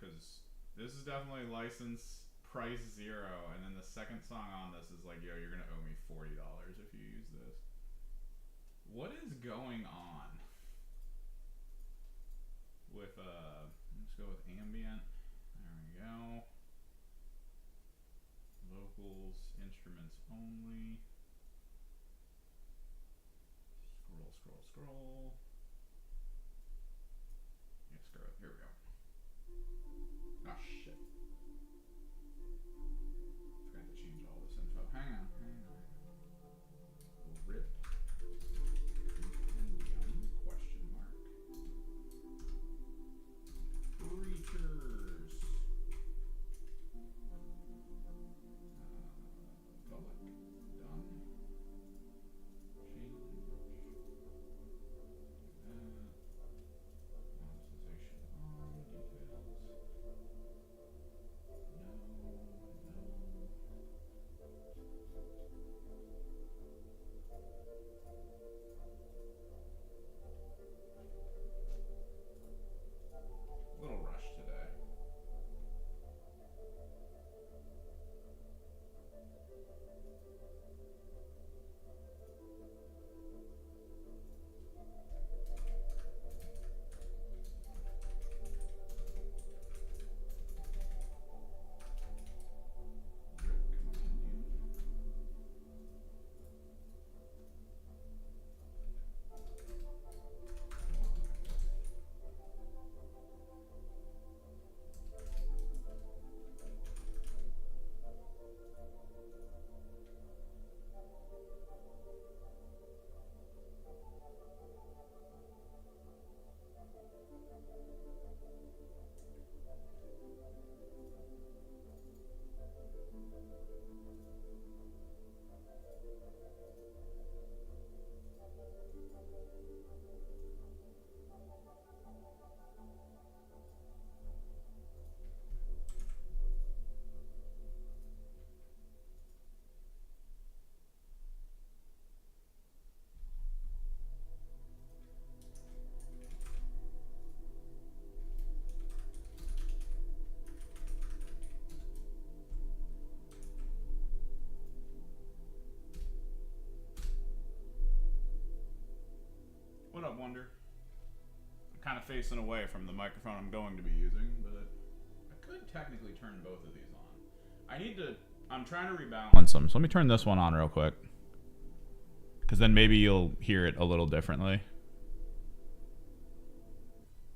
because this is definitely license price 0, and then the second song on this is like, yo, you're gonna owe me $40 if you use this. What is going on with let's go with ambient. There we go. Vocals, instruments only. Scroll. Yeah, scroll. Here we go. Oh shit. Forgot to change all this info. Hang on. RIP Compendium, question mark. Creatures. Public. Done. Change. Monetization on. Details. No. Little rush today. What up, Wonder? I'm kind of facing away from the microphone I'm going to be using, but I could technically turn both of these on. I'm trying to rebalance them, so let me turn this one on real quick. Because then maybe you'll hear it a little differently.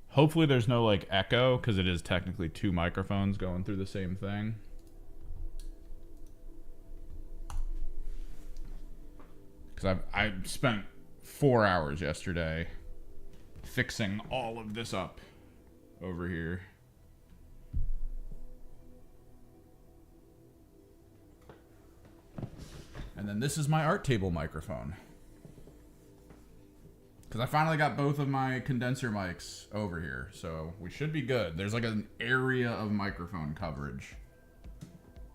Hopefully there's no like echo, because it is technically two microphones going through the same thing. Because I spent 4 hours yesterday fixing all of this up over here. And then this is my art table microphone. Because I finally got both of my condenser mics over here, so we should be good. There's like an area of microphone coverage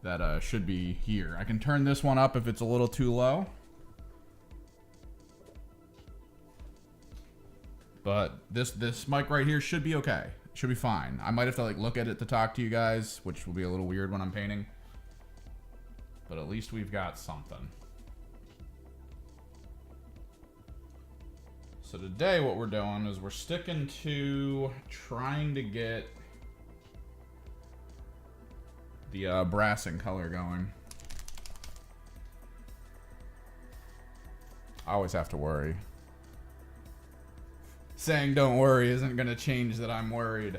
that should be here. I can turn this one up if it's a little too low. But this mic right here should be okay. Should be fine. I might have to like look at it to talk to you guys, which will be a little weird when I'm painting. But at least we've got something. So today what we're doing is we're sticking to trying to get the brassing color going. I always have to worry. Saying don't worry isn't going to change that I'm worried.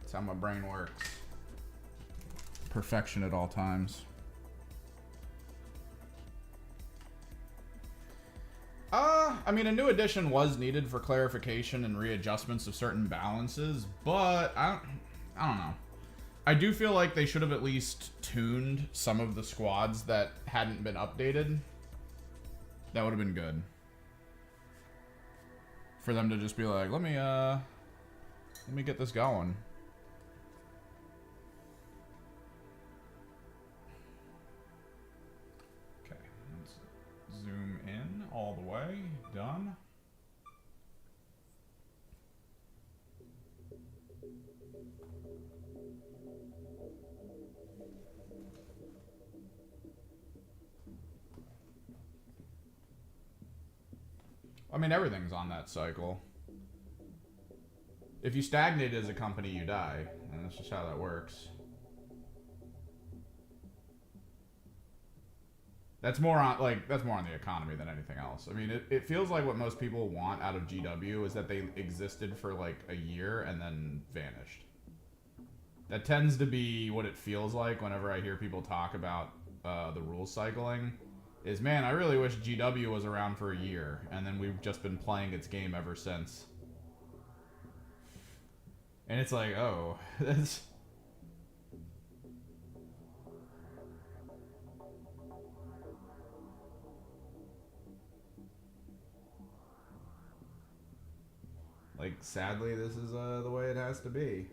That's how my brain works. Perfection at all times. I mean, a new edition was needed for clarification and readjustments of certain balances, but I don't know. I do feel like they should have at least tuned some of the squads that hadn't been updated. That would have been good. For them to just be like, let me get this going. Okay, let's zoom in all the way. Done. mean, everything's on that cycle. If you stagnate as a company, you die. And that's just how that works. That's more on the economy than anything else. I mean, it feels like what most people want out of GW is that they existed for like a year and then vanished. That tends to be what it feels like whenever I hear people talk about the rules cycling. Is, man, I really wish GW was around for a year, and then we've just been playing its game ever since. And it's like, oh, that's... Like, sadly, this is the way it has to be.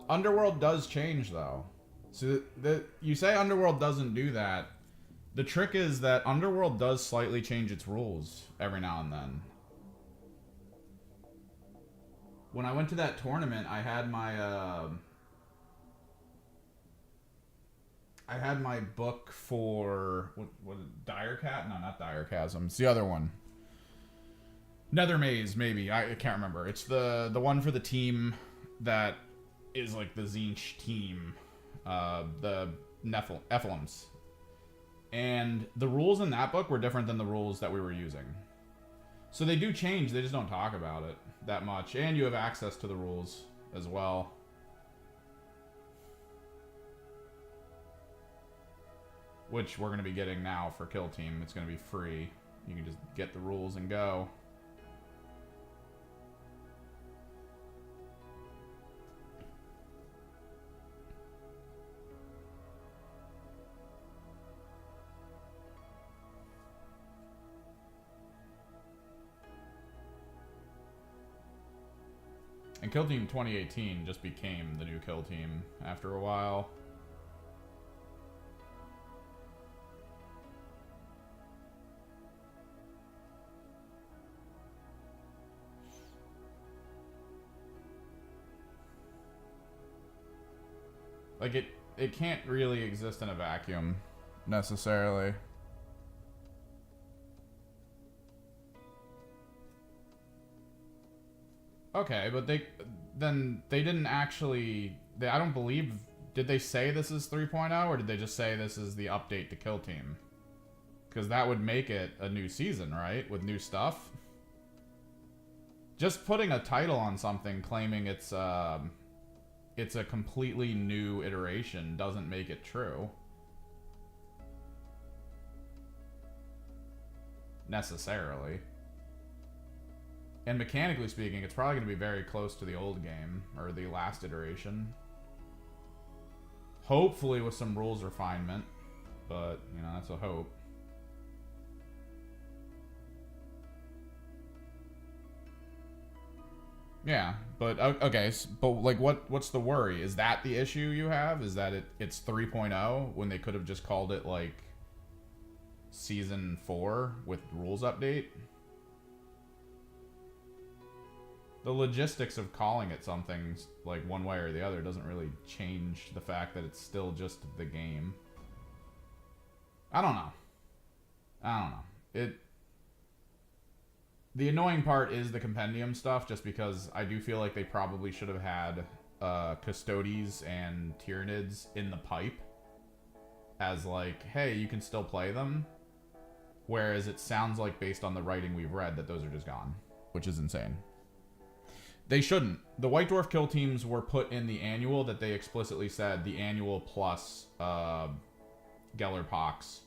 Underworld does change, though. So you say Underworld doesn't do that. The trick is that Underworld does slightly change its rules every now and then. When I went to that tournament, I had my book for what Direcat? No, not Direchasm. It's the other one. Nether Maze, maybe. I can't remember. It's the one for the team that is like the Zinch team, the Nephilims. And the rules in that book were different than the rules that we were using. So they do change, they just don't talk about it that much. And you have access to the rules as well. Which we're going to be getting now for Kill Team. It's going to be free. You can just get the rules and go. And Kill Team 2018 just became the new Kill Team after a while. Like, it can't really exist in a vacuum, necessarily. Okay, but they didn't actually... I don't believe... Did they say this is 3.0, or did they just say this is the update to Kill Team? Because that would make it a new season, right? With new stuff? Just putting a title on something claiming it's a completely new iteration doesn't make it true. Necessarily. And mechanically speaking, it's probably going to be very close to the old game, or the last iteration. Hopefully with some rules refinement, but, you know, that's a hope. Yeah, but, okay, but, like, what's the worry? Is that the issue you have? Is that it's 3.0 when they could have just called it, like, Season 4 with rules update? The logistics of calling it something, like, one way or the other doesn't really change the fact that it's still just the game. I don't know. The annoying part is the Compendium stuff, just because I do feel like they probably should have had Custodes and Tyranids in the pipe as, like, hey, you can still play them. Whereas it sounds like, based on the writing we've read, that those are just gone, which is insane. They shouldn't. The White Dwarf kill teams were put in the annual that they explicitly said the annual plus Geller Pox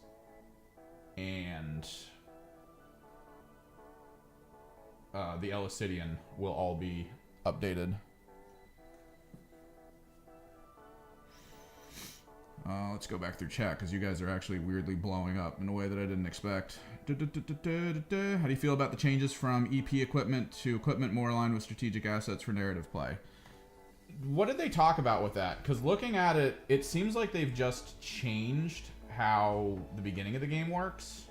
and the Elicidian will all be updated. Let's go back through chat because you guys are actually weirdly blowing up in a way that I didn't expect. How do you feel about the changes from EP equipment to equipment more aligned with strategic assets for narrative play? What did they talk about with that? Because looking at it, it seems like they've just changed how the beginning of the game works.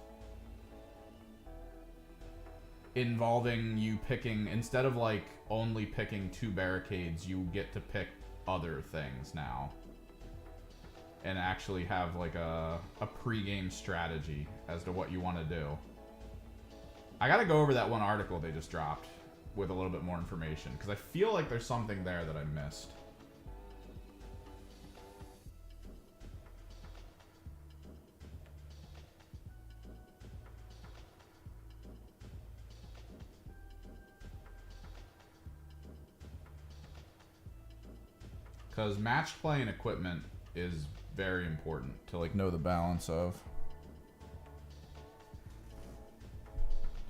involving you picking, instead of like only picking 2 barricades, you get to pick other things now. And actually have like a pre-game strategy as to what you want to do. I gotta go over that one article they just dropped with a little bit more information, because I feel like there's something there that I missed. Because match play and equipment is very important to like know the balance of.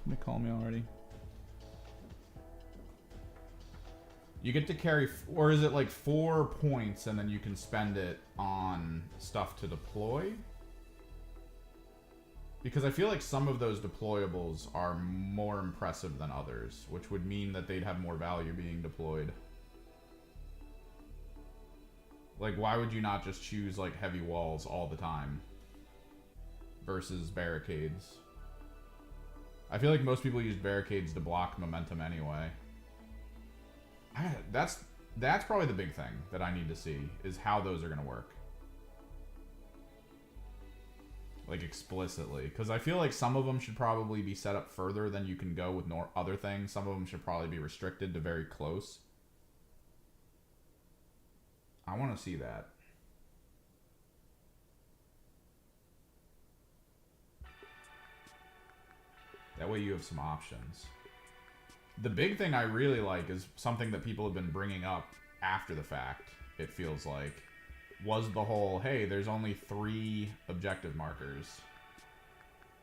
Somebody call me already. You get to carry, or is it like 4 points and then you can spend it on stuff to deploy? Because I feel like some of those deployables are more impressive than others, which would mean that they'd have more value being deployed. Like, why would you not just choose, like, heavy walls all the time versus barricades? I feel like most people use barricades to block momentum anyway. That's probably the big thing that I need to see, is how those are going to work. Like, explicitly. Because I feel like some of them should probably be set up further than you can go with other things. Some of them should probably be restricted to very close. I want to see that. That way you have some options. The big thing I really like is something that people have been bringing up after the fact, it feels like, was the whole, hey, there's only 3 objective markers.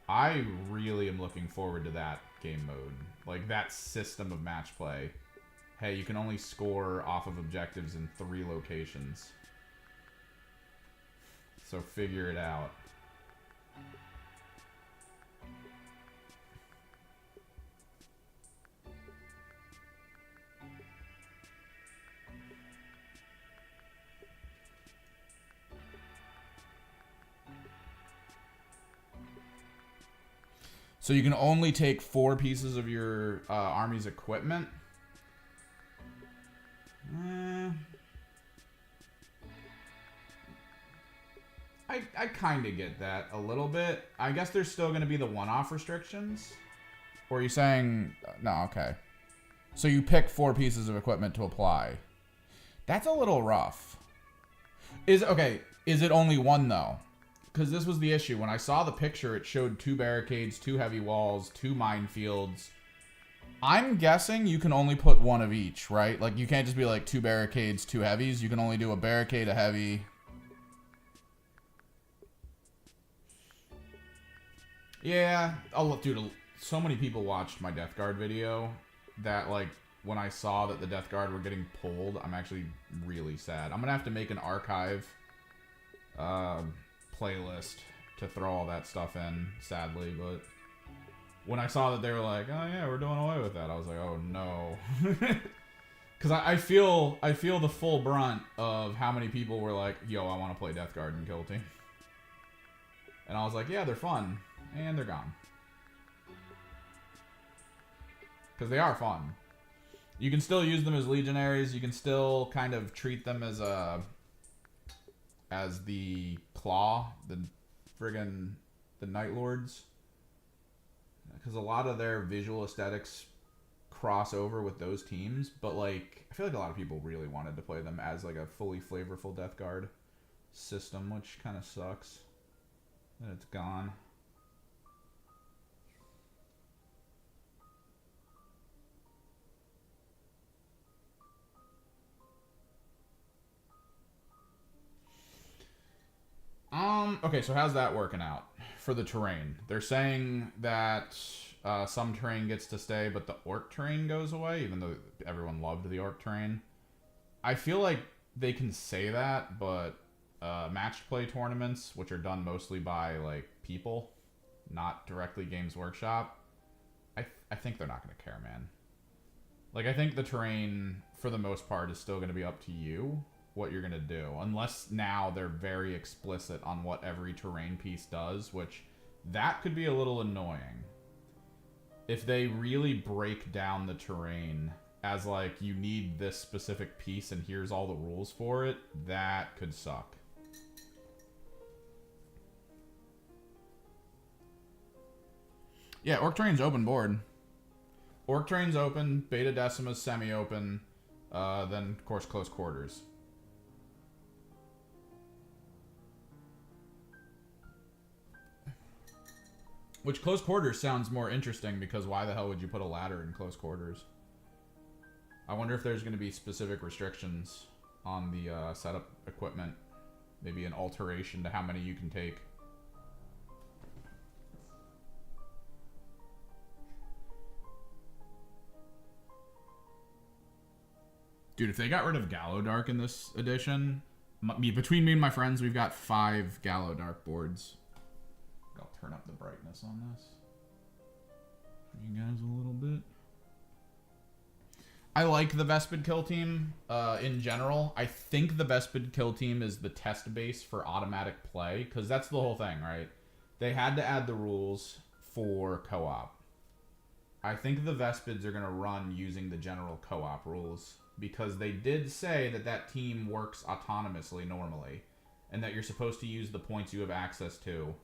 I really am looking forward to that game mode. Like, that system of match play. Hey, you can only score off of objectives in 3 locations. So figure it out. So you can only take 4 pieces of your army's equipment. I kind of get that a little bit. I guess there's still going to be the one-off restrictions. Or are you saying... No, okay. So you pick 4 pieces of equipment to apply. That's a little rough. Okay, is it only 1, though? Because this was the issue. When I saw the picture, it showed 2 barricades, 2 heavy walls, 2 minefields. I'm guessing you can only put 1 of each, right? Like, you can't just be like 2 barricades, 2 heavies. You can only do a barricade, a heavy. Yeah. Oh, dude, so many people watched my Death Guard video that, like, when I saw that the Death Guard were getting pulled, I'm actually really sad. I'm going to have to make an archive playlist to throw all that stuff in, sadly, but when I saw that they were like, oh yeah, we're doing away with that, I was like, oh no. Because I feel the full brunt of how many people were like, yo, I want to play Death Guard and Kill Team. And I was like, yeah, they're fun. And they're gone. Because they are fun. You can still use them as legionaries. You can still kind of treat them as the claw, the Night Lords. Because a lot of their visual aesthetics cross over with those teams. But, like, I feel like a lot of people really wanted to play them as, like, a fully flavorful Death Guard system, which kind of sucks that it's gone. Okay, so how's that working out for the terrain? They're saying that some terrain gets to stay, but the orc terrain goes away, even though everyone loved the orc terrain. I feel like they can say that, but match play tournaments, which are done mostly by, like, people, not directly Games Workshop, I think they're not going to care, man. Like, I think the terrain, for the most part, is still going to be up to you what you're going to do. Unless now they're very explicit on what every terrain piece does, which that could be a little annoying. if they really break down the terrain as like you need this specific piece and here's all the rules for it, that could suck. Yeah, Orc Terrain's open board. Orc Terrain's open, Beta Decima's semi-open, then of course Close Quarters. Which Close Quarters sounds more interesting because why the hell would you put a ladder in Close Quarters? I wonder if there's going to be specific restrictions on the setup equipment. Maybe an alteration to how many you can take. Dude, if they got rid of Gallo Dark in this edition, between me and my friends, we've got 5 Gallo Dark boards. I'll turn up the brightness on this for you guys a little bit. I like the Vespid kill team in general. I think the Vespid kill team is the test base for automatic play, because that's the whole thing, right? They had to add the rules for co-op. I think the Vespids are going to run using the general co-op rules, because they did say that that team works autonomously normally, and that you're supposed to use the points you have access to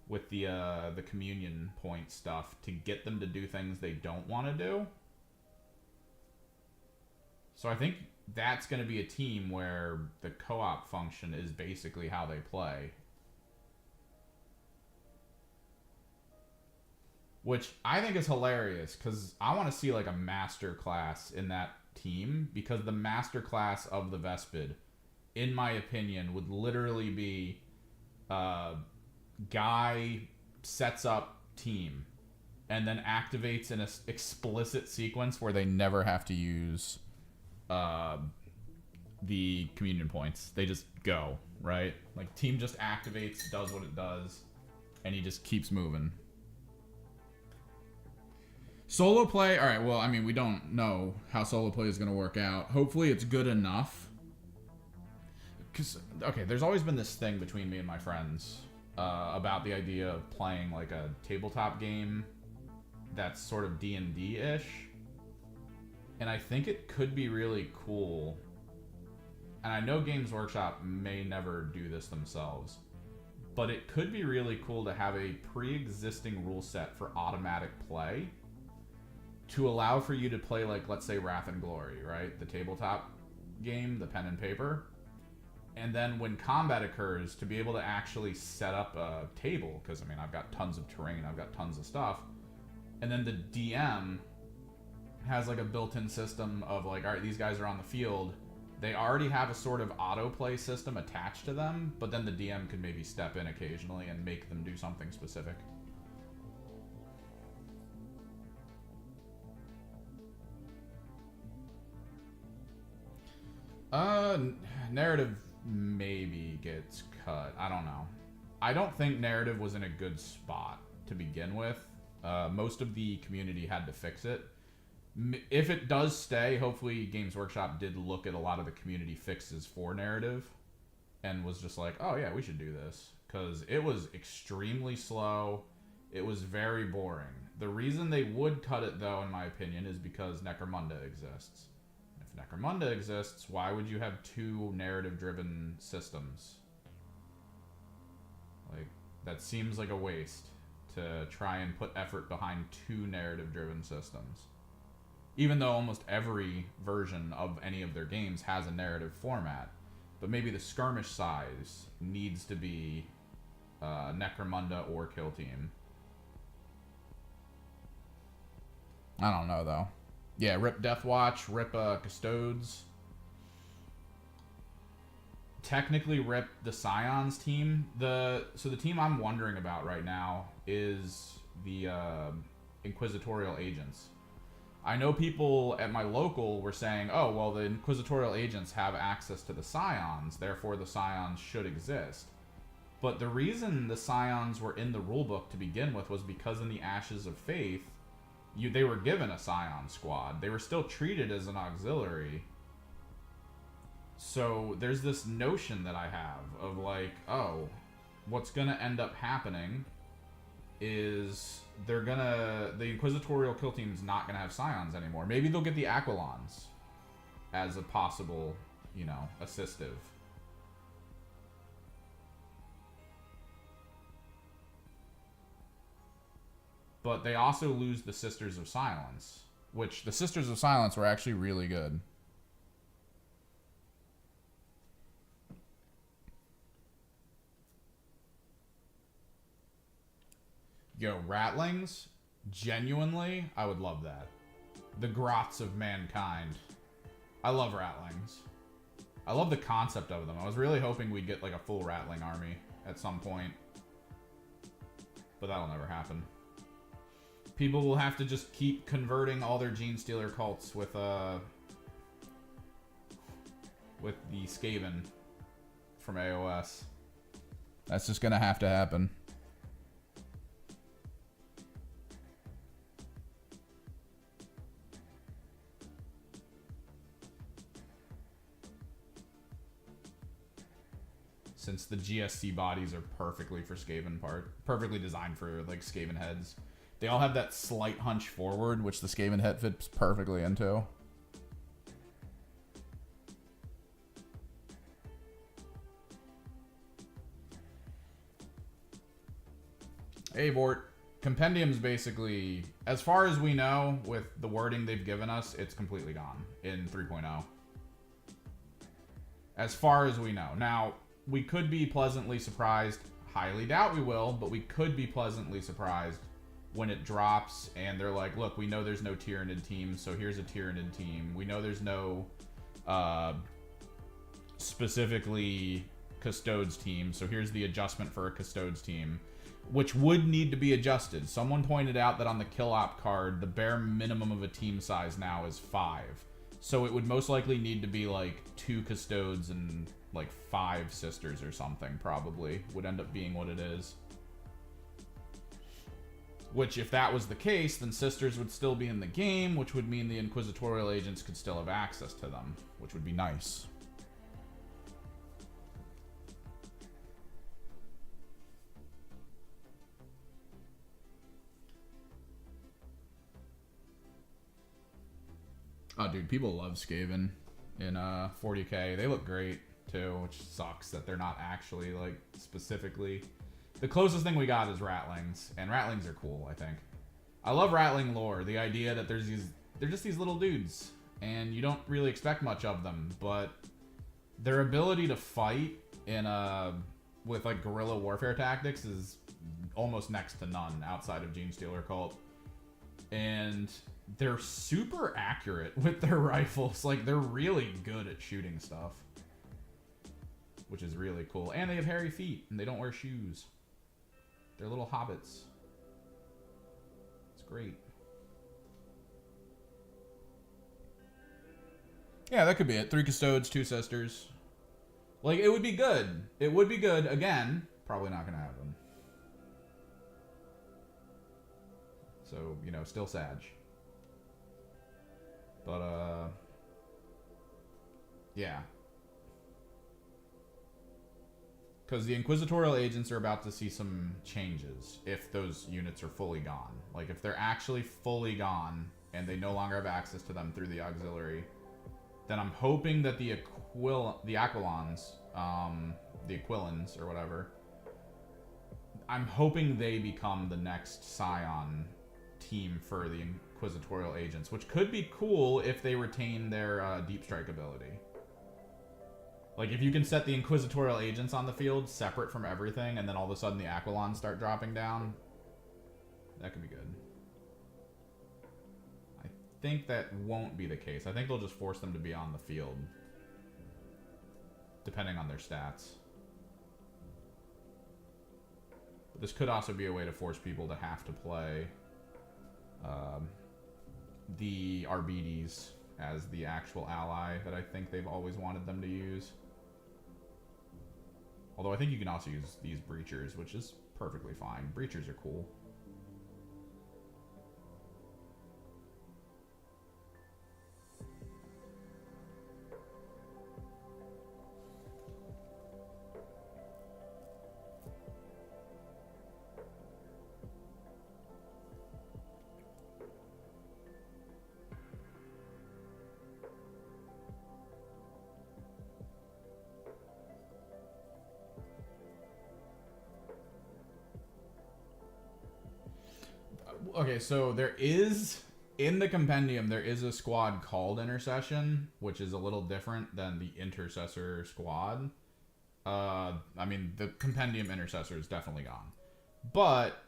with the communion point stuff to get them to do things they don't want to do. So I think that's going to be a team where the co-op function is basically how they play. Which I think is hilarious, because I want to see like a master class in that team, because the master class of the Vespid, in my opinion, would literally be guy sets up team and then activates in an explicit sequence where they never have to use the communion points. They just go, right? Like, team just activates, does what it does, and he just keeps moving. Solo play, alright, well, I mean, we don't know how solo play is going to work out. Hopefully it's good enough. Because, okay, there's always been this thing between me and my friends about the idea of playing, like, a tabletop game that's sort of D&D-ish. And I think it could be really cool. And I know Games Workshop may never do this themselves, but it could be really cool to have a pre-existing rule set for automatic play to allow for you to play, like, let's say Wrath and Glory, right? The tabletop game, the pen and paper. And then when combat occurs, to be able to actually set up a table, because, I mean, I've got tons of terrain, I've got tons of stuff. And then the DM has, like, a built-in system of, like, all right, these guys are on the field. They already have a sort of autoplay system attached to them, but then the DM could maybe step in occasionally and make them do something specific. Narrative maybe gets cut. I don't know. I don't think narrative was in a good spot to begin with. Most of the community had to fix it. If it does stay, hopefully Games Workshop did look at a lot of the community fixes for narrative and was just like, oh yeah, we should do this. Because it was extremely slow. It was very boring. The reason they would cut it, though, in my opinion, is because Necromunda exists. If Necromunda exists, why would you have 2 narrative-driven systems? Like, that seems like a waste to try and put effort behind 2 narrative-driven systems. Even though almost every version of any of their games has a narrative format. But maybe the skirmish size needs to be Necromunda or Kill Team. I don't know, though. Yeah, rip Deathwatch, rip Custodes. Technically rip the Scions team. So the team I'm wondering about right now is the Inquisitorial Agents. I know people at my local were saying, oh, well, the Inquisitorial Agents have access to the Scions, therefore the Scions should exist. But the reason the Scions were in the rulebook to begin with was because in the Ashes of Faith, they were given a Scion squad. They were still treated as an auxiliary. So there's this notion that I have of like, oh, what's going to end up happening is the Inquisitorial kill team is not gonna have Scions anymore. Maybe they'll get the Aquilons as a possible, you know, assistive. But they also lose the Sisters of Silence, which the Sisters of Silence were actually really good. Yo, Ratlings, genuinely, I would love that. The Grots of Mankind. I love Ratlings. I love the concept of them. I was really hoping we'd get like a full Ratling army at some point. But that'll never happen. People will have to just keep converting all their Gene Stealer cults with the Skaven from AOS. That's just gonna have to happen. Since the GSC bodies are perfectly for Skaven perfectly designed for like Skaven heads. They all have that slight hunch forward, which the Skaven head fits perfectly into. Hey, Vort. Compendium's basically, as far as we know, with the wording they've given us, it's completely gone in 3.0. As far as we know. Now, we could be pleasantly surprised. Highly doubt we will, but we could be pleasantly surprised when it drops and they're like, look, we know there's no Tyranid team, so here's a Tyranid team. We know there's no specifically Custodes team, so here's the adjustment for a Custodes team, which would need to be adjusted. Someone pointed out that on the kill op card, the bare minimum of a team size now is 5. So it would most likely need to be like 2 Custodes and like 5 Sisters or something, probably, would end up being what it is. Which, if that was the case, then Sisters would still be in the game, which would mean the Inquisitorial agents could still have access to them, which would be nice. Oh, dude, people love Skaven in 40k. They look great, too, which sucks that they're not actually, like, specifically... The closest thing we got is Ratlings, and Ratlings are cool, I think. I love Ratling lore, the idea that they're just these little dudes, and you don't really expect much of them, but their ability to fight in with, like, guerrilla warfare tactics is almost next to none outside of Gene Stealer Cult. And... they're super accurate with their rifles. Like, they're really good at shooting stuff. Which is really cool. And they have hairy feet, and they don't wear shoes. They're little hobbits. It's great. Yeah, that could be it. 3 Custodes, 2 Sisters. Like, it would be good. It would be good. Again, probably not going to happen. So, you know, still Sag. But, yeah. Because the Inquisitorial agents are about to see some changes if those units are fully gone. Like, if they're actually fully gone and they no longer have access to them through the auxiliary, then I'm hoping that the Aquilons, the Aquilans or whatever, I'm hoping they become the next Scion team for the Inquisitorial agents, which could be cool if they retain their deep strike ability. Like, if you can set the Inquisitorial agents on the field separate from everything, and then all of a sudden the Aquilons start dropping down, that could be good. I think that won't be the case. I think they'll just force them to be on the field, depending on their stats. But this could also be a way to force people to have to play the Arbites as the actual ally that I think they've always wanted them to use. Although I think you can also use these Breachers, which is perfectly fine. Breachers are cool. Okay, so there is, in the Compendium, there is a squad called Intercession, which is a little different than the Intercessor squad. I mean, the Compendium Intercessor is definitely gone. But,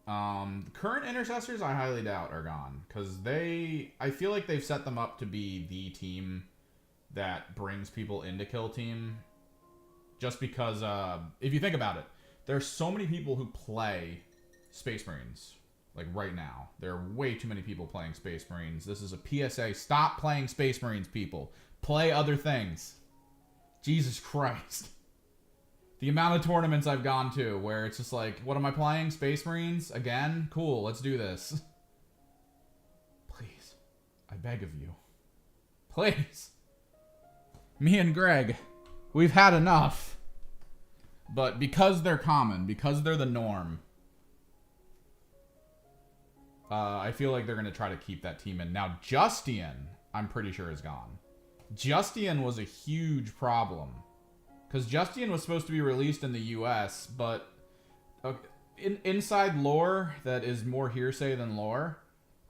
current Intercessors, I highly doubt are gone. Because I feel like they've set them up to be the team that brings people into Kill Team. Just because, if you think about it, there's so many people who play Space Marines. Like, right now. There are way too many people playing Space Marines. This is a PSA. Stop playing Space Marines, people. Play other things. Jesus Christ. The amount of tournaments I've gone to where it's just like, what am I playing? Space Marines? Again? Cool, let's do this. Please. I beg of you. Please. Me and Greg, we've had enough. But because they're common, because they're the norm, I feel like they're going to try to keep that team in. Now, Justian, I'm pretty sure, is gone. Justian was a huge problem. Because Justian was supposed to be released in the US, but inside lore that is more hearsay than lore,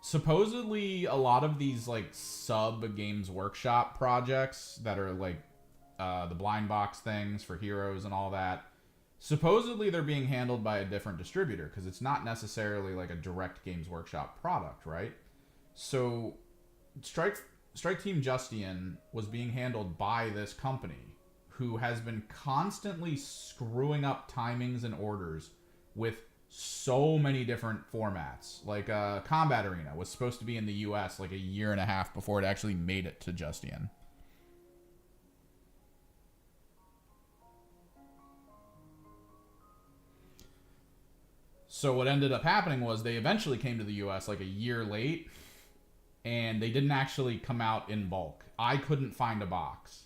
supposedly a lot of these like sub-Games Workshop projects that are like the blind box things for heroes and all that, supposedly they're being handled by a different distributor because it's not necessarily like a direct Games Workshop product, right? So Strike Team Justian was being handled by this company who has been constantly screwing up timings and orders with so many different formats. Like Combat Arena was supposed to be in the US like a year and a half before it actually made it to Justian. So what ended up happening was they eventually came to the US like a year late, and they didn't actually come out in bulk. I couldn't find a box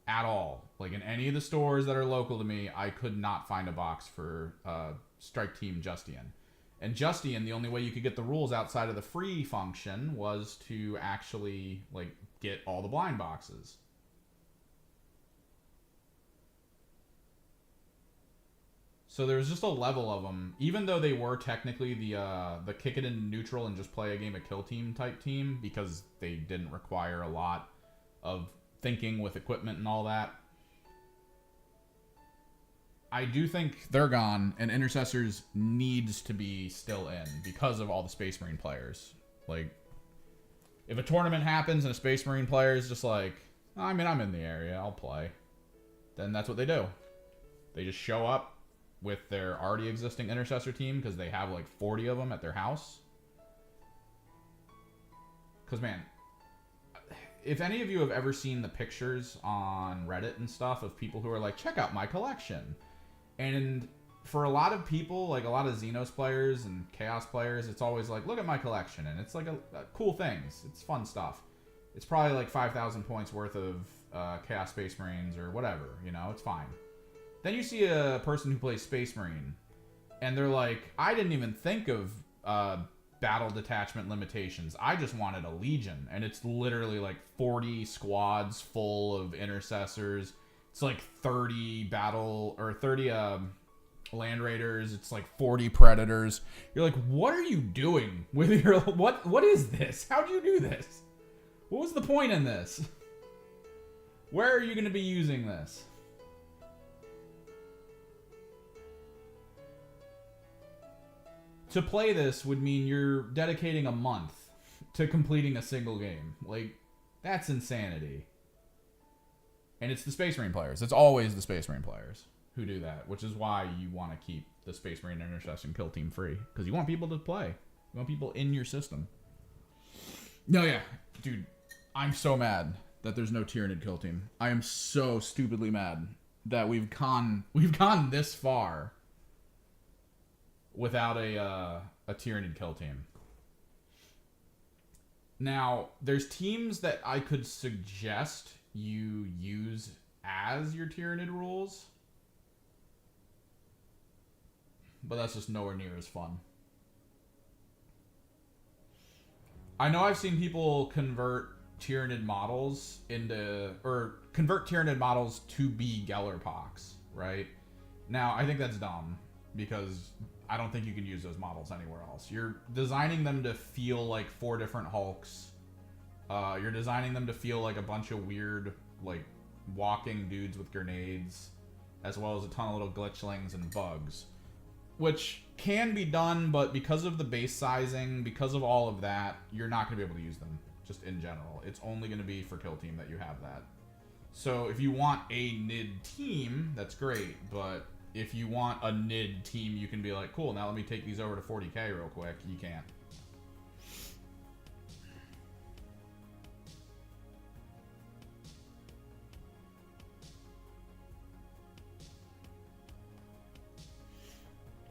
at all. Like in any of the stores that are local to me, I could not find a box for Strike Team Justian. And Justian, the only way you could get the rules outside of the free function was to actually like get all the blind boxes. So there was just a level of them, even though they were technically the kick it in neutral and just play a game of Kill Team type team, because they didn't require a lot of thinking with equipment and all that. I do think they're gone, and Intercessors needs to be still in because of all the Space Marine players. Like, if a tournament happens and a Space Marine player is just like, I mean, I'm in the area, I'll play, then that's what they do. They just show up with their already existing Intercessor team because they have like 40 of them at their house. Because, man, if any of you have ever seen the pictures on Reddit and stuff of people who are like, check out my collection. And for a lot of people, like a lot of Xenos players and Chaos players, it's always like, look at my collection. And it's like a cool things. It's fun stuff. It's probably like 5,000 points worth of Chaos Space Marines or whatever, you know, it's fine. Then you see a person who plays Space Marine, and they're like, I didn't even think of battle detachment limitations. I just wanted a Legion, and it's literally like 40 squads full of Intercessors. It's like 30 Land Raiders. It's like 40 Predators. You're like, what are you doing with your... What is this? How'd you do this? What was the point in this? Where are you going to be using this? To play this would mean you're dedicating a month to completing a single game. Like, that's insanity. And it's the Space Marine players. It's always the Space Marine players who do that, which is why you want to keep the Space Marine Intercession Kill Team free. Because you want people to play. You want people in your system. No, yeah. Dude, I'm so mad that there's no Tyranid Kill Team. I am so stupidly mad that we've gone this far without a Tyranid Kill Team. Now, there's teams that I could suggest you use as your Tyranid rules, but that's just nowhere near as fun. I know I've seen people convert Tyranid models to be Gellerpox, right? Now, I think that's dumb, because I don't think you can use those models anywhere else. You're designing them to feel like 4 different Hulks. You're designing them to feel like a bunch of weird, like, walking dudes with grenades, as well as a ton of little glitchlings and bugs. Which can be done, but because of the base sizing, because of all of that, you're not going to be able to use them, just in general. It's only going to be for Kill Team that you have that. So if you want a NID team, that's great, but if you want a NID team, you can be like, cool, now let me take these over to 40k real quick. You can't.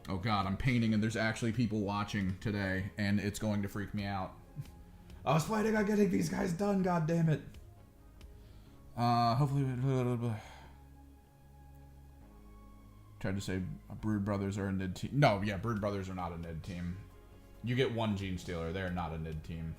Oh god, I'm painting and there's actually people watching today, and it's going to freak me out. I was fighting on getting these guys done, god damn it. Hopefully... Tried to say Brood Brothers are a NID team. No, yeah, Brood Brothers are not a NID team. You get one Gene Stealer, they're not a NID team.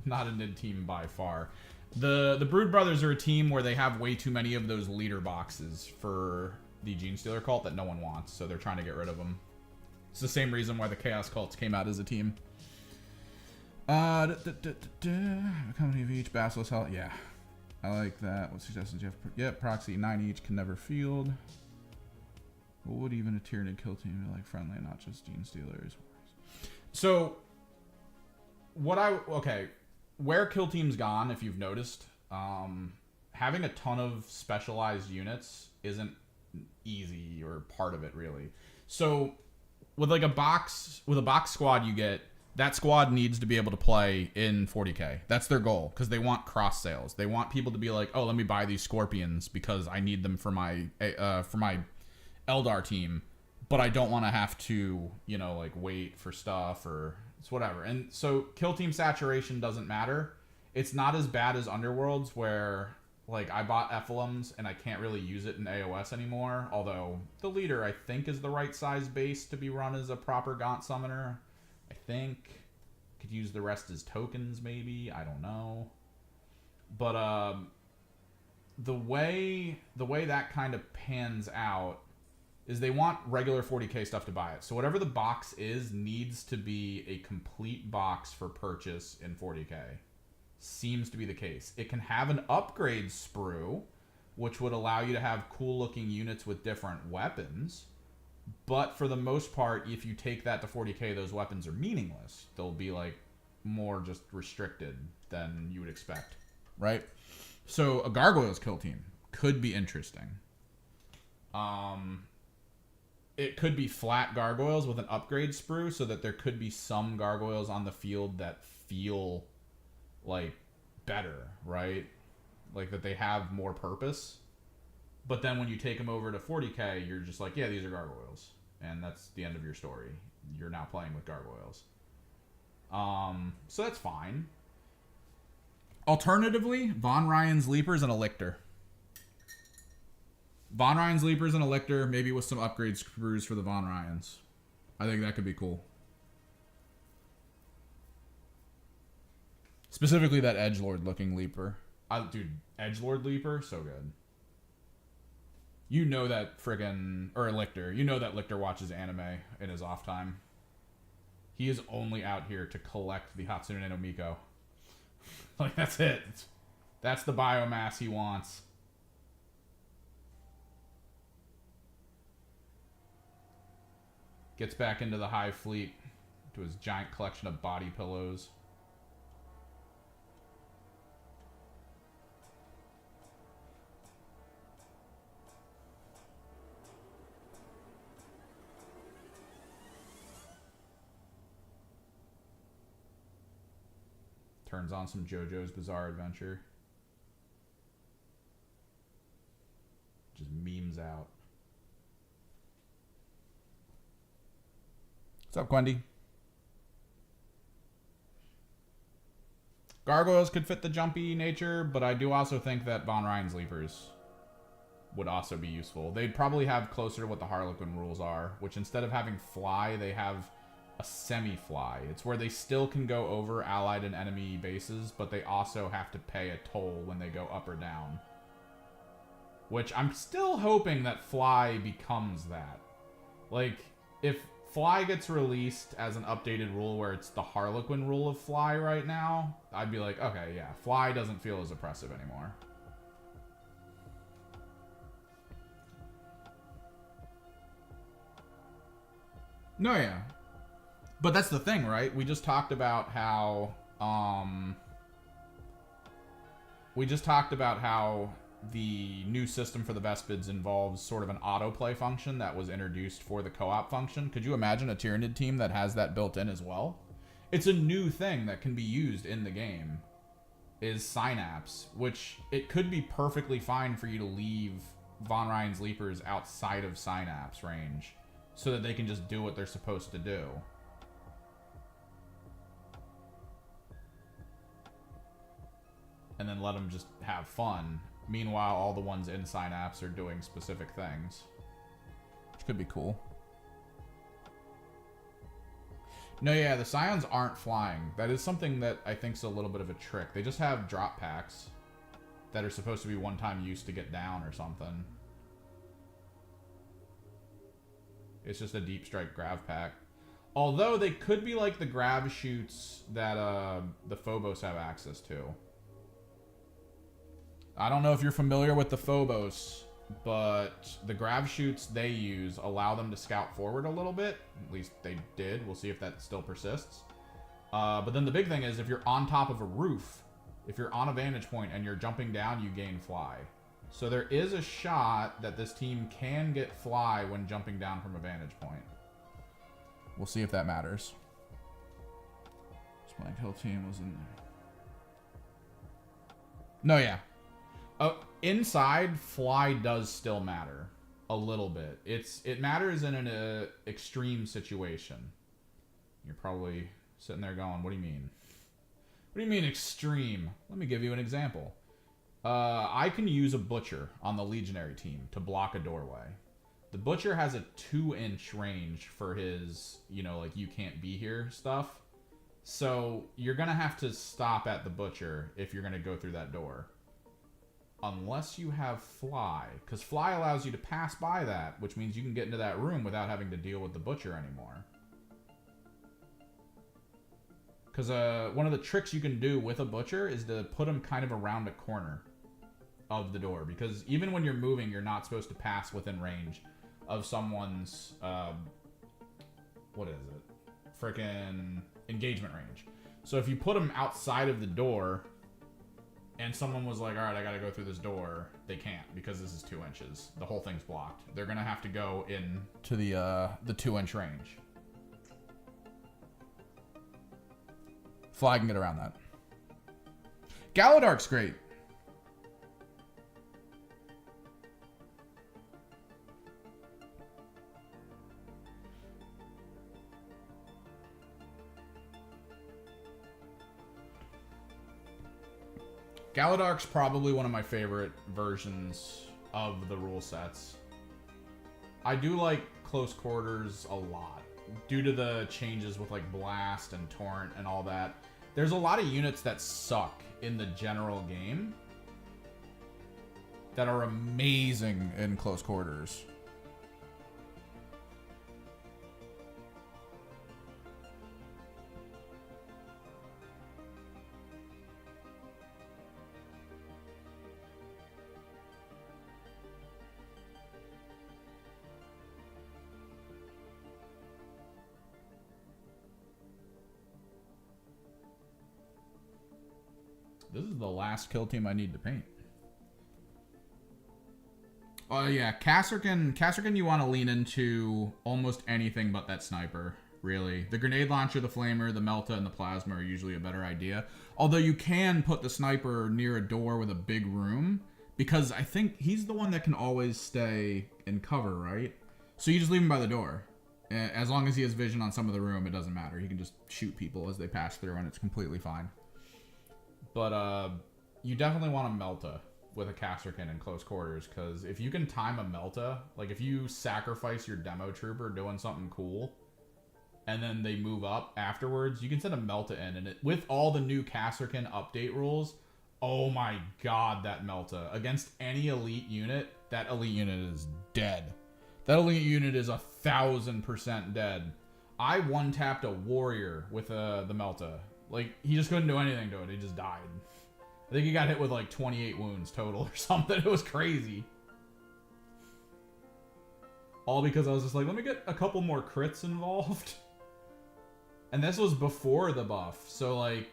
Not a NID team by far. The Brood Brothers are a team where they have way too many of those leader boxes for the Gene Stealer cult that no one wants, so they're trying to get rid of them. It's the same reason why the Chaos cults came out as a team. A company of each, Basilisk Hell, yeah. I like that. What suggestions you have? Yep, proxy 9 each, can never field. What would even a Tyranid kill team be like friendly, not just Gene Stealers? So, where kill team's gone, if you've noticed, having a ton of specialized units isn't easy or part of it really. So, with like a box squad you get, that squad needs to be able to play in 40k. That's their goal, because they want cross sales. They want people to be like, oh, let me buy these Scorpions because I need them for my Eldar team, but I don't want to have to, you know, like wait for stuff or it's whatever. And so kill team saturation doesn't matter. It's not as bad as Underworlds where like I bought Ephilums and I can't really use it in AOS anymore. Although the leader I think is the right size base to be run as a proper Gaunt summoner. I think could use the rest as tokens maybe. I don't know. But the way that kind of pans out is they want regular 40k stuff to buy it. So whatever the box is needs to be a complete box for purchase in 40k. Seems to be the case. It can have an upgrade sprue, which would allow you to have cool looking units with different weapons. But for the most part, if you take that to 40k, those weapons are meaningless. They'll be like more just restricted than you would expect, right? So a Gargoyles kill team could be interesting. It could be flat Gargoyles with an upgrade sprue so that there could be some Gargoyles on the field that feel like better, right? Like that they have more purpose. But then when you take them over to 40k, you're just like, yeah, these are Gargoyles. And that's the end of your story. You're now playing with Gargoyles. So that's fine. Alternatively, Von Ryan's Leapers and a Lictor. Von Ryan's Leapers and a Lictor, maybe with some upgrade sprues for the Von Ryans. I think that could be cool. Specifically that Edgelord looking Leaper. Dude, Edgelord Leaper, so good. You know that friggin'... Or Lictor. You know that Lictor watches anime in his off time. He is only out here to collect the Hatsune no Miko. Like, that's it. That's the biomass he wants. Gets back into the Hive Fleet. To his giant collection of body pillows. Turns on some JoJo's Bizarre Adventure. Just memes out. What's up, Quendy? Gargoyles could fit the jumpy nature, but I do also think that Von Ryan's Leapers would also be useful. They'd probably have closer to what the Harlequin rules are, which instead of having fly, they have a semi-fly. It's where they still can go over allied and enemy bases, but they also have to pay a toll when they go up or down. Which I'm still hoping that fly becomes that. Like, if Fly gets released as an updated rule where it's the Harlequin rule of Fly right now, I'd be like, okay, yeah, Fly doesn't feel as oppressive anymore. No, yeah. But that's the thing, right? We just talked about how, the new system for the Vespids involves sort of an autoplay function that was introduced for the co-op function. Could you imagine a Tyranid team that has that built in as well? It's a new thing that can be used in the game, is Synapse, which it could be perfectly fine for you to leave Von Ryan's Leapers outside of Synapse range so that they can just do what they're supposed to do. And then let them just have fun. Meanwhile, all the ones in Synapse are doing specific things. Which could be cool. No, yeah, the Scions aren't flying. That is something that I think is a little bit of a trick. They just have drop packs that are supposed to be one-time use to get down or something. It's just a deep strike grav pack. Although they could be like the grav shoots that the Phobos have access to. I don't know if you're familiar with the Phobos, but the grav shoots they use allow them to scout forward a little bit. At least they did. We'll see if that still persists. But then the big thing is if you're on top of a roof, if you're on a vantage point and you're jumping down, you gain fly. So there is a shot that this team can get fly when jumping down from a vantage point. We'll see if that matters. This blank hill team was in there. No, yeah. Inside, fly does still matter a little bit. It matters in an extreme situation. You're probably sitting there going, "What do you mean? What do you mean extreme?" Let me give you an example. I can use a Butcher on the Legionary team to block a doorway. The Butcher has a 2-inch range for his, like, you can't be here stuff. So you're going to have to stop at the Butcher if you're going to go through that door. Unless you have Fly. Because Fly allows you to pass by that, which means you can get into that room without having to deal with the Butcher anymore. Because one of the tricks you can do with a Butcher is to put him kind of around a corner of the door. Because even when you're moving, you're not supposed to pass within range of someone's, what is it? Frickin' engagement range. So if you put him outside of the door and someone was like, all right, I got to go through this door, they can't because this is 2 inches. The whole thing's blocked. They're going to have to go in to the 2-inch range. Fly can get around that. Galadark's great. Galadark's probably one of my favorite versions of the rule sets. I do like Close Quarters a lot, due to the changes with like Blast and Torrent and all that. There's a lot of units that suck in the general game that are amazing in Close Quarters. This is the last kill team I need to paint. Oh yeah, Kasserkin you want to lean into almost anything but that sniper, really. The grenade launcher, the flamer, the melta, and the plasma are usually a better idea. Although you can put the sniper near a door with a big room, because I think he's the one that can always stay in cover, right? So you just leave him by the door. As long as he has vision on some of the room, it doesn't matter. He can just shoot people as they pass through, and it's completely fine. But you definitely want a Melta with a Kasserkin in close quarters, because if you can time a Melta, like if you sacrifice your demo trooper doing something cool, and then they move up afterwards, you can send a Melta in, and with all the new Kasserkin update rules, oh my god, that Melta. Against any elite unit, that elite unit is dead. That elite unit is 1,000% dead. I one-tapped a warrior with the Melta. Like, he just couldn't do anything to it. He just died. I think he got hit with like 28 wounds total or something. It was crazy. All because I was just like, let me get a couple more crits involved. And this was before the buff. So, like,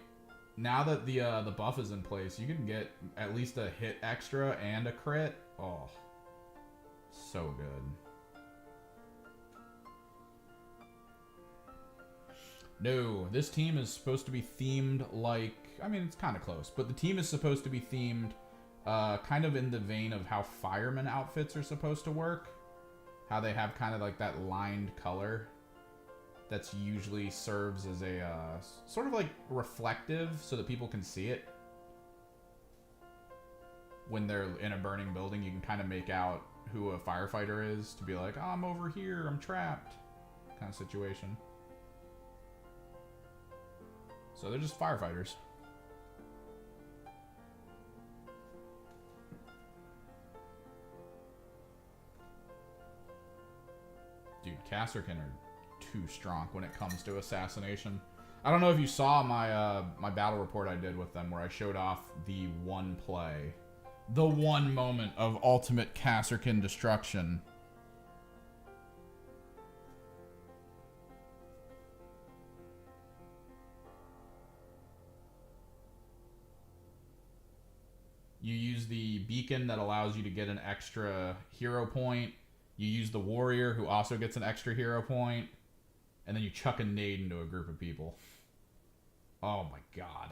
now that the buff is in place, you can get at least a hit extra and a crit. Oh, so good. No, this team is supposed to be themed like... I mean, it's kind of close. But the team is supposed to be themed kind of in the vein of how fireman outfits are supposed to work. How they have kind of like that lined color. That's usually serves as a sort of like reflective so that people can see it. When they're in a burning building, you can kind of make out who a firefighter is to be like, oh, I'm over here, I'm trapped. Kind of situation. So they're just firefighters. Dude, Kasserkin are too strong when it comes to assassination. I don't know if you saw my my battle report I did with them where I showed off the one play. The one moment of ultimate Kasserkin destruction. You use the beacon that allows you to get an extra hero point. You use the warrior who also gets an extra hero point. And then you chuck a nade into a group of people. Oh my god.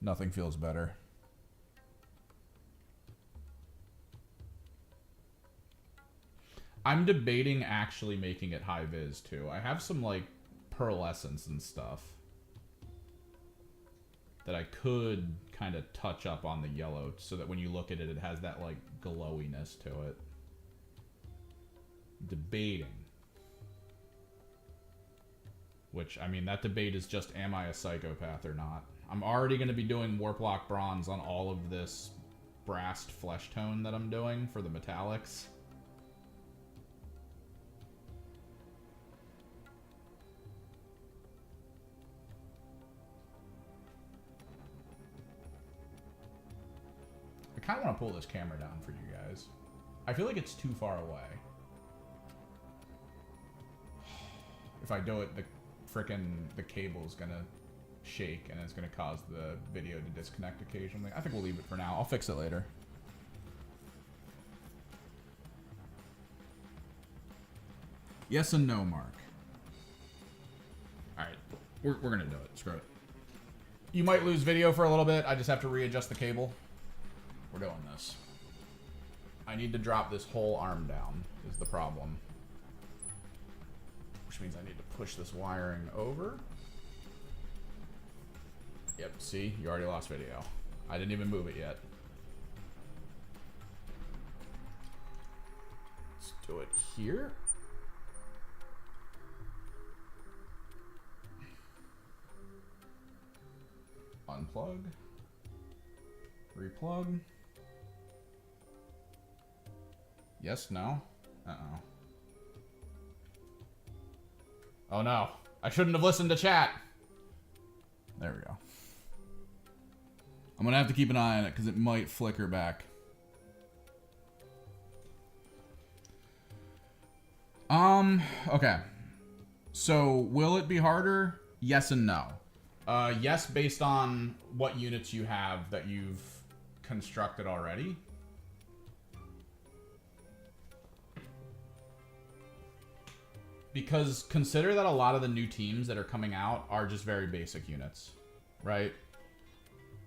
Nothing feels better. I'm debating actually making it high vis too. I have some like pearlescence and stuff that I could kind of touch up on the yellow so that when you look at it, it has that like glowiness to it. Debating. Which, I mean, that debate is just, am I a psychopath or not? I'm already going to be doing Warplock Bronze on all of this brassed flesh tone that I'm doing for the metallics. I kind of want to pull this camera down for you guys. I feel like it's too far away. If I do it, the cable's gonna shake and it's gonna cause the video to disconnect occasionally. I think we'll leave it for now. I'll fix it later. Yes and no, Mark. Alright, we're gonna do it. Screw it. You might lose video for a little bit. I just have to readjust the cable. We're doing this. I need to drop this whole arm down is the problem. Which means I need to push this wiring over. Yep, see? You already lost video. I didn't even move it yet. Let's do it here. Unplug. Replug. Yes, no? Uh-oh. Oh no. I shouldn't have listened to chat. There we go. I'm gonna have to keep an eye on it because it might flicker back. Okay. So, will it be harder? Yes and no. Yes, based on what units you have that you've constructed already. Because consider that a lot of the new teams that are coming out are just very basic units, right?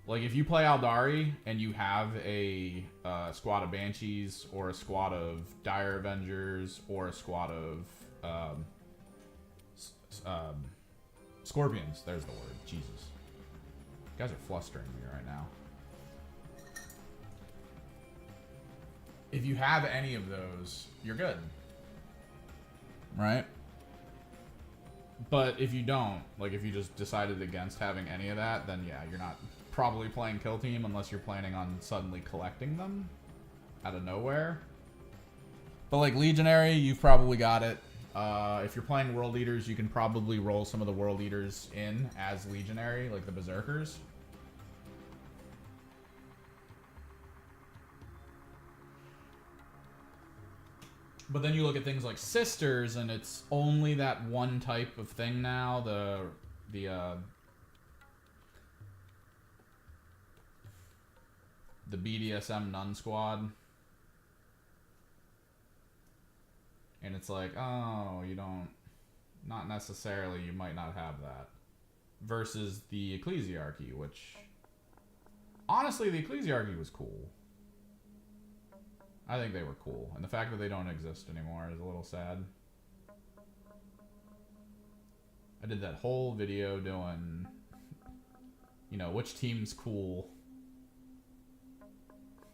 Like, if you play Aldari and you have a squad of Banshees or a squad of Dire Avengers or a squad of Scorpions, there's the word, Jesus. You guys are flustering me right now. If you have any of those, you're good. Right? But if you don't, like if you just decided against having any of that, then yeah, you're not probably playing Kill Team unless you're planning on suddenly collecting them out of nowhere. But like Legionary, you've probably got it. If you're playing World Eaters, you can probably roll some of the World Eaters in as Legionary, like the Berserkers. But then you look at things like Sisters, and it's only that one type of thing now. The BDSM Nun Squad. And it's like, oh, you don't... Not necessarily, you might not have that. Versus the Ecclesiarchy, which... Honestly, the Ecclesiarchy was cool. I think they were cool. And the fact that they don't exist anymore is a little sad. I did that whole video doing... You know, which team's cool.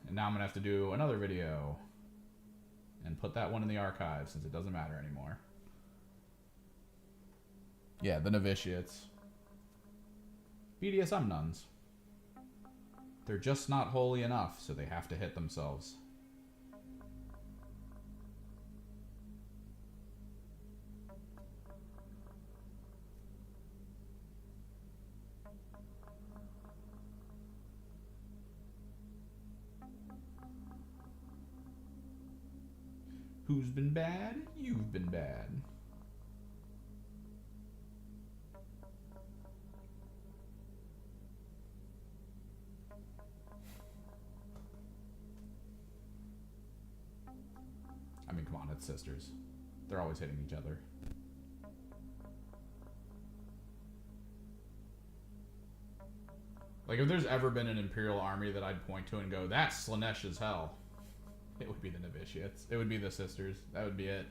And now I'm going to have to do another video. And put that one in the archive since it doesn't matter anymore. Yeah, the novitiates. BDSM nuns. They're just not holy enough, so they have to hit themselves. Who's been bad? You've been bad. I mean, come on, it's Sisters. They're always hitting each other. Like, if there's ever been an Imperial army that I'd point to and go, that's Slaanesh as hell, it would be the Novitiates. It would be the Sisters. That would be it.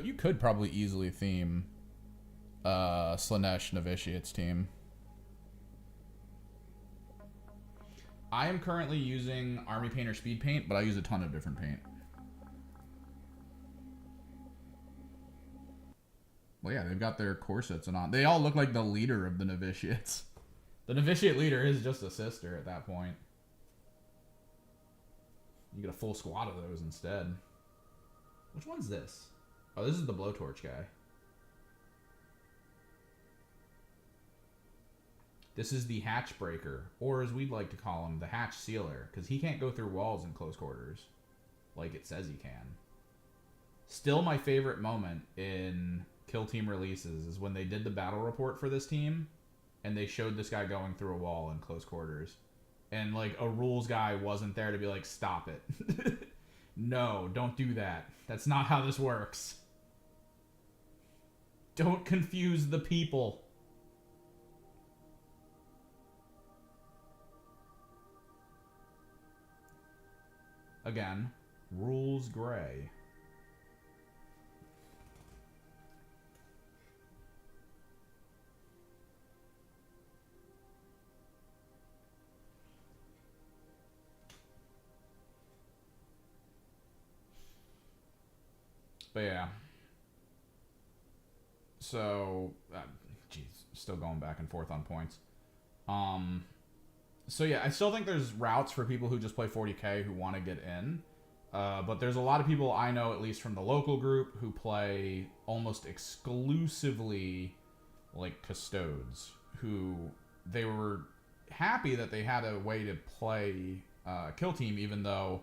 You could probably easily theme Slaanesh Novitiates team. I am currently using Army Paint or Speed Paint, but I use a ton of different paint. Well, yeah, they've got their corsets and on. They all look like the leader of the Novitiates. The Novitiate leader is just a sister at that point. You get a full squad of those instead. Which one's this? Oh, this is the Blowtorch guy. This is the Hatch Breaker, or as we'd like to call him, the Hatch Sealer, because he can't go through walls in close quarters, like it says he can. Still my favorite moment in Kill Team releases is when they did the battle report for this team, and they showed this guy going through a wall in close quarters. And, like, a rules guy wasn't there to be like, stop it. No, don't do that. That's not how this works. Don't confuse the people. Again, rules gray. But yeah. So, geez, still going back and forth on points. So yeah, I still think there's routes for people who just play 40k who want to get in. But there's a lot of people I know, at least from the local group, who play almost exclusively like custodes, who they were happy that they had a way to play Kill Team, even though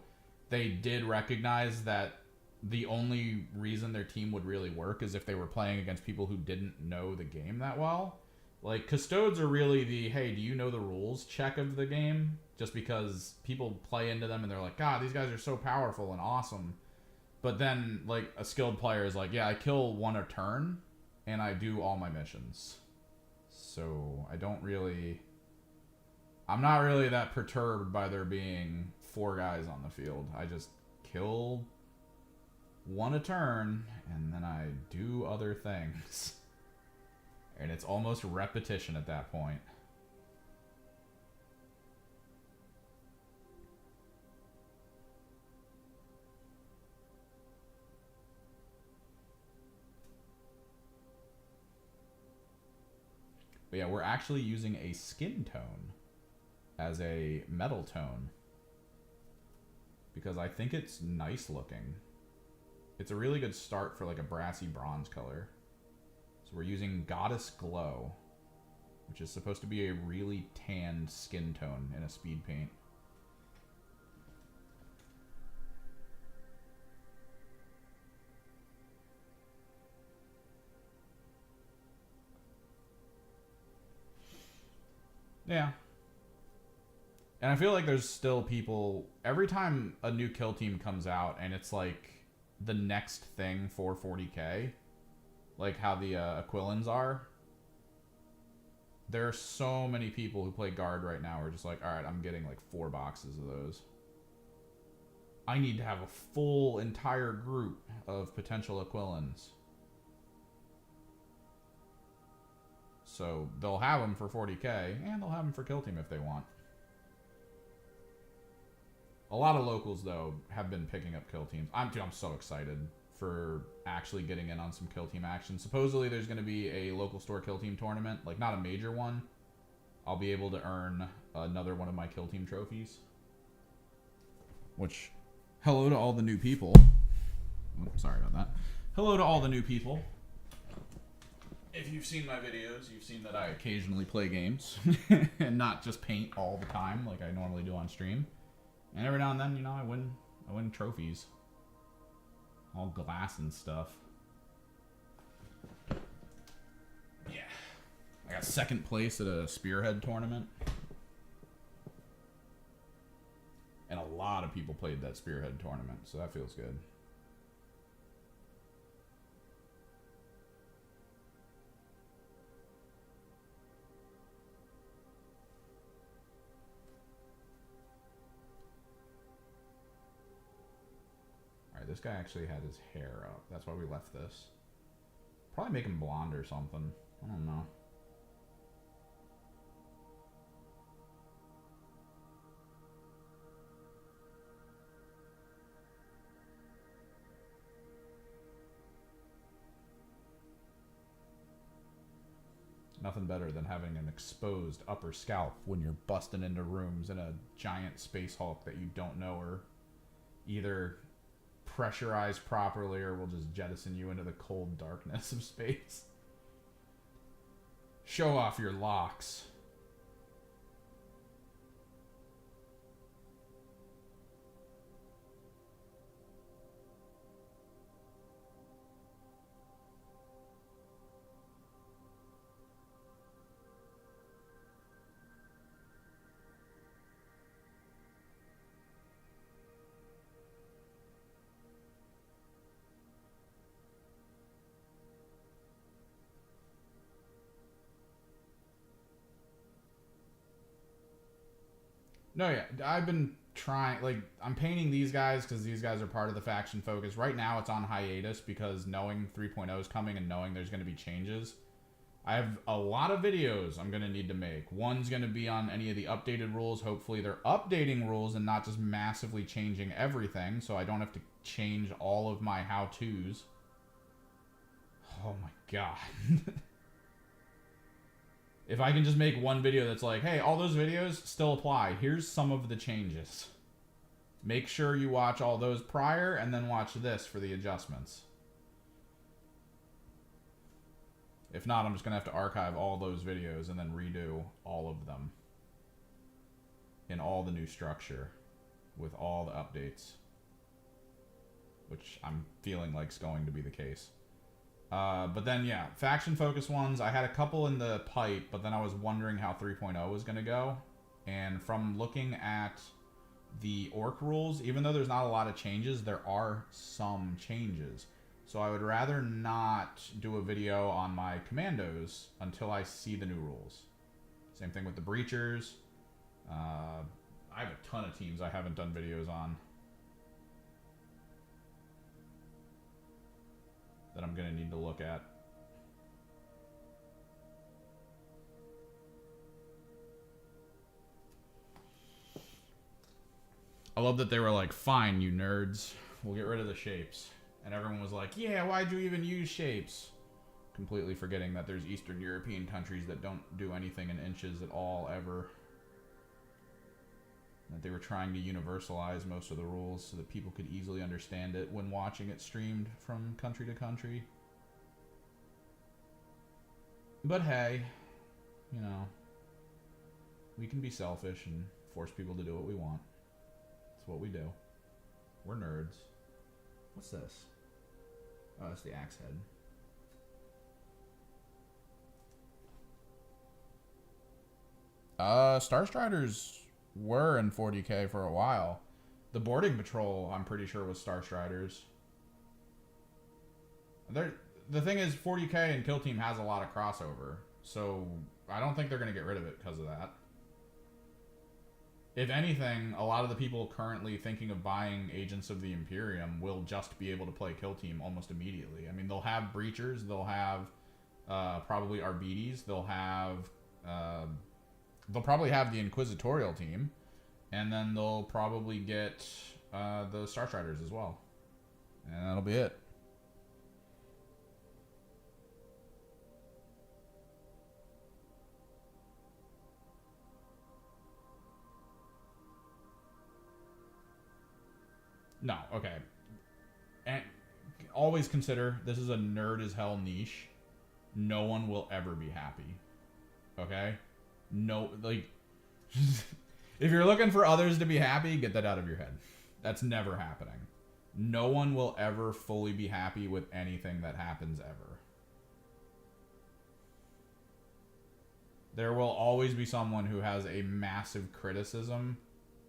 they did recognize that the only reason their team would really work is if they were playing against people who didn't know the game that well. Like, custodes are really the, hey, do you know the rules check of the game? Just because people play into them and they're like, God, these guys are so powerful and awesome. But then, like, a skilled player is like, yeah, I kill one a turn and I do all my missions. So, I'm not really that perturbed by there being 4 guys on the field. I just kill one a turn and then I do other things. And it's almost repetition at that point. But yeah, we're actually using a skin tone as a metal tone because I think it's nice looking. It's a really good start for like a brassy bronze color. So we're using Goddess Glow, which is supposed to be a really tanned skin tone in a speed paint. Yeah. And I feel like there's still people, every time a new kill team comes out and it's like the next thing for 40k, like how the Aquilans are, there are so many people who play guard right now who are just like, alright, I'm getting like 4 boxes of those. I need to have a full entire group of potential Aquilans. So they'll have them for 40k, and they'll have them for kill team if they want. A lot of locals, though, have been picking up kill teams. I'm so excited for actually getting in on some kill team action. Supposedly there's going to be a local store kill team tournament, like not a major one. I'll be able to earn another one of my kill team trophies. Which, hello to all the new people. Oh, sorry about that. Hello to all the new people. If you've seen my videos, you've seen that I occasionally play games and not just paint all the time like I normally do on stream. And every now and then, you know, I win trophies. All glass and stuff. Yeah. I got 2nd place at a Spearhead tournament. And a lot of people played that Spearhead tournament, so that feels good. This guy actually had his hair up. That's why we left this. Probably make him blonde or something. I don't know. Nothing better than having an exposed upper scalp when you're busting into rooms in a giant Space Hulk that you don't know are either pressurized properly or will just jettison you into the cold darkness of space. Show off your locks. No, yeah, I've been trying, like, I'm painting these guys because these guys are part of the faction focus. Right now it's on hiatus because knowing 3.0 is coming and knowing there's going to be changes, I have a lot of videos I'm going to need to make. One's going to be on any of the updated rules. Hopefully they're updating rules and not just massively changing everything, so I don't have to change all of my how-tos. Oh my god. If I can just make one video that's like, hey, all those videos still apply. Here's some of the changes. Make sure you watch all those prior and then watch this for the adjustments. If not, I'm just going to have to archive all those videos and then redo all of them in all the new structure with all the updates, which I'm feeling like is going to be the case. But then, yeah, faction-focused ones, I had a couple in the pipe, but then I was wondering how 3.0 was going to go. And from looking at the orc rules, even though there's not a lot of changes, there are some changes. So I would rather not do a video on my commandos until I see the new rules. Same thing with the breachers. I have a ton of teams I haven't done videos on that I'm going to need to look at. I love that they were like, fine, you nerds, we'll get rid of the shapes. And everyone was like, yeah, why'd you even use shapes? Completely forgetting that there's Eastern European countries that don't do anything in inches at all, ever. That they were trying to universalize most of the rules so that people could easily understand it when watching it streamed from country to country. But hey, you know, we can be selfish and force people to do what we want. That's what we do. We're nerds. What's this? Oh, that's the axe head. Starstriders were in 40k for a while. The boarding patrol, I'm pretty sure, was Starstriders. The thing is, 40k and Kill Team has a lot of crossover, so I don't think they're going to get rid of it because of that. If anything, a lot of the people currently thinking of buying Agents of the Imperium will just be able to play Kill Team almost immediately. I mean, they'll have Breachers, they'll have probably Arbites, they'll probably have the Inquisitorial team, and then they'll probably get the Starstriders as well. And that'll be it. No, okay. And always consider this is a nerd as hell niche. No one will ever be happy. Okay? No, like, if you're looking for others to be happy, get that out of your head. That's never happening. No one will ever fully be happy with anything that happens ever. There will always be someone who has a massive criticism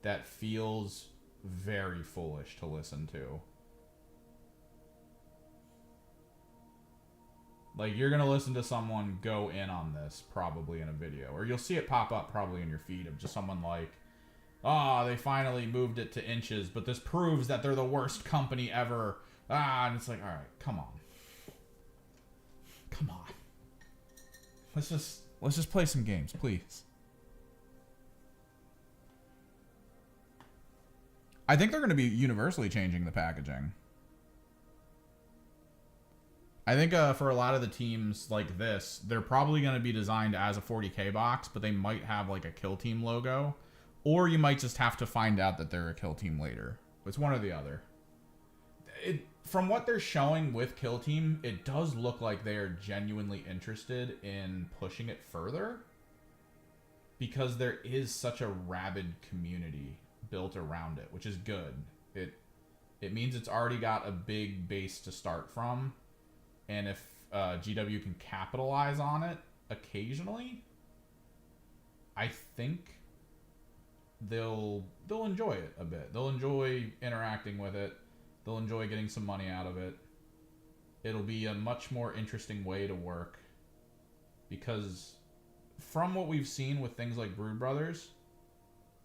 that feels very foolish to listen to. Like, you're going to listen to someone go in on this probably in a video. Or you'll see it pop up probably in your feed of just someone like, oh, they finally moved it to inches, but this proves that they're the worst company ever. And it's like, all right, come on. Come on. Let's just play some games, please. I think they're going to be universally changing the packaging. I think for a lot of the teams like this, they're probably going to be designed as a 40k box, but they might have like a Kill Team logo. Or you might just have to find out that they're a Kill Team later. It's one or the other. From what they're showing with Kill Team, it does look like they are genuinely interested in pushing it further. Because there is such a rabid community built around it, which is good. It means it's already got a big base to start from. And if GW can capitalize on it occasionally, I think they'll enjoy it a bit. They'll enjoy interacting with it. They'll enjoy getting some money out of it. It'll be a much more interesting way to work. Because from what we've seen with things like Brood Brothers,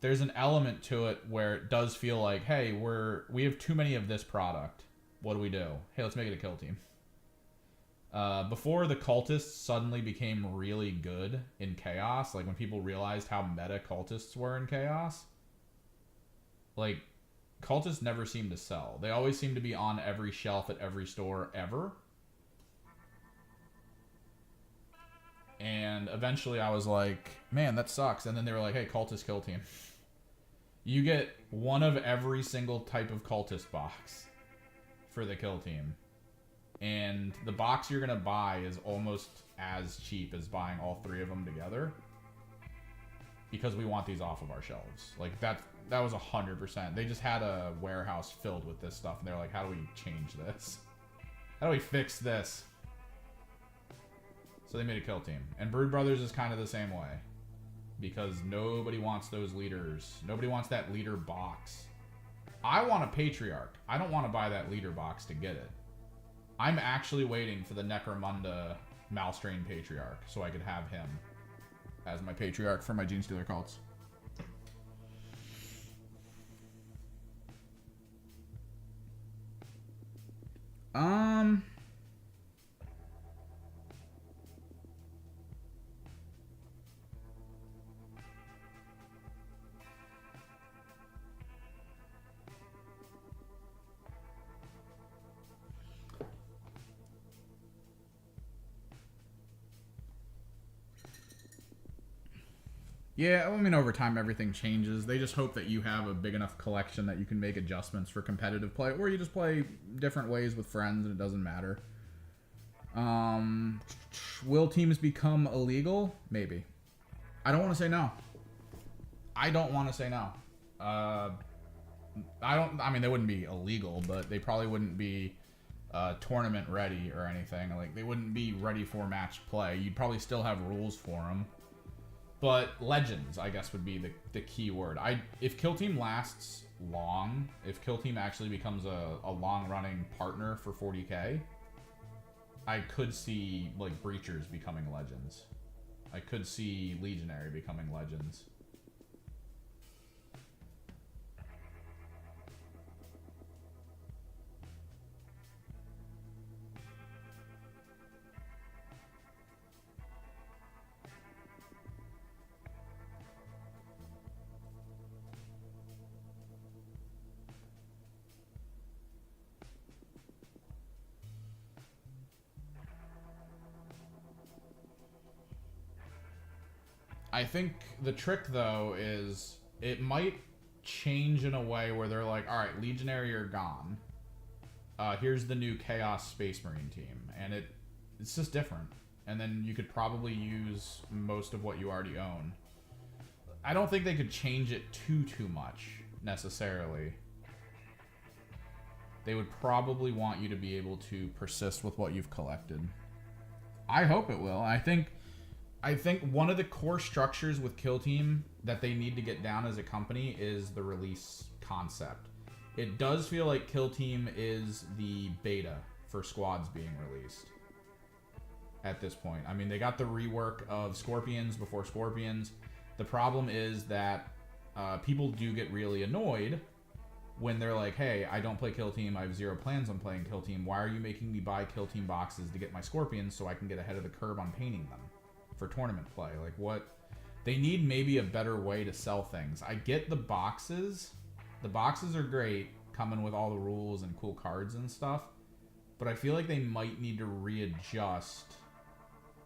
there's an element to it where it does feel like, hey, we have too many of this product. What do we do? Hey, let's make it a Kill Team. Before the cultists suddenly became really good in Chaos, like when people realized how meta cultists were in Chaos, like, cultists never seemed to sell. They always seemed to be on every shelf at every store ever. And eventually I was like, man, that sucks. And then they were like, hey, cultist Kill Team. You get one of every single type of cultist box for the Kill Team. And the box you're going to buy is almost as cheap as buying all three of them together. Because we want these off of our shelves. Like, that was 100%. They just had a warehouse filled with this stuff. And they're like, how do we change this? How do we fix this? So they made a Kill Team. And Brood Brothers is kind of the same way. Because nobody wants those leaders. Nobody wants that leader box. I want a Patriarch. I don't want to buy that leader box to get it. I'm actually waiting for the Necromunda Malstrain Patriarch so I could have him as my Patriarch for my Genestealer cults. Yeah, I mean, over time everything changes. They just hope that you have a big enough collection that you can make adjustments for competitive play, or you just play different ways with friends and it doesn't matter. Will teams become illegal? Maybe. I don't want to say no. I don't want to say no. I mean, they wouldn't be illegal, but they probably wouldn't be tournament ready or anything. Like, they wouldn't be ready for match play. You'd probably still have rules for them. But Legends, I guess, would be the key word. If Kill Team lasts long, if Kill Team actually becomes a long-running partner for 40k, I could see, like, Breachers becoming Legends. I could see Legionary becoming Legends. I think the trick, though, is it might change in a way where they're like, all right, Legionary are gone. Here's the new Chaos Space Marine team. And it's just different. And then you could probably use most of what you already own. I don't think they could change it too much, necessarily. They would probably want you to be able to persist with what you've collected. I hope it will. I think one of the core structures with Kill Team that they need to get down as a company is the release concept. It does feel like Kill Team is the beta for squads being released at this point. I mean, they got the rework of Scorpions before Scorpions. The problem is that people do get really annoyed when they're like, hey, I don't play Kill Team, I have zero plans on playing Kill Team. Why are you making me buy Kill Team boxes to get my Scorpions so I can get ahead of the curve on painting them for tournament play? Like, what? They need maybe a better way to sell things. I get the boxes. The boxes are great, coming with all the rules and cool cards and stuff. But I feel like they might need to readjust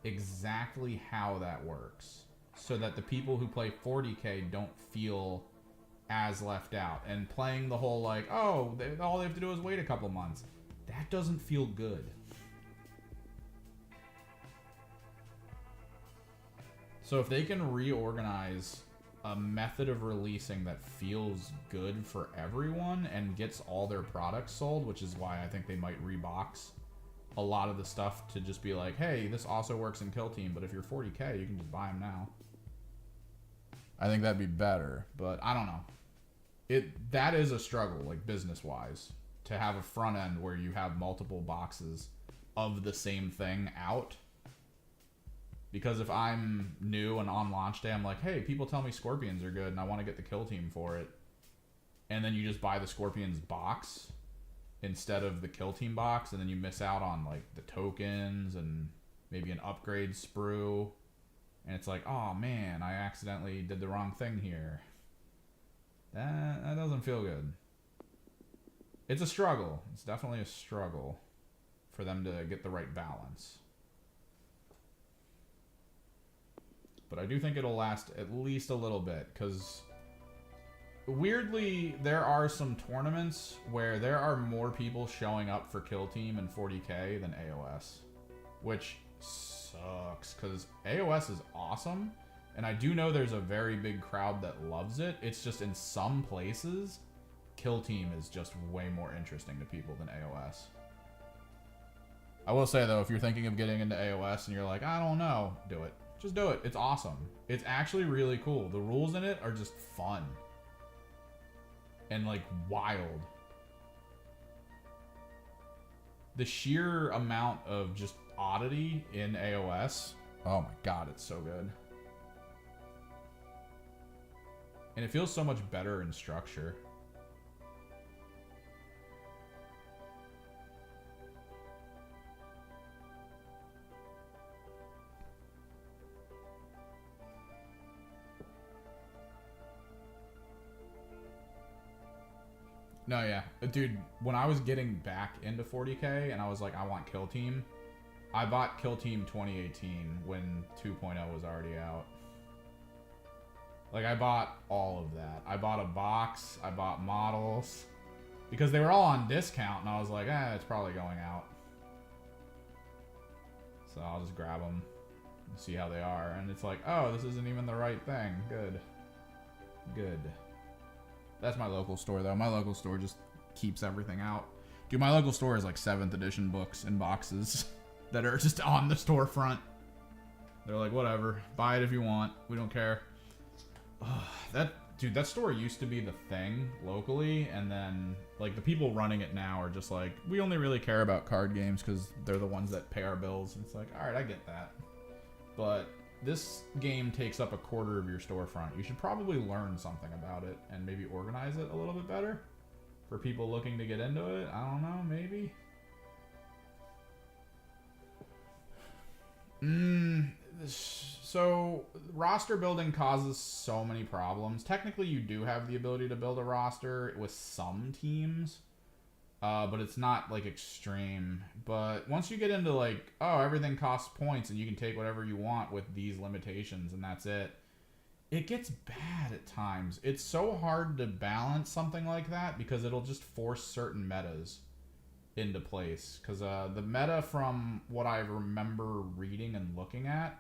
exactly how that works so that the people who play 40k don't feel as left out. And playing the whole, like, oh, all they have to do is wait a couple months. That doesn't feel good. So if they can reorganize a method of releasing that feels good for everyone and gets all their products sold, which is why I think they might rebox a lot of the stuff to just be like, hey, this also works in Kill Team, but if you're 40k, you can just buy them now. I think that'd be better, but I don't know. That is a struggle, like, business-wise, to have a front end where you have multiple boxes of the same thing out. Because if I'm new and on launch day, I'm like, hey, people tell me Scorpions are good and I want to get the Kill Team for it. And then you just buy the Scorpions box instead of the Kill Team box, and then you miss out on, like, the tokens and maybe an upgrade sprue. And it's like, oh man, I accidentally did the wrong thing here. That doesn't feel good. It's a struggle. It's definitely a struggle for them to get the right balance. But I do think it'll last at least a little bit, because weirdly, there are some tournaments where there are more people showing up for Kill Team in 40k than AOS, which sucks, because AOS is awesome, and I do know there's a very big crowd that loves it. It's just in some places, Kill Team is just way more interesting to people than AOS. I will say, though, if you're thinking of getting into AOS and you're like, I don't know, do it. Just do it. It's awesome. It's actually really cool. The rules in it are just fun. And, like, wild. The sheer amount of just oddity in AOS. Oh my god, it's so good. And it feels so much better in structure. No, yeah. Dude, when I was getting back into 40k and I was like, I want Kill Team, I bought Kill Team 2018 when 2.0 was already out. Like, I bought all of that. I bought a box. I bought models. Because they were all on discount, and I was like, it's probably going out. So I'll just grab them and see how they are. And it's like, oh, this isn't even the right thing. Good. Good. That's my local store, though. My local store just keeps everything out. Dude, my local store is like 7th edition books in boxes that are just on the storefront. They're like, whatever. Buy it if you want. We don't care. Dude, that store used to be the thing locally, and then like the people running it now are just like, we only really care about card games because they're the ones that pay our bills. And it's like, all right, I get that. But this game takes up a quarter of your storefront. You should probably learn something about it and maybe organize it a little bit better for people looking to get into it. I don't know, maybe. So roster building causes so many problems. Technically, you do have the ability to build a roster with some teams, but it's not like extreme. But once you get into like, oh, everything costs points and you can take whatever you want with these limitations and that's it, it gets bad at times. It's so hard to balance something like that because it'll just force certain metas into place. Because the meta, from what I remember reading and looking at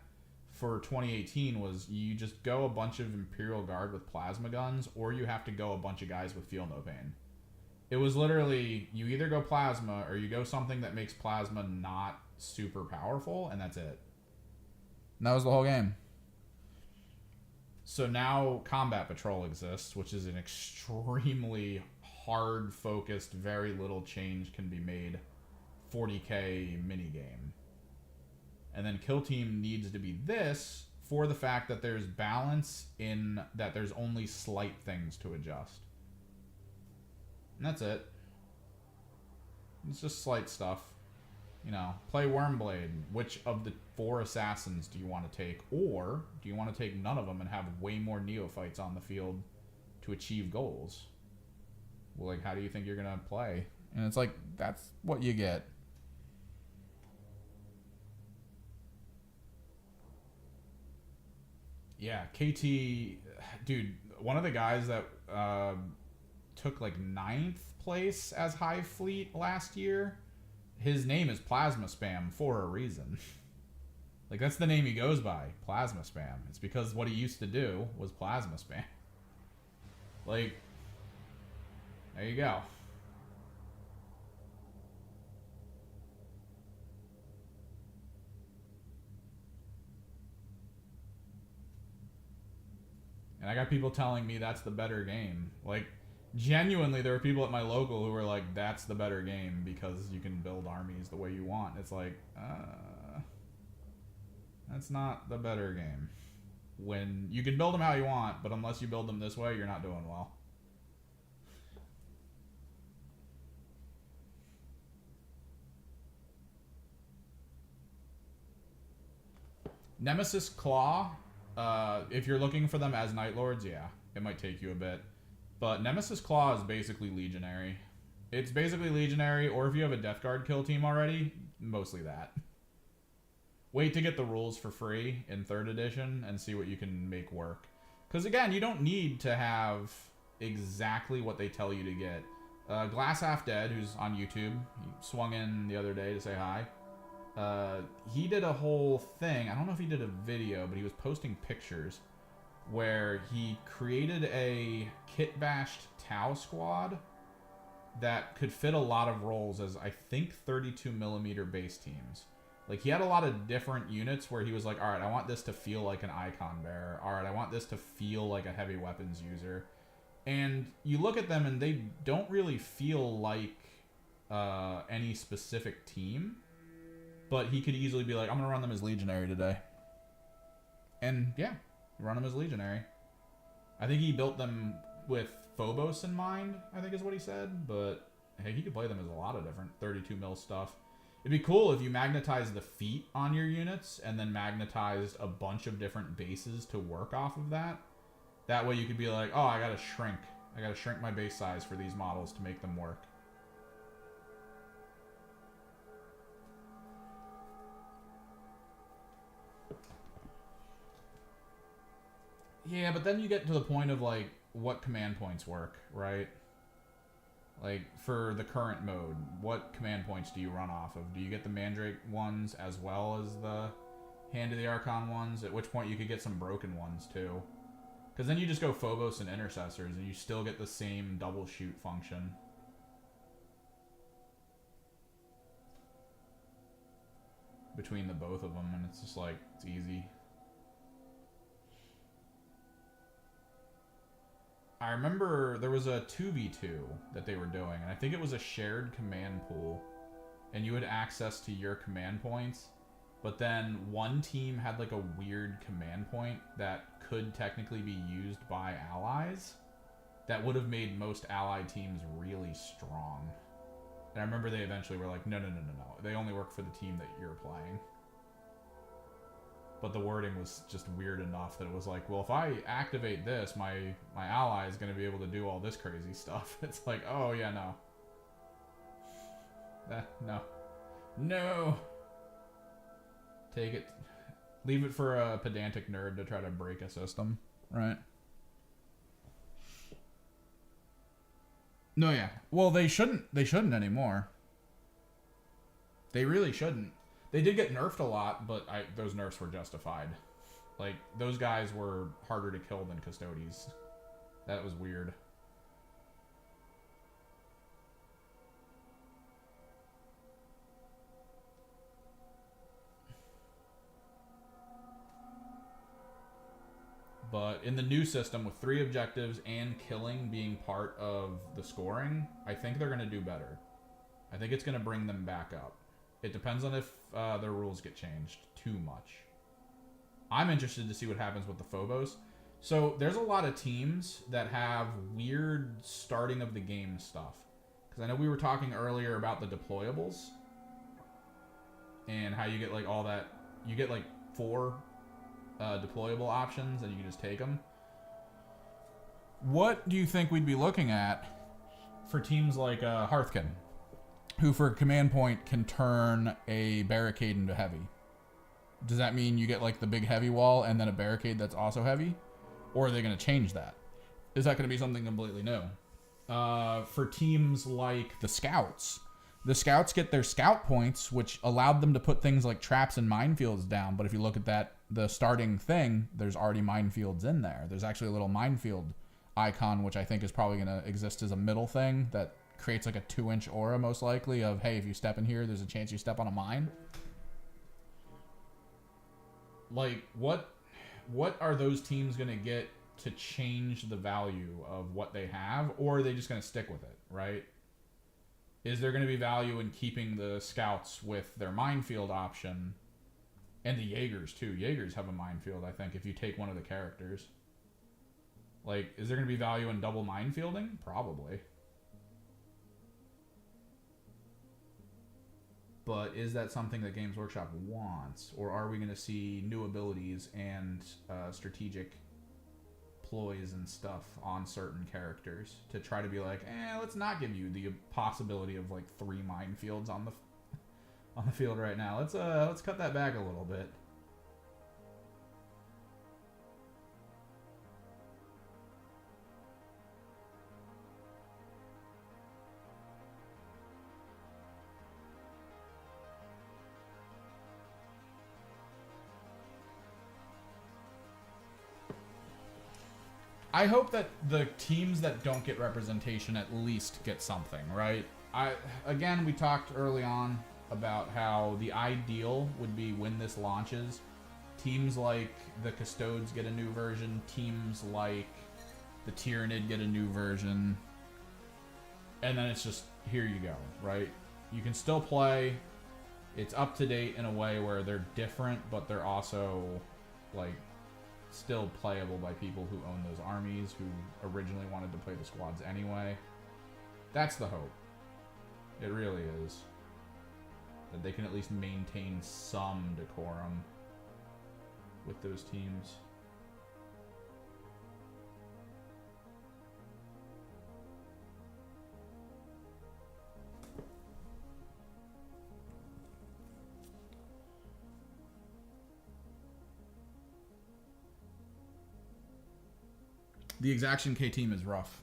for 2018, was you just go a bunch of Imperial Guard with plasma guns, or you have to go a bunch of guys with Feel No Pain. It was literally, you either go plasma or you go something that makes plasma not super powerful, and that's it. And that was the whole game. So now Combat Patrol exists, which is an extremely hard focused, very little change can be made 40k minigame. And then Kill Team needs to be this for the fact that there's balance in that there's only slight things to adjust. And that's it. It's just slight stuff. You know, play Wormblade. Which of the 4 assassins do you want to take? Or do you want to take none of them and have way more neophytes on the field to achieve goals? Well, like, how do you think you're going to play? And it's like, that's what you get. Yeah, KT, dude, one of the guys that took like 9th place as Hive Fleet last year, his name is Plasma Spam for a reason. Like, that's the name he goes by, Plasma Spam. It's because what he used to do was Plasma Spam. Like, there you go. And I got people telling me that's the better game. Like, genuinely, there were people at my local who were like, that's the better game because you can build armies the way you want. It's like, that's not the better game. When you can build them how you want, but unless you build them this way, you're not doing well. Nemesis Claw, if you're looking for them as Night Lords, yeah, it might take you a bit. But Nemesis Claw is basically Legionary. It's basically Legionary, or if you have a Death Guard kill team already, mostly that. Wait to get the rules for free in 3rd edition and see what you can make work. Because again, you don't need to have exactly what they tell you to get. Glass Half Dead, who's on YouTube, he swung in the other day to say hi. He did a whole thing. I don't know if he did a video, but he was posting pictures where he created a kit bashed Tau squad that could fit a lot of roles as, I think, 32mm base teams. Like, he had a lot of different units where he was like, all right, I want this to feel like an icon bearer. All right, I want this to feel like a heavy weapons user. And you look at them and they don't really feel like any specific team. But he could easily be like, I'm going to run them as Legionary today. And yeah, run them as Legionary. I think he built them with Phobos in mind, I think is what he said. But hey, he could play them as a lot of different 32mm stuff. It'd be cool if you magnetized the feet on your units and then magnetized a bunch of different bases to work off of that. That way you could be like, oh, I got to shrink. I got to shrink my base size for these models to make them work. Yeah, but then you get to the point of, like, what command points work, right? Like, for the current mode, what command points do you run off of? Do you get the Mandrake ones as well as the Hand of the Archon ones? At which point you could get some broken ones, too. Because then you just go Phobos and Intercessors, and you still get the same double shoot function. Between the both of them, and it's just like, it's easy. I remember there was a 2v2 that they were doing, and I think it was a shared command pool, and you had access to your command points, but then one team had like a weird command point that could technically be used by allies that would have made most allied teams really strong. And I remember they eventually were like, no. They only work for the team that you're playing. But the wording was just weird enough that it was like, well, if I activate this, my ally is going to be able to do all this crazy stuff. It's like, oh, yeah, no. No. No! Take it. Leave it for a pedantic nerd to try to break a system, right? No, yeah. Well, they shouldn't anymore. They really shouldn't. They did get nerfed a lot, but those nerfs were justified. Like, those guys were harder to kill than Custodes. That was weird. But in the new system, with 3 objectives and killing being part of the scoring, I think they're going to do better. I think it's going to bring them back up. It depends on if their rules get changed too much. I'm interested to see what happens with the Phobos. So there's a lot of teams that have weird starting of the game stuff. Because I know we were talking earlier about the deployables. And how you get like all that. You get like 4 deployable options and you can just take them. What do you think we'd be looking at for teams like Hearthkin? Who for a command point can turn a barricade into heavy. Does that mean you get like the big heavy wall and then a barricade that's also heavy? Or are they going to change that? Is that going to be something completely new? For teams like the Scouts get their scout points, which allowed them to put things like traps and minefields down. But if you look at that, the starting thing, there's already minefields in there. There's actually a little minefield icon, which I think is probably going to exist as a middle thing that creates like a 2-inch aura, most likely, of, hey, if you step in here, there's a chance you step on a mine. Like, what are those teams going to get to change the value of what they have? Or are they just going to stick with it, right? Is there going to be value in keeping the Scouts with their minefield option? And the Jaegers, too. Jaegers have a minefield, I think, if you take one of the characters. Like, is there going to be value in double minefielding? Probably. But is that something that Games Workshop wants? Or are we going to see new abilities and strategic ploys and stuff on certain characters to try to be like, let's not give you the possibility of like 3 minefields on the field right now. Let's cut that back a little bit. I hope that the teams that don't get representation at least get something, right? Again, we talked early on about how the ideal would be when this launches, teams like the Custodes get a new version, teams like the Tyrannid get a new version, and then it's just, here you go, right? You can still play. It's up to date in a way where they're different, but they're also, like, still playable by people who own those armies, who originally wanted to play the squads anyway. That's the hope. It really is. That they can at least maintain some decorum with those teams. The Exaction K team is rough.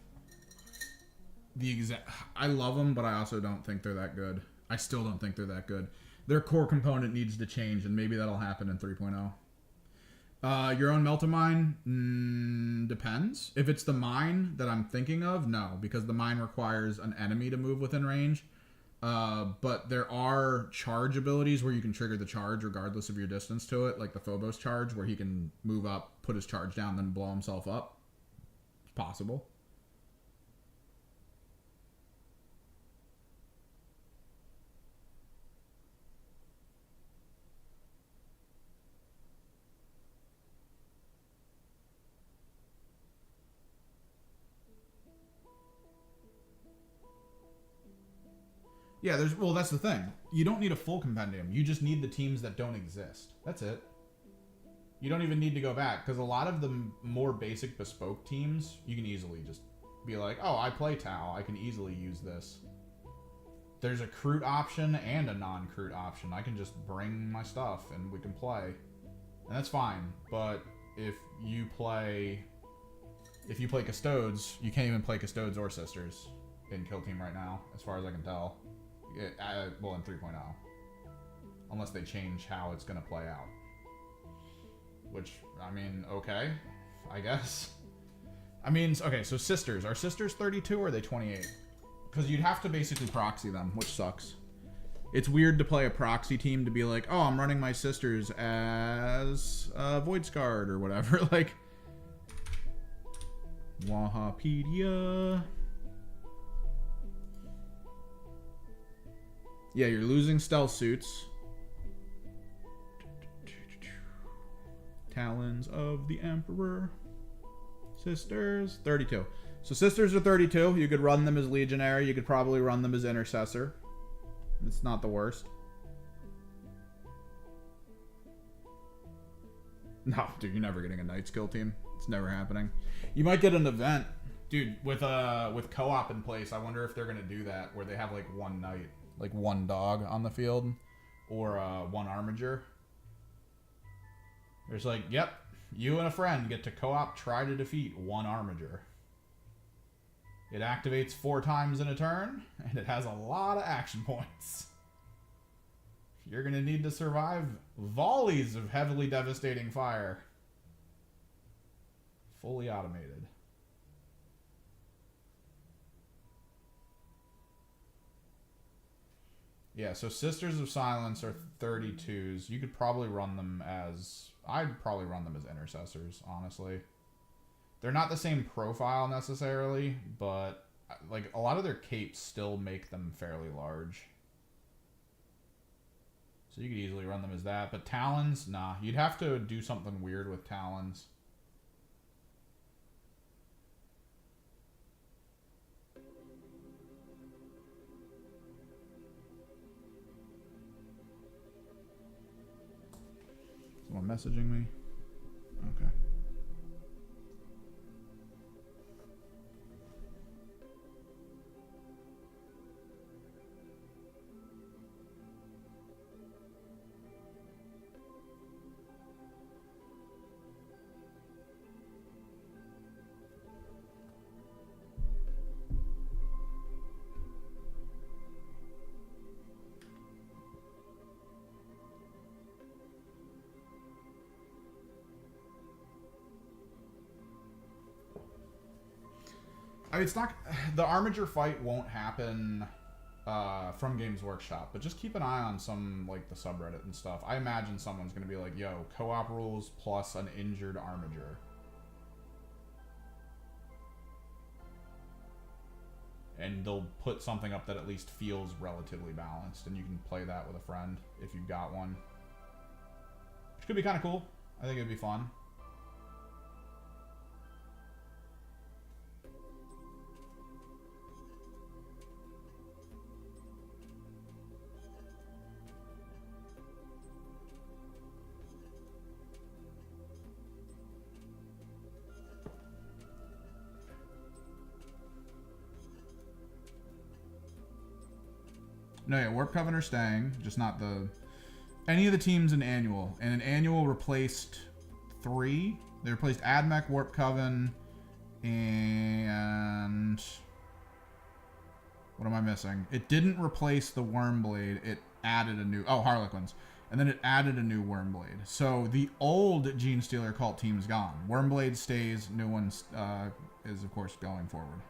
I love them, but I also don't think they're that good. I still don't think they're that good. Their core component needs to change, and maybe that'll happen in 3.0. Your own Meltamine? Depends. If it's the mine that I'm thinking of, no, because the mine requires an enemy to move within range. But there are charge abilities where you can trigger the charge regardless of your distance to it, like the Phobos charge, where he can move up, put his charge down, then blow himself up. It's possible. Yeah, that's the thing. You don't need a full compendium. You just need the teams that don't exist. That's it. You don't even need to go back, because a lot of the more basic bespoke teams, you can easily just be like, oh, I play Tau. I can easily use this. There's a Kroot option and a non-Kroot option. I can just bring my stuff and we can play. And that's fine. But if you play Custodes, you can't even play Custodes or Sisters in Kill Team right now, as far as I can tell. Well, in 3.0. Unless they change how it's going to play out. Which, I mean, okay, I guess. I mean, okay, so Sisters. Are Sisters 32 or are they 28? Because you'd have to basically proxy them, which sucks. It's weird to play a proxy team to be like, oh, I'm running my Sisters as Void Scarred or whatever. Like, Wahapedia. Yeah, you're losing stealth suits. Talons of the Emperor. Sisters, 32. So Sisters are 32. You could run them as Legionary. You could probably run them as Intercessor. It's not the worst. No, dude, you're never getting a Knight skill team. It's never happening. You might get an event. Dude, with co-op in place, I wonder if they're going to do that, where they have, like, one Knight. Like, one dog on the field. Or one Armiger. There's like, yep, you and a friend get to co-op try to defeat one Armiger. It activates 4 times in a turn, and it has a lot of action points. You're going to need to survive volleys of heavily devastating fire. Fully automated. Yeah, so Sisters of Silence are 32s. You could probably run them as... I'd probably run them as Intercessors, honestly. They're not the same profile necessarily, but like a lot of their capes still make them fairly large. So you could easily run them as that. But Talons, nah. You'd have to do something weird with Talons. Someone messaging me? Okay. I mean, it's not... The Armiger fight won't happen from Games Workshop, but just keep an eye on some, like, the subreddit and stuff. I imagine someone's going to be like, yo, co-op rules plus an injured Armiger. And they'll put something up that at least feels relatively balanced, and you can play that with a friend if you've got one. Which could be kind of cool. I think it'd be fun. No, yeah, Warp Coven are staying, just not the... Any of the teams in Annual. And an Annual replaced 3. They replaced AdMech, Warp Coven, And what am I missing? It didn't replace the Wormblade. It added a new... Oh, Harlequins. And then it added a new Wormblade. So the old Gene Stealer cult team's gone. Wormblade stays. New one is, of course, going forward.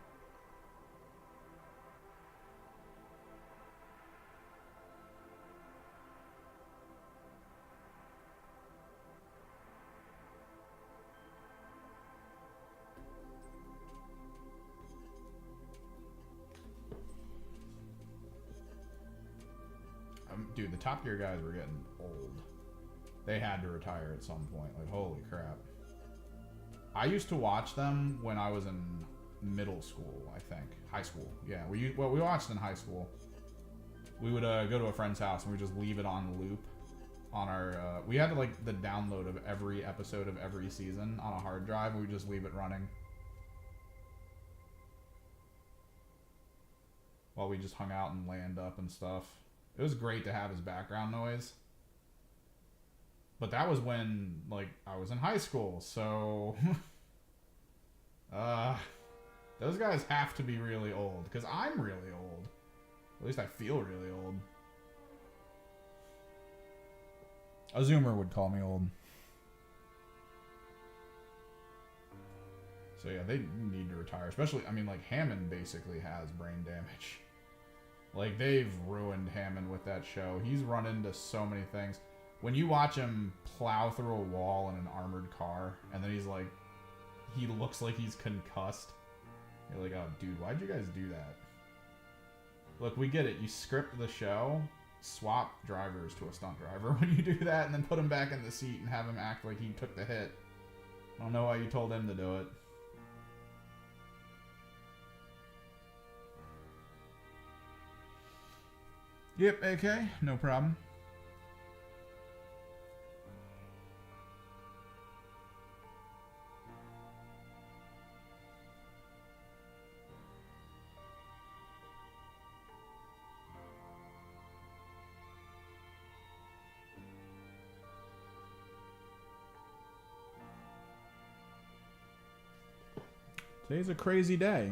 Dude, the Top Gear guys were getting old. They had to retire at some point. Like, holy crap. I used to watch them when I was in middle school, I think. High school. Yeah, we watched in high school. We would go to a friend's house and we would just leave it on loop on our... we had like the download of every episode of every season on a hard drive. We would just leave it running. While we just hung out and land up and stuff. It was great to have his background noise. But that was when, like, I was in high school, so... those guys have to be really old, because I'm really old. At least I feel really old. A Zoomer would call me old. So yeah, they need to retire. Especially, I mean, like, Hammond basically has brain damage. Like, they've ruined Hammond with that show. He's run into so many things. When you watch him plow through a wall in an armored car, and then he's like, he looks like he's concussed. You're like, oh, dude, why'd you guys do that? Look, we get it. You script the show, swap drivers to a stunt driver when you do that, and then put him back in the seat and have him act like he took the hit. I don't know why you told him to do it. Yep, AK, no problem. Today's a crazy day.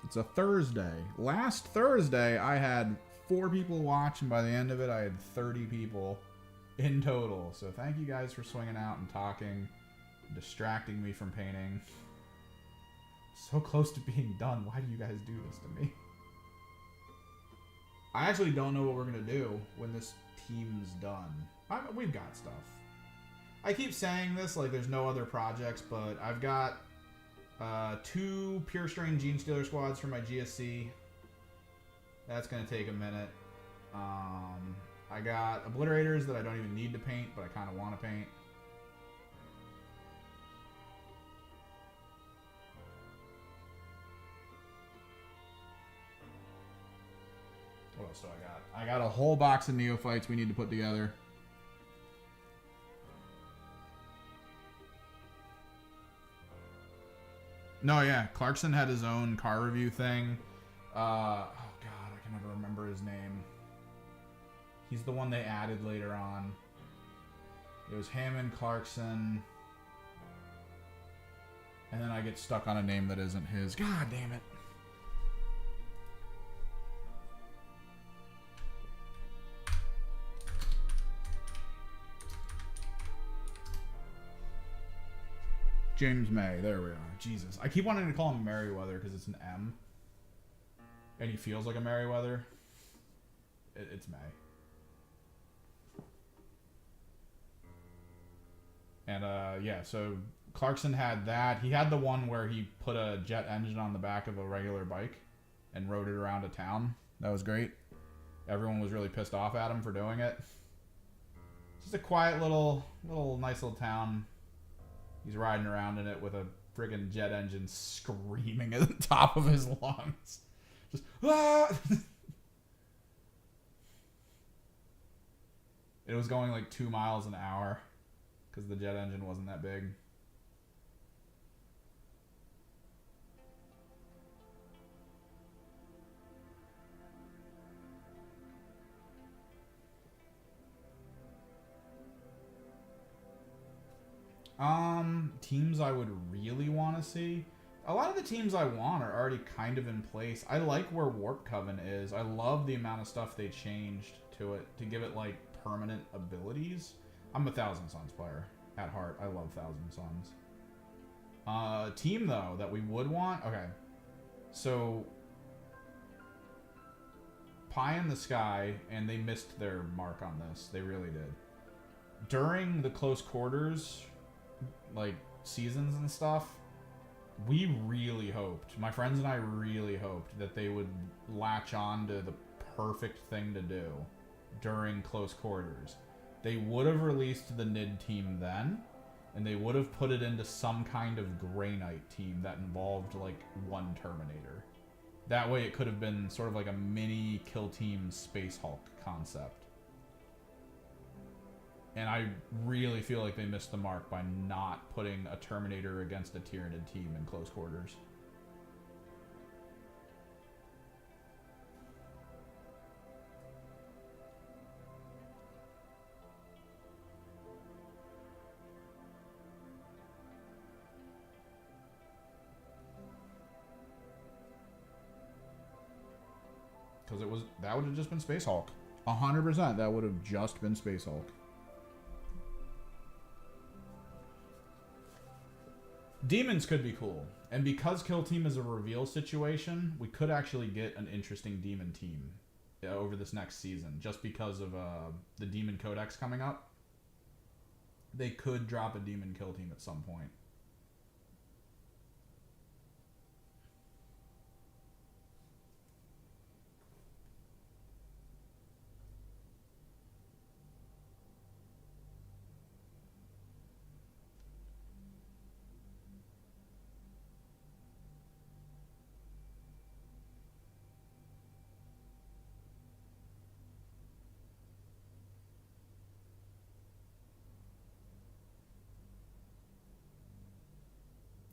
It's a Thursday. Last Thursday, I had 4 people watch, and by the end of it, I had 30 people in total. So thank you guys for swinging out and talking, distracting me from painting. So close to being done. Why do you guys do this to me? I actually don't know what we're going to do when this team's done. We've got stuff. I keep saying this like there's no other projects, but I've got 2 Pure Strain Gene Stealer squads for my GSC. That's going to take a minute. I got Obliterators that I don't even need to paint, but I kind of want to paint. What else do I got? I got a whole box of Neophytes we need to put together. No, yeah. Clarkson had his own car review thing. Oh, God. I can never remember his name. He's the one they added later on. It was Hammond, Clarkson. And then I get stuck on a name that isn't his. God damn it. James May. There we are. Jesus. I keep wanting to call him Merriweather because it's an M. And he feels like a Merriweather. It's May. And, yeah, so Clarkson had that. He had the one where he put a jet engine on the back of a regular bike and rode it around a town. That was great. Everyone was really pissed off at him for doing it. It's just a quiet little nice little town. He's riding around in it with a friggin' jet engine screaming at the top of his lungs. Just, ah! It was going like 2 miles an hour because the jet engine wasn't that big. Teams I would really want to see. A lot of the teams I want are already kind of in place. I like where Warp Coven is. I love the amount of stuff they changed to it to give it like permanent abilities. I'm a Thousand Suns player at heart. I love Thousand Suns. Team though that we would want. Okay, so Pie in the Sky, and they missed their mark on this. They really did. During the close quarters, like seasons and stuff, we really hoped, my friends and I really hoped that they would latch on to the perfect thing to do during close quarters. They would have released the NID team then, and they would have put it into some kind of Grey Knight team that involved like one Terminator. That way it could have been sort of like a mini Kill Team Space Hulk concept. And I really feel like they missed the mark by not putting a Terminator against a Tyranid team in close quarters. Because that would have just been Space Hulk. 100% that would have just been Space Hulk. Demons could be cool. And because Kill Team is a reveal situation, we could actually get an interesting demon team over this next season. Just because of the Demon Codex coming up. They could drop a Demon Kill Team at some point.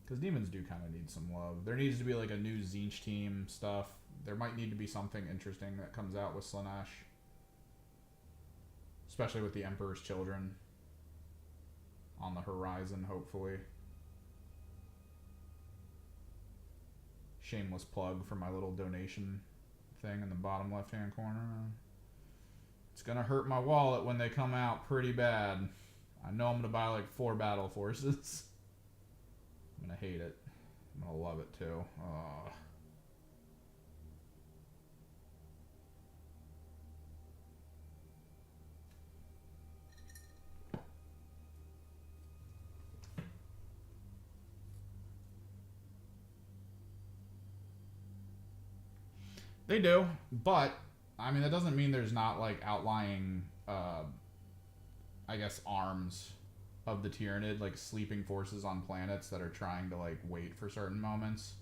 Because demons do kind of need some love. There needs to be like a new Zinch team stuff. There might need to be something interesting that comes out with Slaanesh. Especially with the Emperor's Children on the horizon, hopefully. Shameless plug for my little donation thing in the bottom left-hand corner. It's going to hurt my wallet when they come out pretty bad. I know I'm going to buy like 4 battle forces. I'm going to hate it. I'm going to love it too. They do, but I mean that doesn't mean there's not like outlying I guess arms of the Tyranid, like sleeping forces on planets that are trying to like wait for certain moments.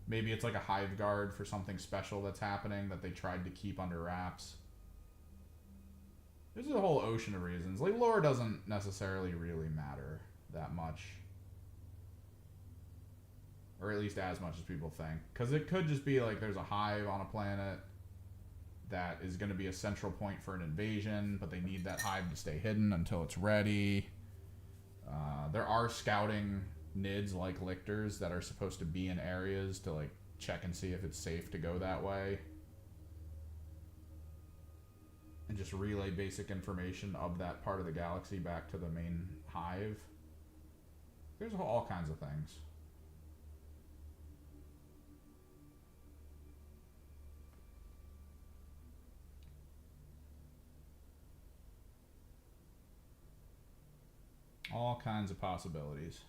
Maybe it's like a hive guard for something special that's happening that they tried to keep under wraps. There's a whole ocean of reasons. Like lore doesn't necessarily really matter that much. Or at least as much as people think. Because it could just be like there's a hive on a planet that is going to be a central point for an invasion, but they need that hive to stay hidden until it's ready. There are scouting NIDs like lictors that are supposed to be in areas to like check and see if it's safe to go that way. And just relay basic information of that part of the galaxy back to the main hive. There's all kinds of things. All kinds of possibilities.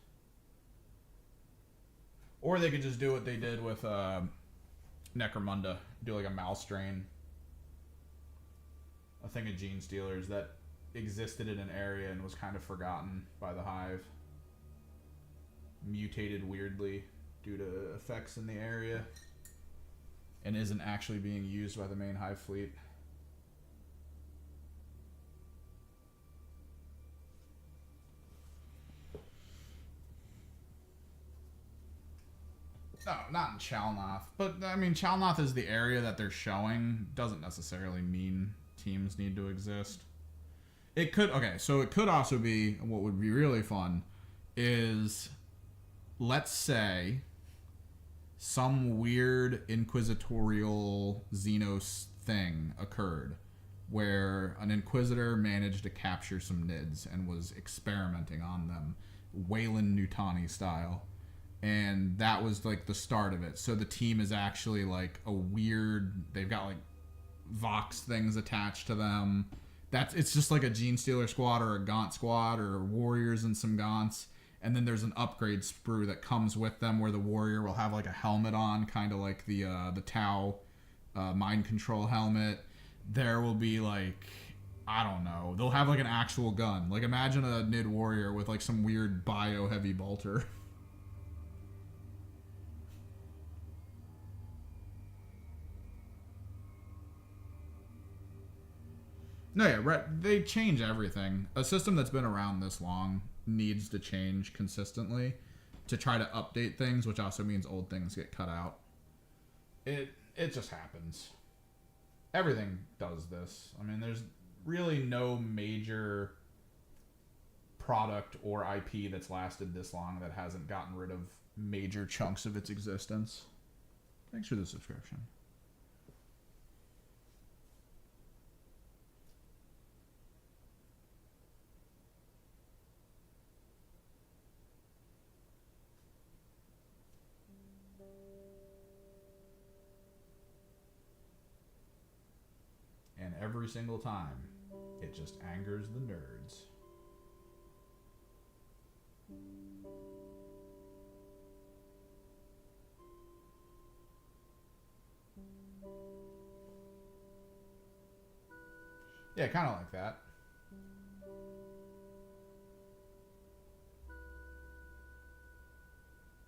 Or they could just do what they did with Necromunda. Do like a mouse strain. A thing of gene stealers that existed in an area and was kind of forgotten by the hive. Mutated weirdly due to effects in the area. And isn't actually being used by the main hive fleet. No, not in Chalnoth. But, I mean, Chalnoth is the area that they're showing. Doesn't necessarily mean teams need to exist. It could, okay, so it could also be, what would be really fun is, let's say, some weird inquisitorial Xenos thing occurred where an Inquisitor managed to capture some Nids and was experimenting on them, Wayland-Yutani style. And that was like the start of it. So the team is actually like a weird... They've got like Vox things attached to them. It's just like a Gene Stealer squad or a Gaunt squad or warriors and some Gaunts. And then there's an upgrade sprue that comes with them where the warrior will have like a helmet on, kind of like the Tau mind control helmet. There will be like, I don't know, they'll have like an actual gun. Like imagine a Nid warrior with like some weird bio heavy bolter. No, yeah, they change everything. A system that's been around this long needs to change consistently to try to update things, which also means old things get cut out. It just happens. Everything does this. I mean, there's really no major product or IP that's lasted this long that hasn't gotten rid of major chunks of its existence. Thanks for the subscription. And every single time, it just angers the nerds. Yeah, kind of like that.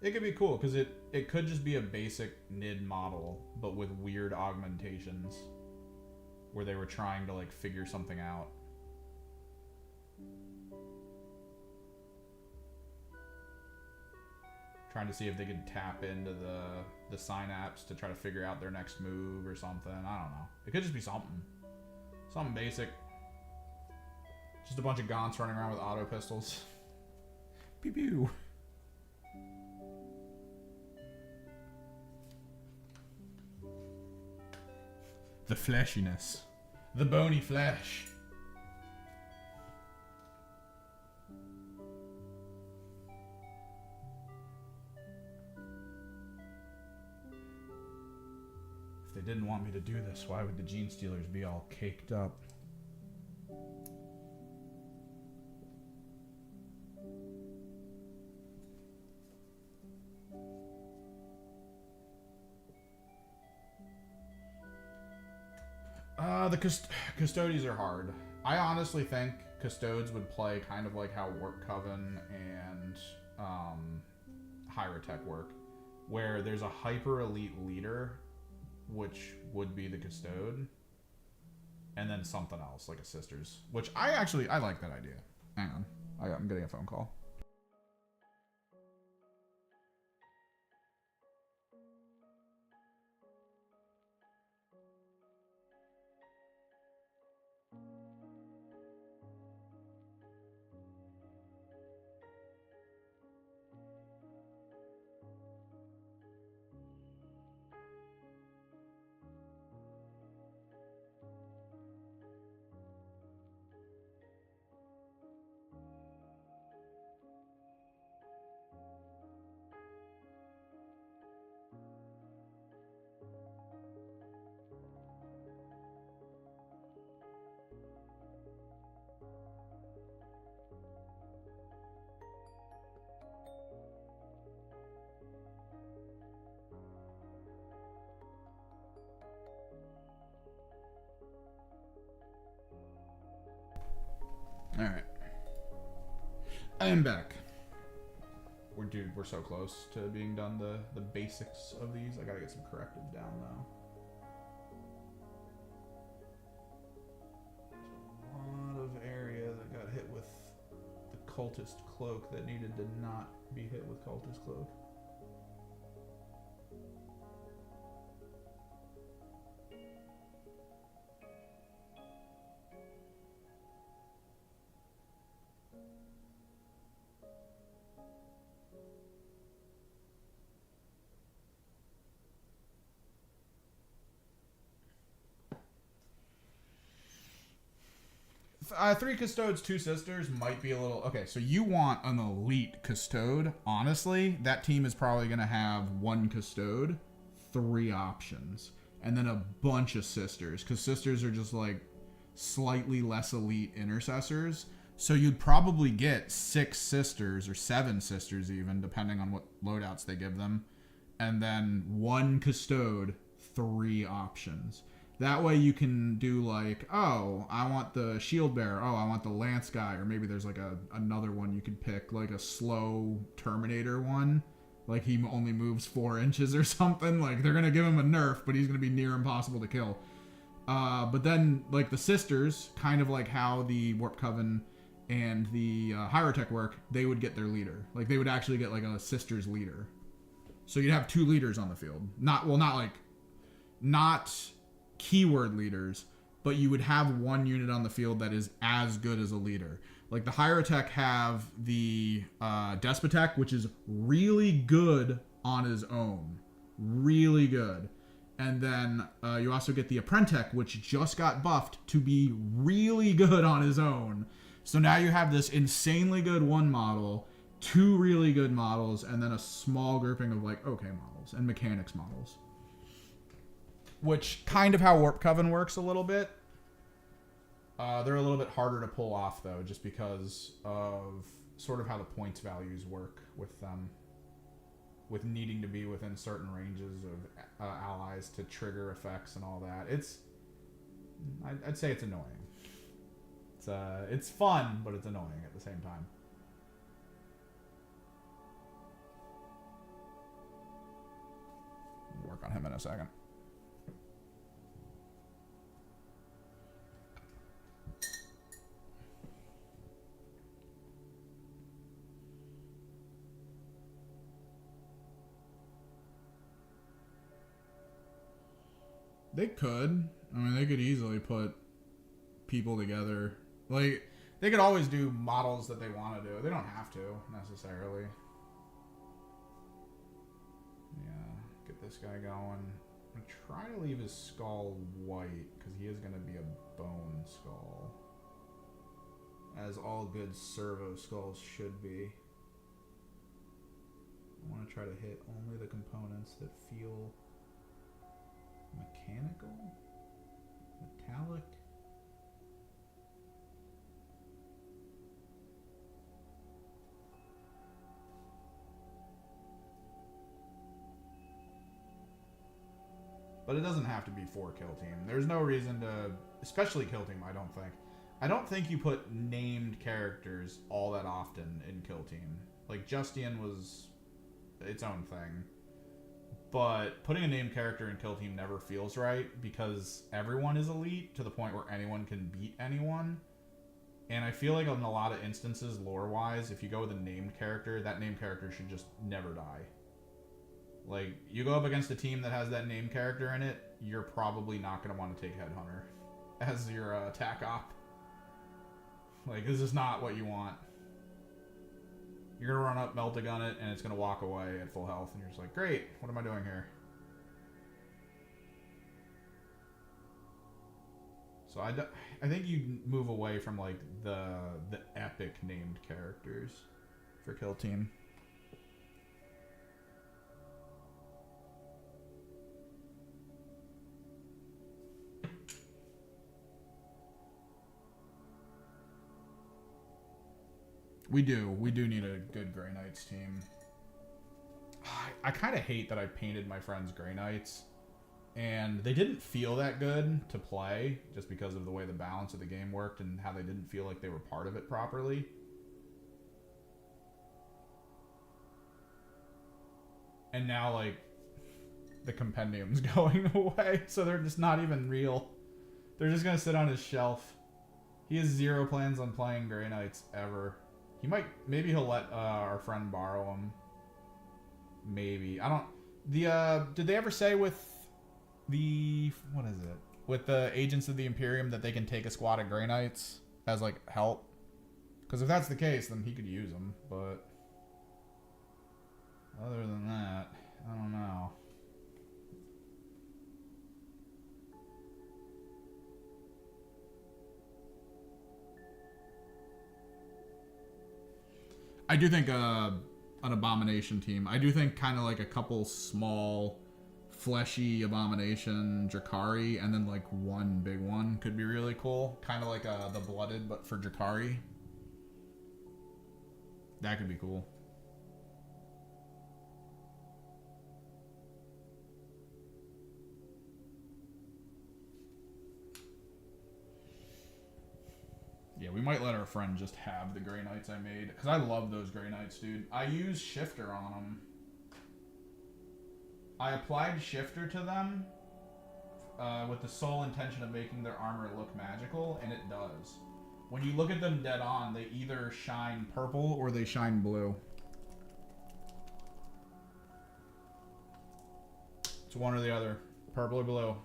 It could be cool, because it could just be a basic Nid model, but with weird augmentations. Where they were trying to like figure something out. Trying to see if they could tap into the synapse to try to figure out their next move or something. I don't know. It could just be something. Something basic. Just a bunch of Gaunts running around with auto pistols. Pew pew. The fleshiness. The bony flesh. If they didn't want me to do this, why would the Gene Stealers be all caked up? The Custodies are hard. I honestly think Custodes would play kind of like how Warp Coven and Hierotek work, where there's a hyper elite leader, which would be the Custode, and then something else like a Sisters, which I like that idea. Hang on, I'm getting a phone call. Alright. I am back. We're so close to being done the basics of these. I gotta get some correctives down though. There's a lot of area that got hit with the cultist cloak that needed to not be hit with cultist cloak. 3 custodes, 2 sisters might be a little... Okay, so you want an elite custode. Honestly, that team is probably going to have 1 custode, 3 options, and then a bunch of sisters, because sisters are just like slightly less elite intercessors. So you'd probably get 6 sisters or 7 sisters even, depending on what loadouts they give them. And then 1 custode, 3 options. That way you can do like, oh, I want the shield bearer. Oh, I want the lance guy. Or maybe there's like another one you could pick, like a slow Terminator one. Like he only moves 4 inches or something. Like they're going to give him a nerf, but he's going to be near impossible to kill. But then like the sisters, kind of like how the Warp Coven and the Hierotech work, they would get their leader. Like they would actually get like a sister's leader. So you'd have 2 leaders on the field. Not keyword leaders, but you would have 1 unit on the field that is as good as a leader. Like the Hierotech have the Despotech, which is really good on his own. Really good. And then you also get the Apprentech, which just got buffed to be really good on his own. So now you have this insanely good 1 model, 2 really good models, and then a small grouping of like okay models and mechanics models. Which kind of how Warp Coven works a little bit. They're a little bit harder to pull off though, just because of sort of how the points values work with them. With needing to be within certain ranges of allies to trigger effects and all that. I'd say it's annoying. It's fun, but it's annoying at the same time. Work on him in a second. They could. I mean, they could easily put people together. Like, they could always do models that they want to do. They don't have to, necessarily. Yeah, get this guy going. I'm going to try to leave his skull white, because he is going to be a bone skull. As all good servo skulls should be. I want to try to hit only the components that feel mechanical, metallic. But it doesn't have to be for Kill Team. There's no reason to, especially Kill Team, I don't think. I don't think you put named characters all that often in Kill Team. Like, Justian was its own thing. But putting a named character in Kill Team never feels right, because everyone is elite to the point where anyone can beat anyone. And I feel like in a lot of instances, lore-wise, if you go with a named character, that named character should just never die. Like, you go up against a team that has that named character in it, you're probably not going to want to take Headhunter as your attack op. Like, this is not what you want. You're going to run up, melt a gun it, and it's going to walk away at full health. And you're just like, great, what am I doing here? So I think you move away from, like, the epic named characters for Kill Team. We do need a good Grey Knights team. I kind of hate that I painted my friends Grey Knights, and they didn't feel that good to play just because of the way the balance of the game worked and how they didn't feel like they were part of it properly. And now, like, the Compendium's going away, so they're just not even real. They're just going to sit on his shelf. He has 0 plans on playing Grey Knights ever. He might, maybe he'll let our friend borrow him. Maybe. I don't, did they ever say with the, what is it? With the Agents of the Imperium that they can take a squad of Grey Knights as, like, help? Because if that's the case, then he could use them, but other than that, I don't know. I do think an Abomination team. I do think kind of like a couple small, fleshy Abomination Drakari, and then like one big one could be really cool. Kind of like the Blooded, but for Drakari. That could be cool. Yeah, we might let our friend just have the Grey Knights I made. Because I love those Grey Knights, dude. I use Shifter on them. I applied Shifter to them with the sole intention of making their armor look magical, and it does. When you look at them dead on, they either shine purple or they shine blue. It's one or the other. Purple or blue.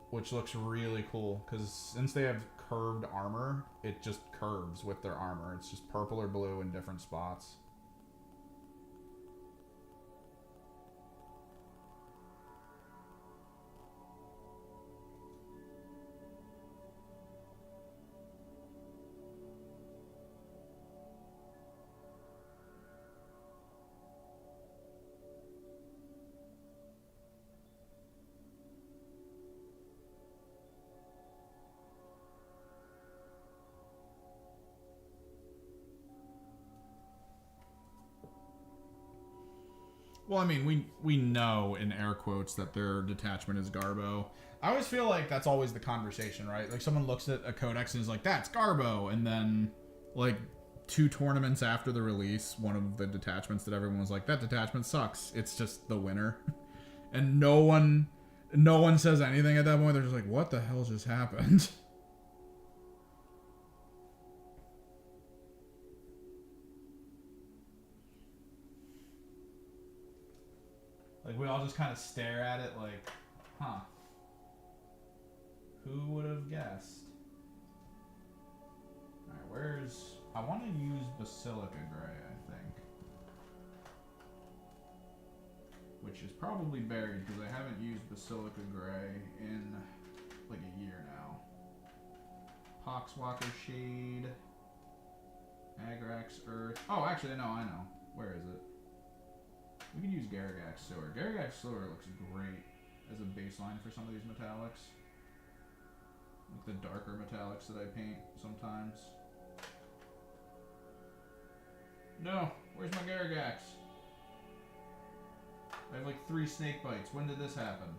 Which looks really cool, because since they have curved armor, it just curves with their armor. It's just purple or blue in different spots. Well, I mean, we know in air quotes that their detachment is Garbo. I always feel like that's always the conversation, right? Like someone looks at a codex and is like, "That's Garbo," and then like 2 tournaments after the release, one of the detachments that everyone was like, "That detachment sucks." It's just the winner, and no one says anything at that point. They're just like, "What the hell just happened?" Like, we all just kind of stare at it like, huh. Who would have guessed? Alright, where's... I want to use Basilica Gray, I think. Which is probably buried, because I haven't used Basilica Gray in, like, a year now. Poxwalker Shade. Agrax Earth. Oh, actually, no, I know. Where is it? We can use Garagax Sewer. Garagax Sewer looks great as a baseline for some of these metallics. Like the darker metallics that I paint sometimes. No! Where's my Garagax? I have like 3 snake bites. When did this happen?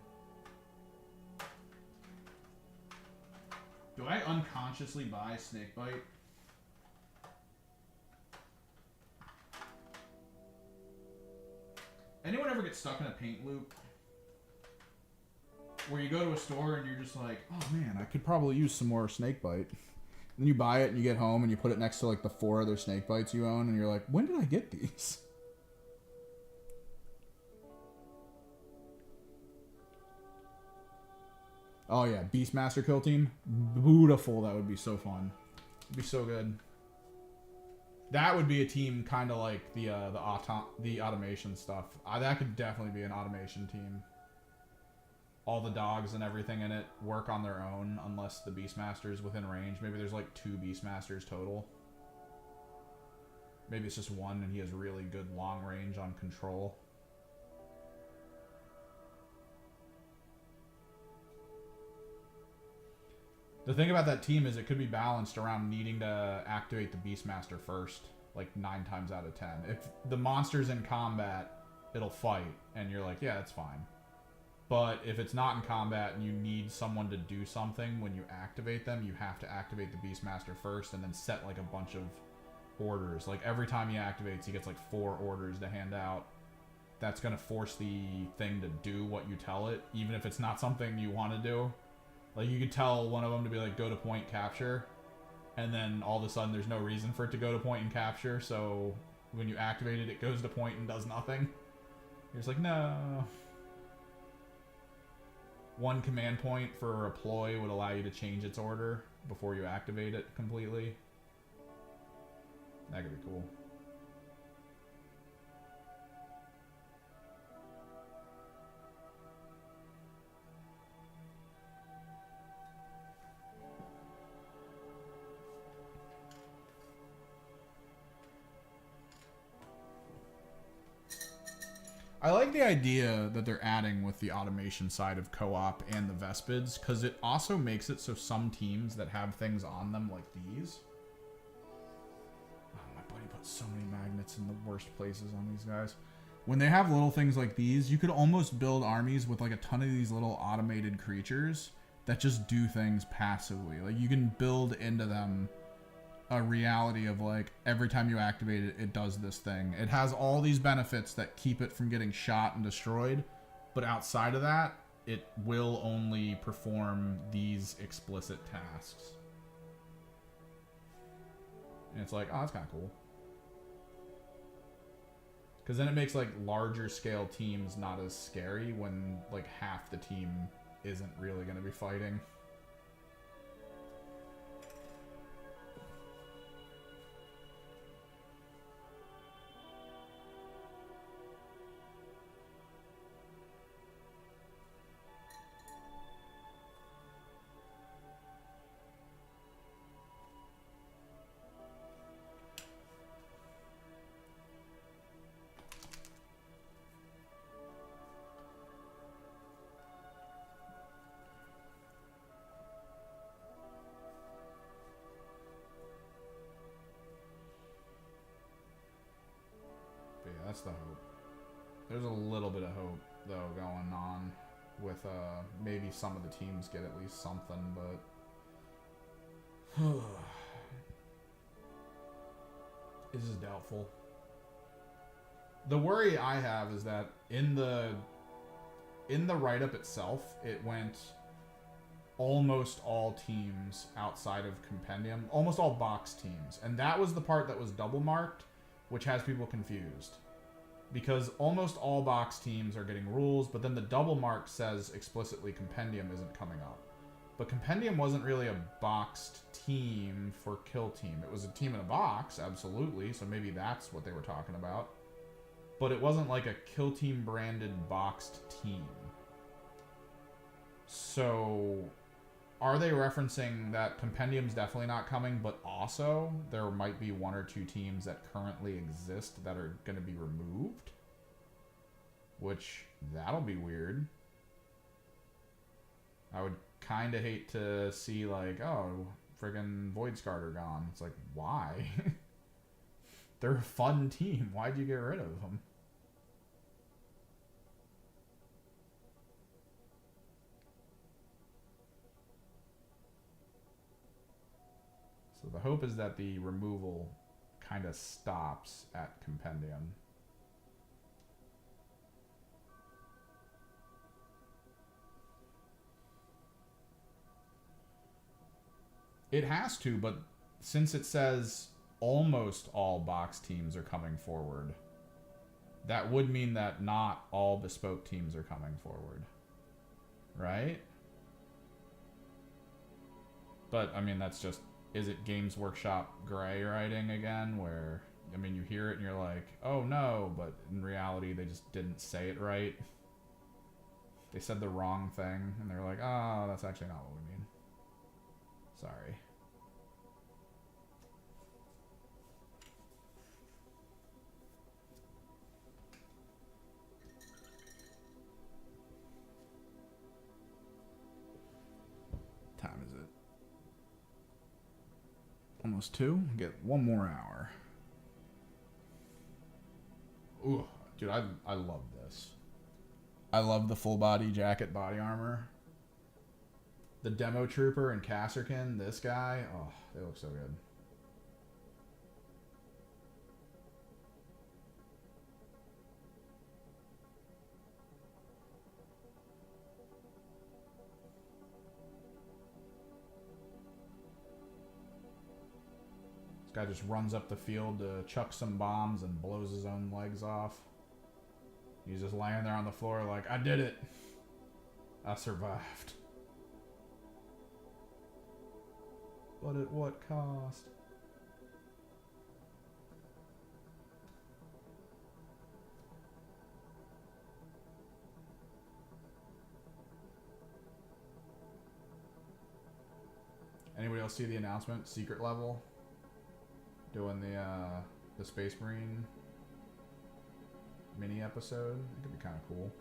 Do I unconsciously buy snake bite? Anyone ever get stuck in a paint loop? Where you go to a store and you're just like, oh man, I could probably use some more snakebite. Then you buy it and you get home and you put it next to like the 4 other snakebites you own and you're like, when did I get these? Oh yeah, Beastmaster kill team. Beautiful, that would be so fun. It'd be so good. That would be a team kind of like the automation stuff. That could definitely be an automation team. All the dogs and everything in it work on their own unless the Beastmaster is within range. Maybe there's like 2 Beastmasters total. Maybe it's just one and he has really good long range on control. The thing about that team is it could be balanced around needing to activate the Beastmaster first, like 9 times out of 10. If the monster's in combat, it'll fight, and you're like, yeah, that's fine. But if it's not in combat and you need someone to do something when you activate them, you have to activate the Beastmaster first and then set like a bunch of orders. Like every time he activates, he gets like 4 orders to hand out. That's going to force the thing to do what you tell it, even if it's not something you want to do. Like, you could tell one of them to be like, go to point, capture. And then all of a sudden there's no reason for it to go to point and capture. So when you activate it, it goes to point and does nothing. You're just like, no. One command point for a ploy would allow you to change its order before you activate it completely. That could be cool. I like the idea that they're adding with the automation side of co-op and the Vespids, because it also makes it so some teams that have things on them like these. Oh, my buddy put so many magnets in the worst places on these guys. When they have little things like these, you could almost build armies with like a ton of these little automated creatures that just do things passively. Like you can build into them a reality of like every time you activate it, it does this thing. It has all these benefits that keep it from getting shot and destroyed, but outside of that, it will only perform these explicit tasks. And it's like, oh, that's kind of cool. Because then it makes like larger scale teams not as scary when like half the team isn't really going to be fighting. That's the hope. There's a little bit of hope, though, going on with maybe some of the teams get at least something, but this is doubtful. The worry I have is that in the write-up itself, it went almost all teams outside of Compendium, almost all box teams, and that was the part that was double marked, which has people confused. Because almost all box teams are getting rules, but then the double mark says explicitly Compendium isn't coming up. But Compendium wasn't really a boxed team for Kill Team. It was a team in a box, absolutely, so maybe that's what they were talking about. But it wasn't like a Kill Team branded boxed team. So are they referencing that Compendium's definitely not coming, but also there might be one or two teams that currently exist that are going to be removed? Which, that'll be weird. I would kind of hate to see, like, oh, friggin' Void Scarred are gone. It's like, why? They're a fun team. Why'd you get rid of them? So the hope is that the removal kind of stops at Compendium. It has to, but since it says almost all box teams are coming forward, that would mean that not all bespoke teams are coming forward. Right? But, I mean, that's just... Is it Games Workshop gray writing again? Where, I mean, you hear it and you're like, oh no, but in reality they just didn't say it right. They said the wrong thing, and they're like, oh, that's actually not what we mean. Sorry. Time is it? Almost 2. Get one more hour. Ooh, dude, I love this. I love the full body jacket body armor. The Demo Trooper and Kasserkin, this guy, oh, they look so good. This guy just runs up the field to chuck some bombs and blows his own legs off. He's just laying there on the floor like, I did it. I survived. But at what cost? Anybody else see the announcement? Secret level? Doing the Space Marine. mini episode. It could be kind of cool.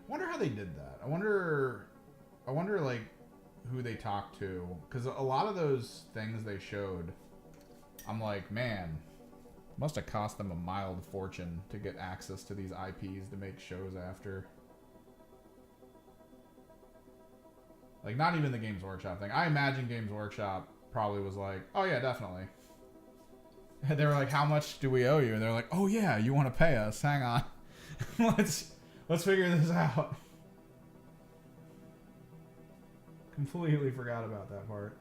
I wonder how they did that. I wonder like who they talked to, because a lot of those things they showed, I'm like, man, must have cost them a mild fortune to get access to these IPs to make shows after. Like, not even the Games Workshop thing. I imagine Games Workshop probably was like, oh yeah, definitely. They were like, how much do we owe you? And they're like, oh yeah, you want to pay us? Hang on. let's figure this out. Completely forgot about that part.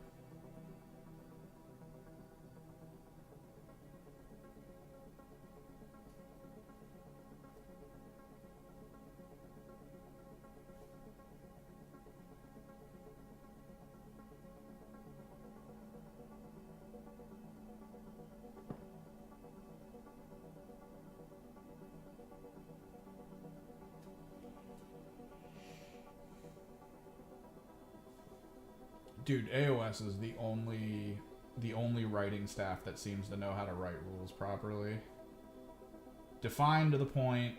Dude, AOS is the only writing staff that seems to know how to write rules properly. Defined to the point,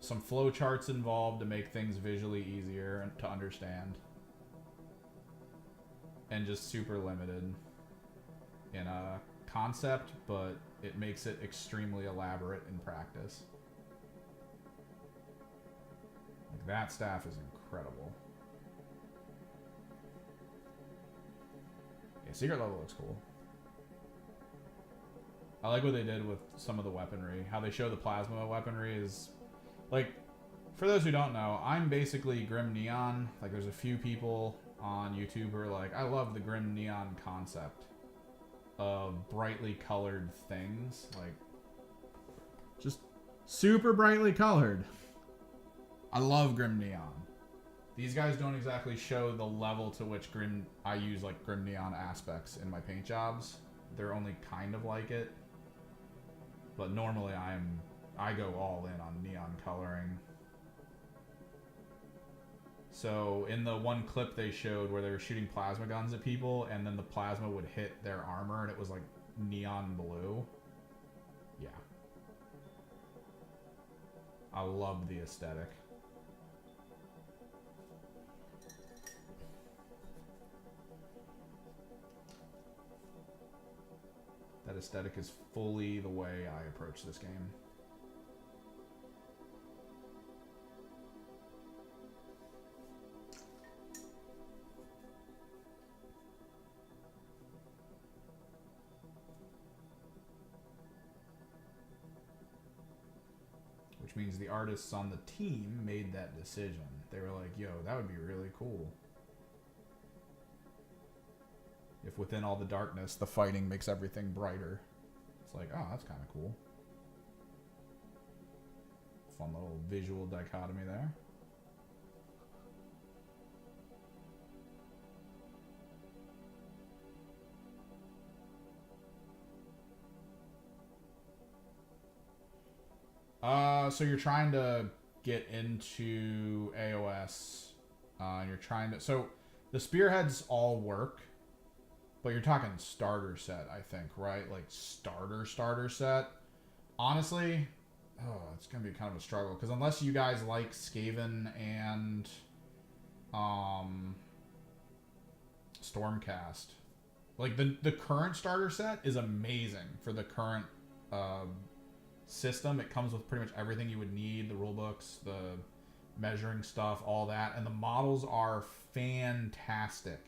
some flowcharts involved to make things visually easier to understand, and just super limited in a concept, but it makes it extremely elaborate in practice. Like, that staff is incredible. Yeah, Secret Level looks cool. I like what they did with some of the weaponry. How they show the plasma weaponry is... Like, for those who don't know, I'm basically Grim Neon. Like, there's a few people on YouTube who are like, I love the Grim Neon concept of brightly colored things. Like, just super brightly colored. I love Grim Neon. These guys don't exactly show the level to which I use like Grim Neon aspects in my paint jobs. They're only kind of like it. But normally I go all in on neon coloring. So in the one clip they showed where they were shooting plasma guns at people and then the plasma would hit their armor and it was like neon blue. Yeah. I love the aesthetic. That aesthetic is fully the way I approach this game. Which means the artists on the team made that decision. They were like, yo, that would be really cool if within all the darkness, the fighting makes everything brighter. It's like, oh, that's kind of cool. Fun little visual dichotomy there. So you're trying to get into AOS. You're trying to... So the spearheads all work. But you're talking starter set, I think, right? Like starter set. Honestly, it's going to be kind of a struggle. Because unless you guys like Skaven and Stormcast. Like the current starter set is amazing for the current system. It comes with pretty much everything you would need. The rulebooks, the measuring stuff, all that. And the models are fantastic.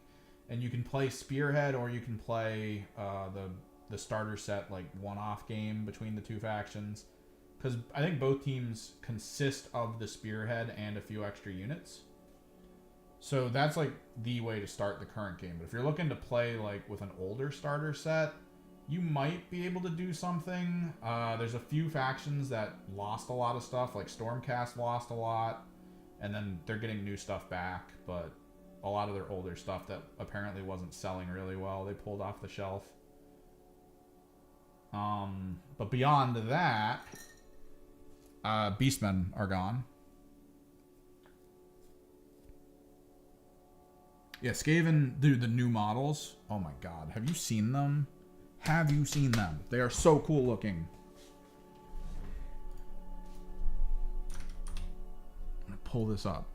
And you can play Spearhead or you can play the starter set like one-off game between the two factions. Because I think both teams consist of the Spearhead and a few extra units. So that's like the way to start the current game. But if you're looking to play like with an older starter set, you might be able to do something. There's a few factions that lost a lot of stuff, like Stormcast lost a lot. And then they're getting new stuff back, but... a lot of their older stuff that apparently wasn't selling really well, they pulled off the shelf. But beyond that, Beastmen are gone. Yeah, Skaven, dude, the new models. Oh my god, have you seen them? Have you seen them? They are so cool looking. pull this up.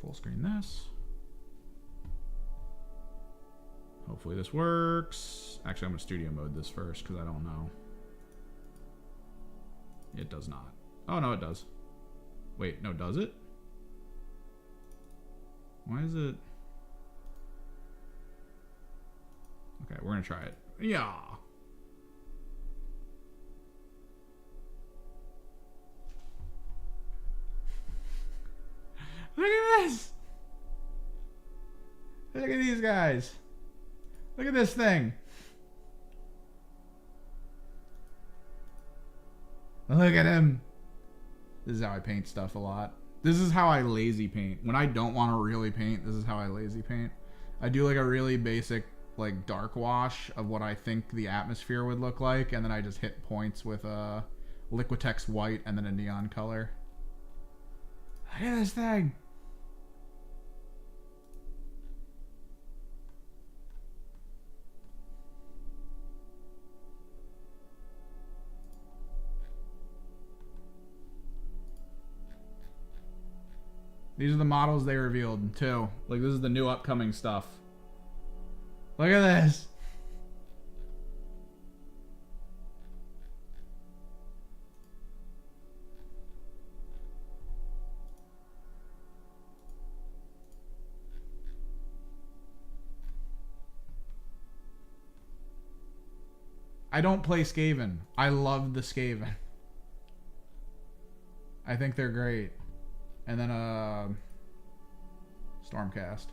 Full screen this. Hopefully this works. Actually, I'm going to studio mode this first because I don't know. It does not. Oh, no, it does. Wait, no, does it? Why is it? Okay, we're going to try it. Yeah. Look at this. Look at these guys. Look at this thing. Look at him. This is how I paint stuff a lot. This is how I lazy paint. When I don't want to really paint, this is how I lazy paint. I do like a really basic like dark wash of what I think the atmosphere would look like, and then I just hit points with a Liquitex white and then a neon color. Look at this thing. These are the models they revealed, too. Like, this is the new upcoming stuff. Look at this. I don't play Skaven. I love the Skaven. I think they're great. And then Stormcast.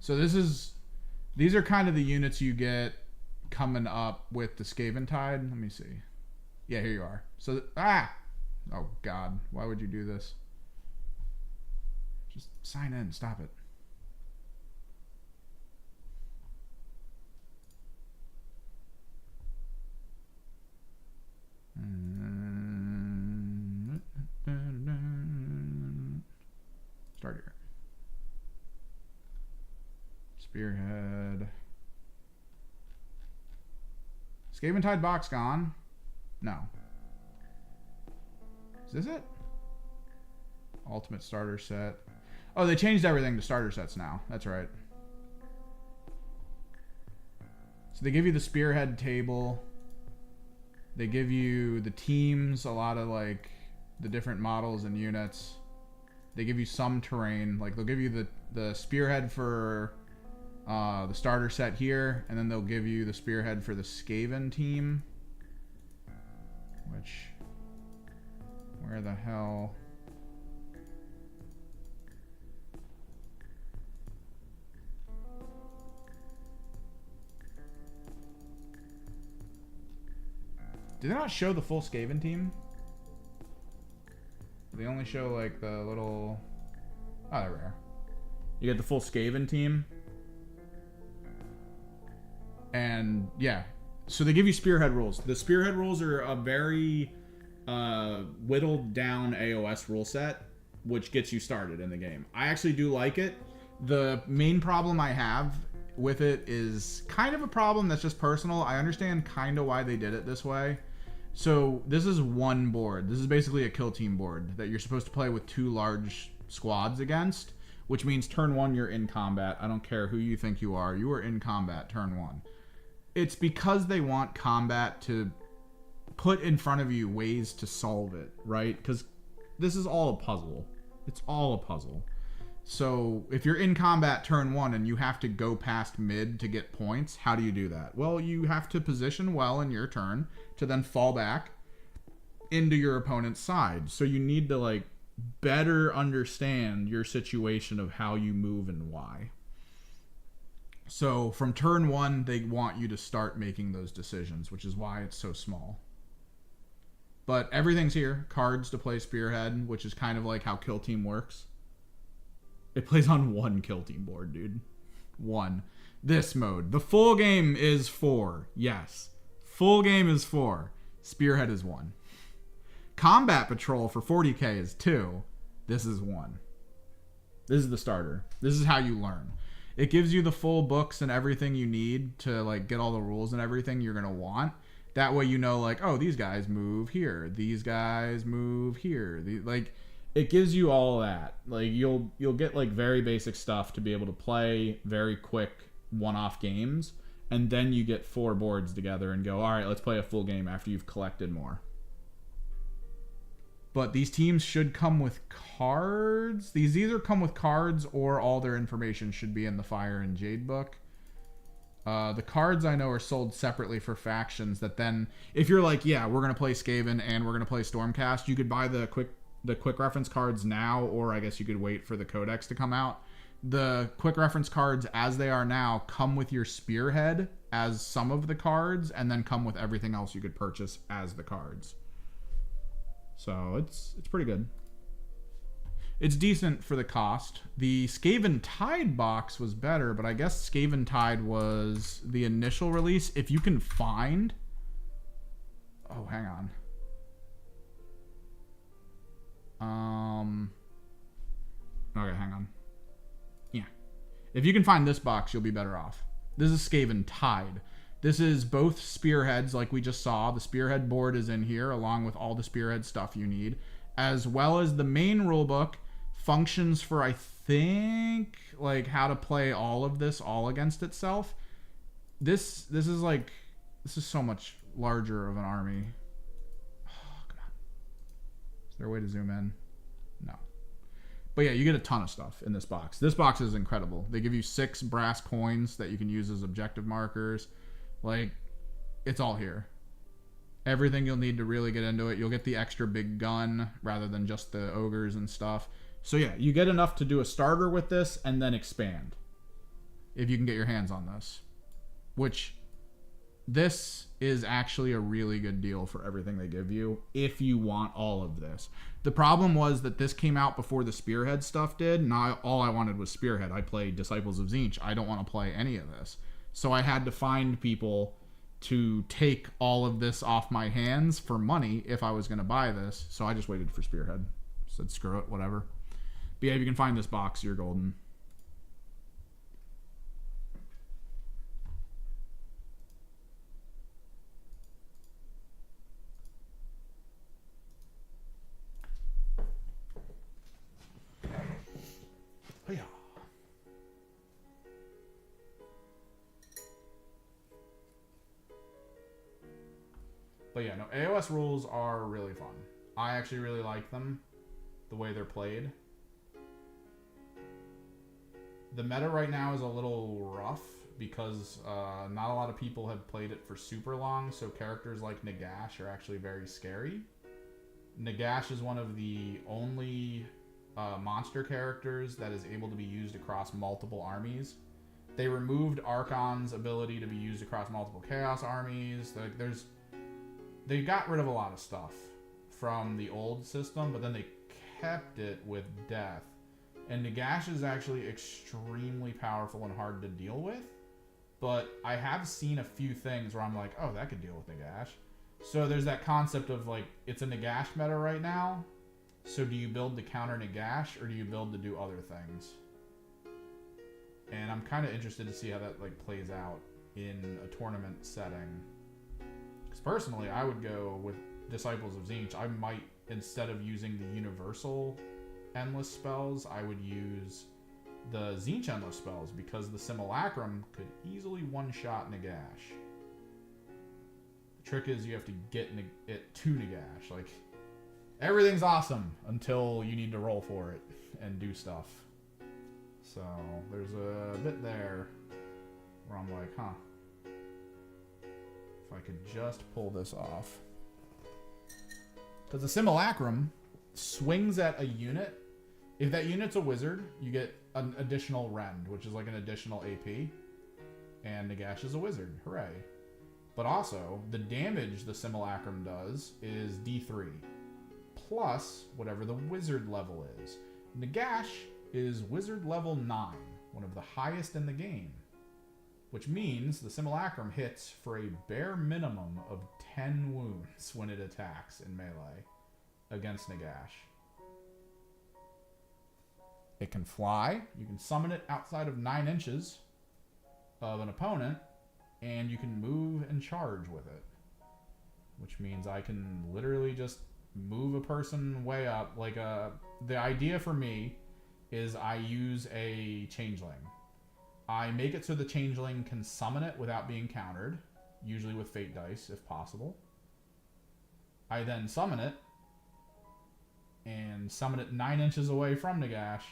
So these are kind of the units you get coming up with the Skaven Tide. Let me see. Yeah, here you are. So oh God, why would you do this? Just sign in. Stop it. Start here. Spearhead. Skaven Tide box gone? No. Is this it? Ultimate starter set. Oh, they changed everything to starter sets now. That's right. So they give you the Spearhead table. They give you the teams, a lot of like the different models and units. They give you some terrain. Like they'll give you the Spearhead for the starter set here, and then they'll give you the Spearhead for the Skaven team. Which, where the hell? Did they not show the full Skaven team? They only show like the little... Oh, they're rare. You get the full Skaven team. And yeah. So they give you Spearhead rules. The Spearhead rules are a very whittled down AOS rule set, which gets you started in the game. I actually do like it. The main problem I have with it is kind of a problem that's just personal. I understand kind of why they did it this way. So this is one board. This is basically a kill team board that you're supposed to play with two large squads against, which means turn one, you're in combat. I don't care who you think you are in combat turn one. It's because they want combat to put in front of you ways to solve it, right? Because this is all a puzzle. It's all a puzzle. So if you're in combat turn one and you have to go past mid to get points, how do you do that? Well, you have to position well in your turn to then fall back into your opponent's side. So you need to like better understand your situation of how you move and why. So from turn one, they want you to start making those decisions, which is why it's so small. But everything's here. Cards to play Spearhead, which is kind of like how Kill Team works. It plays on 1 kill team board, dude. 1. This mode. The full game is 4. Yes. Full game is 4. Spearhead is 1. Combat Patrol for 40k is 2. This is 1. This is the starter. This is how you learn. It gives you the full books and everything you need to like get all the rules and everything you're going to want. That way you know like, oh, these guys move here. These guys move here. Like it gives you all that. Like you'll get like very basic stuff to be able to play very quick one-off games, and then you get 4 boards together and go, all right, let's play a full game after you've collected more. But these teams should come with cards. These either come with cards or all their information should be in the Fire and Jade book. The cards I know are sold separately for factions that then, if you're like, yeah, we're going to play Skaven and we're going to play Stormcast, you could buy the quick reference cards now, or I guess you could wait for the codex to come out. The quick reference cards as they are now come with your Spearhead as some of the cards, and then come with everything else you could purchase as the cards. So it's pretty good. It's decent for the cost. The Skaven Tide box was better, but I guess Skaven Tide was the initial release. If you can find... Oh, hang on. Okay, hang on. Yeah. If you can find this box, you'll be better off. This is Skaven Tide. This is both spearheads like we just saw. The spearhead board is in here along with all the spearhead stuff you need, as well as the main rulebook functions for, I think, like how to play all of this all against itself. This is so much larger of an army. Oh, come on. Is there a way to zoom in? No. But yeah, you get a ton of stuff in this box. This box is incredible. They give you 6 brass coins that you can use as objective markers. Like, it's all here. Everything you'll need to really get into it. You'll get the extra big gun rather than just the ogres and stuff. So yeah, you get enough to do a starter with this and then expand. If you can get your hands on this. Which, this is actually a really good deal for everything they give you if you want all of this. The problem was that this came out before the Spearhead stuff did, and all I wanted was Spearhead. I played Disciples of Tzeentch. I don't want to play any of this. So I had to find people to take all of this off my hands for money if I was going to buy this. So I just waited for Spearhead. Said, screw it, whatever. But yeah, if you can find this box, you're golden. Oh, yeah. But yeah, no, AOS rules are really fun. I actually really like them, the way they're played. The meta right now is a little rough because not a lot of people have played it for super long, so characters like Nagash are actually very scary. Nagash is one of the only monster characters that is able to be used across multiple armies. They removed Archon's ability to be used across multiple Chaos armies. They got rid of a lot of stuff from the old system, but then they kept it with Death. And Nagash is actually extremely powerful and hard to deal with. But I have seen a few things where I'm like, oh, that could deal with Nagash. So there's that concept of like, it's a Nagash meta right now. So do you build to counter Nagash or do you build to do other things? And I'm kind of interested to see how that like plays out in a tournament setting. Because personally, I would go with Disciples of Tzeentch. I might, instead of using the universal endless spells, I would use the Tzeentch endless spells because the Simulacrum could easily one-shot Nagash. The trick is you have to get it to Nagash. Like, everything's awesome until you need to roll for it and do stuff. So there's a bit there where I'm like, huh. If I could just pull this off. Because the Simulacrum swings at a unit. If that unit's a wizard, you get an additional rend, which is like an additional AP. And Nagash is a wizard. Hooray. But also, the damage the Simulacrum does is D3. Plus, whatever the wizard level is. Nagash is Wizard level 9, one of the highest in the game, which means the Simulacrum hits for a bare minimum of 10 wounds when it attacks in melee against Nagash. It can fly. You can summon it outside of 9 inches of an opponent, and you can move and charge with it, which means I can literally just move a person way up. Like, the idea for me is I use a changeling. I make it so the changeling can summon it without being countered, usually with fate dice if possible. I then summon it and summon it 9 inches away from Nagash,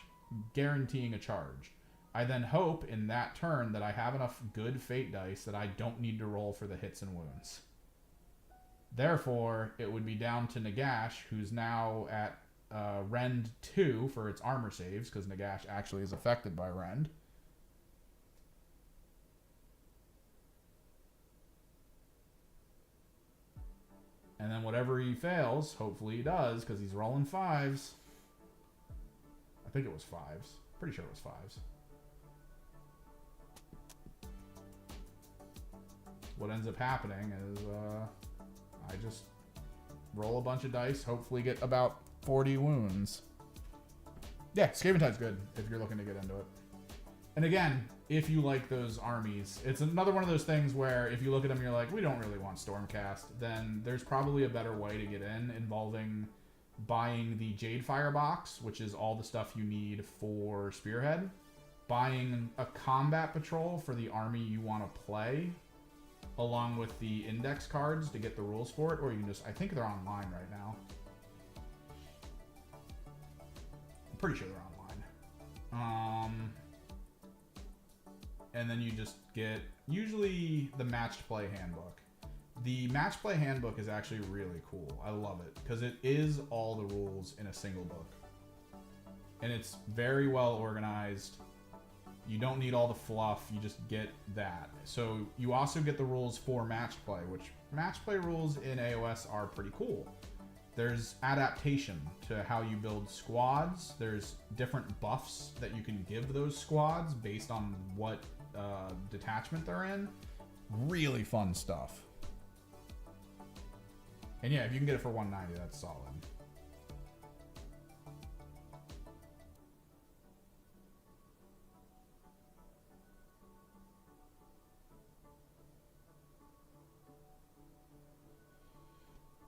guaranteeing a charge. I then hope in that turn that I have enough good fate dice that I don't need to roll for the hits and wounds. Therefore, it would be down to Nagash, who's now at Rend 2 for its armor saves, because Nagash actually is affected by Rend. And then whatever he fails, hopefully he does, because he's rolling 5s. I think it was 5s. Pretty sure it was 5s. What ends up happening is I just roll a bunch of dice, hopefully get about 40 wounds. Yeah, Skaven Tide's good if you're looking to get into it. And again, if you like those armies, it's another one of those things where if you look at them and you're like, we don't really want Stormcast, then there's probably a better way to get in, involving buying the Jadefire box, which is all the stuff you need for Spearhead, buying a combat patrol for the army you want to play, along with the index cards to get the rules for it, or you can just, I think they're online right now. I'm pretty sure they're online. And then you just get, usually, the Matched Play Handbook. The Matched Play Handbook is actually really cool. I love it, because it is all the rules in a single book. And it's very well organized. You don't need all the fluff, you just get that. So you also get the rules for Matched Play, which Matched Play rules in AOS are pretty cool. There's adaptation to how you build squads. There's different buffs that you can give those squads based on what detachment they're in. Really fun stuff. And yeah, if you can get it for $190, that's solid.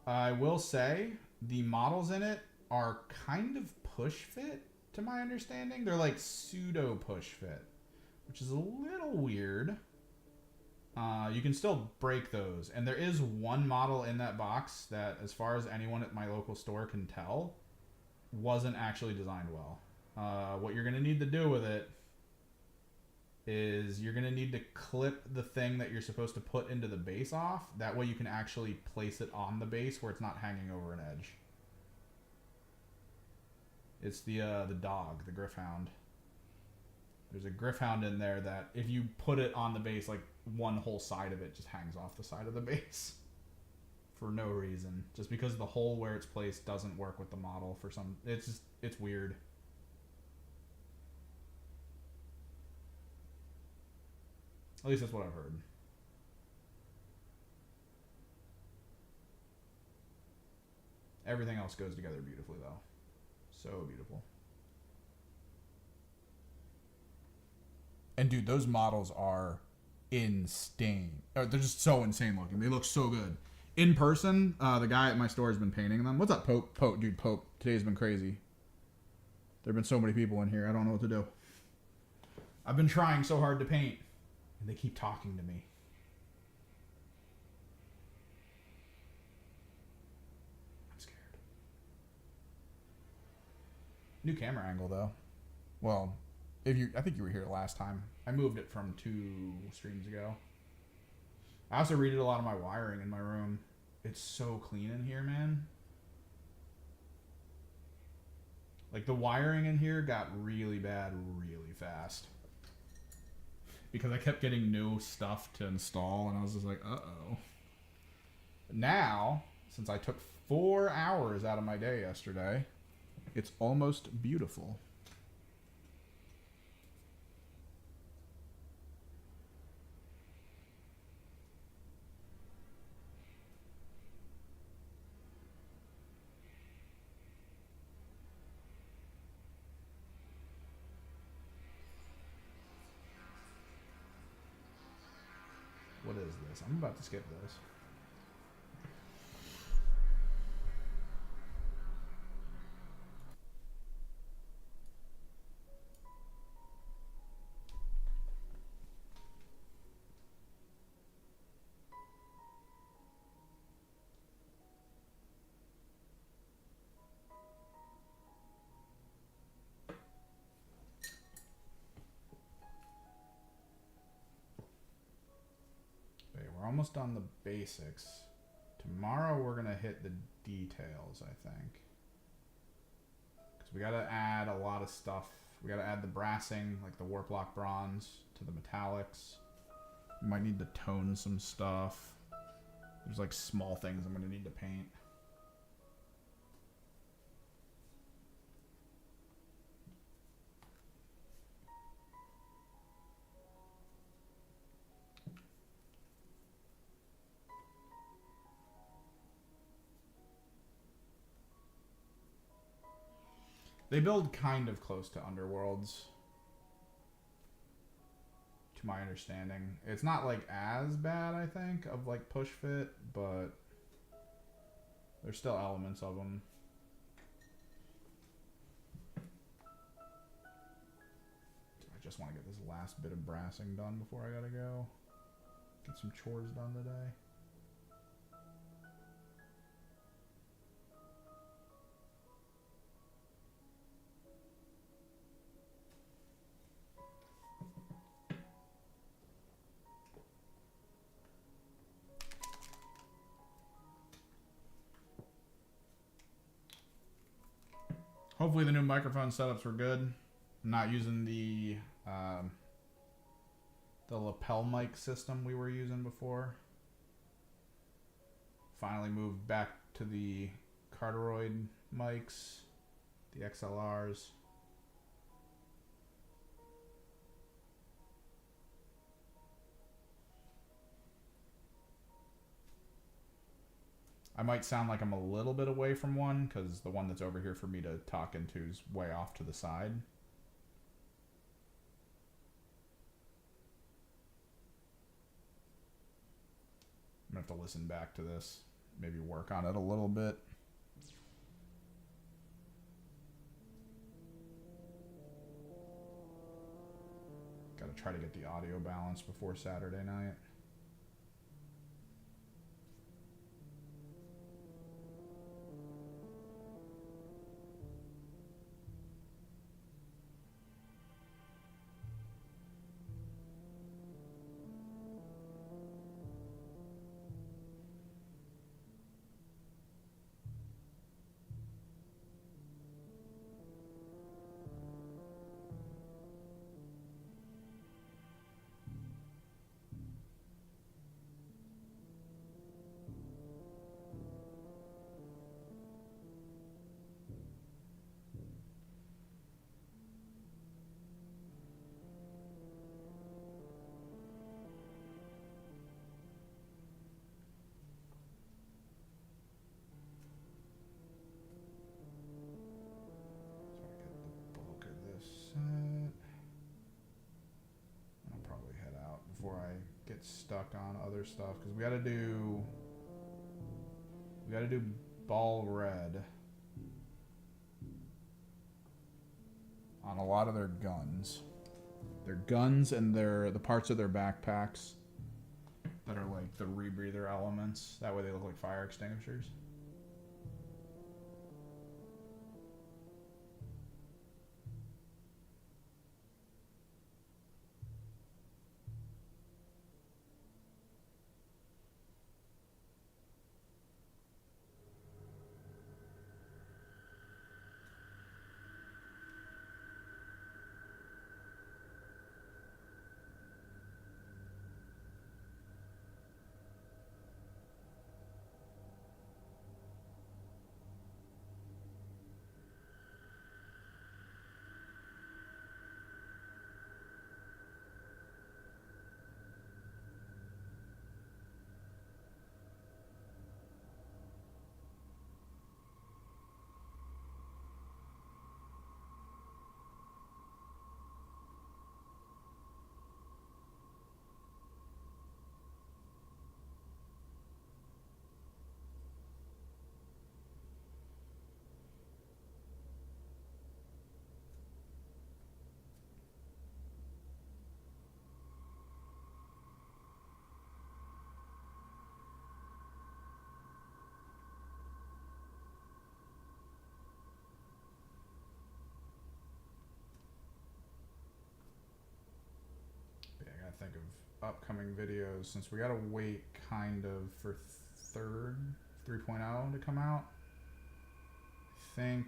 I will say the models in it are kind of push fit, to my understanding. They're like pseudo push fit, which is a little weird. You can still break those. And there is one model in that box that, as far as anyone at my local store can tell, wasn't actually designed well. What you're going to need to do with it is you're going to need to clip the thing that you're supposed to put into the base off. That way you can actually place it on the base where it's not hanging over an edge. It's the dog, the Griffhound. There's a Griffhound in there that if you put it on the base, like one whole side of it just hangs off the side of the base. For no reason. Just because the hole where it's placed doesn't work with the model for some... It's weird. At least that's what I've heard. Everything else goes together beautifully, though. So beautiful. And dude, those models are insane. They're just so insane looking. They look so good. In person, the guy at my store has been painting them. What's up, Pope? Dude, Pope. Today's been crazy. There have been so many people in here. I don't know what to do. I've been trying so hard to paint. And they keep talking to me. I'm scared. New camera angle, though. Well, I think you were here last time. I moved it from 2 streams ago. I also redid a lot of my wiring in my room. It's so clean in here, man. Like, the wiring in here got really bad really fast. Because I kept getting new stuff to install, and I was just like, uh-oh. Now, since I took 4 hours out of my day yesterday, it's almost beautiful. this. I'm about to skip this. Okay, we're almost on the basics. Tomorrow we're going to hit the details, I think. Because we got to add a lot of stuff. We got to add the brassing, like the warp lock bronze, to the metallics. We might need to tone some stuff. There's like small things I'm going to need to paint. They build kind of close to Underworlds, to my understanding. It's not like as bad, I think, of like push fit, but there's still elements of them. I just want to get this last bit of brassing done before I gotta go. Get some chores done today. Hopefully the new microphone setups were good. I'm not using the lapel mic system we were using before. Finally moved back to the cardioid mics, the XLRs. I might sound like I'm a little bit away from one because the one that's over here for me to talk into is way off to the side. I'm going to have to listen back to this, maybe work on it a little bit. Got to try to get the audio balanced before Saturday night. I'll probably head out before I get stuck on other stuff because we got to do ball red on a lot of their guns. Their guns and the parts of their backpacks that are like the rebreather elements. That way they look like fire extinguishers. think of upcoming videos since we gotta wait kind of for third 3.0 to come out. I think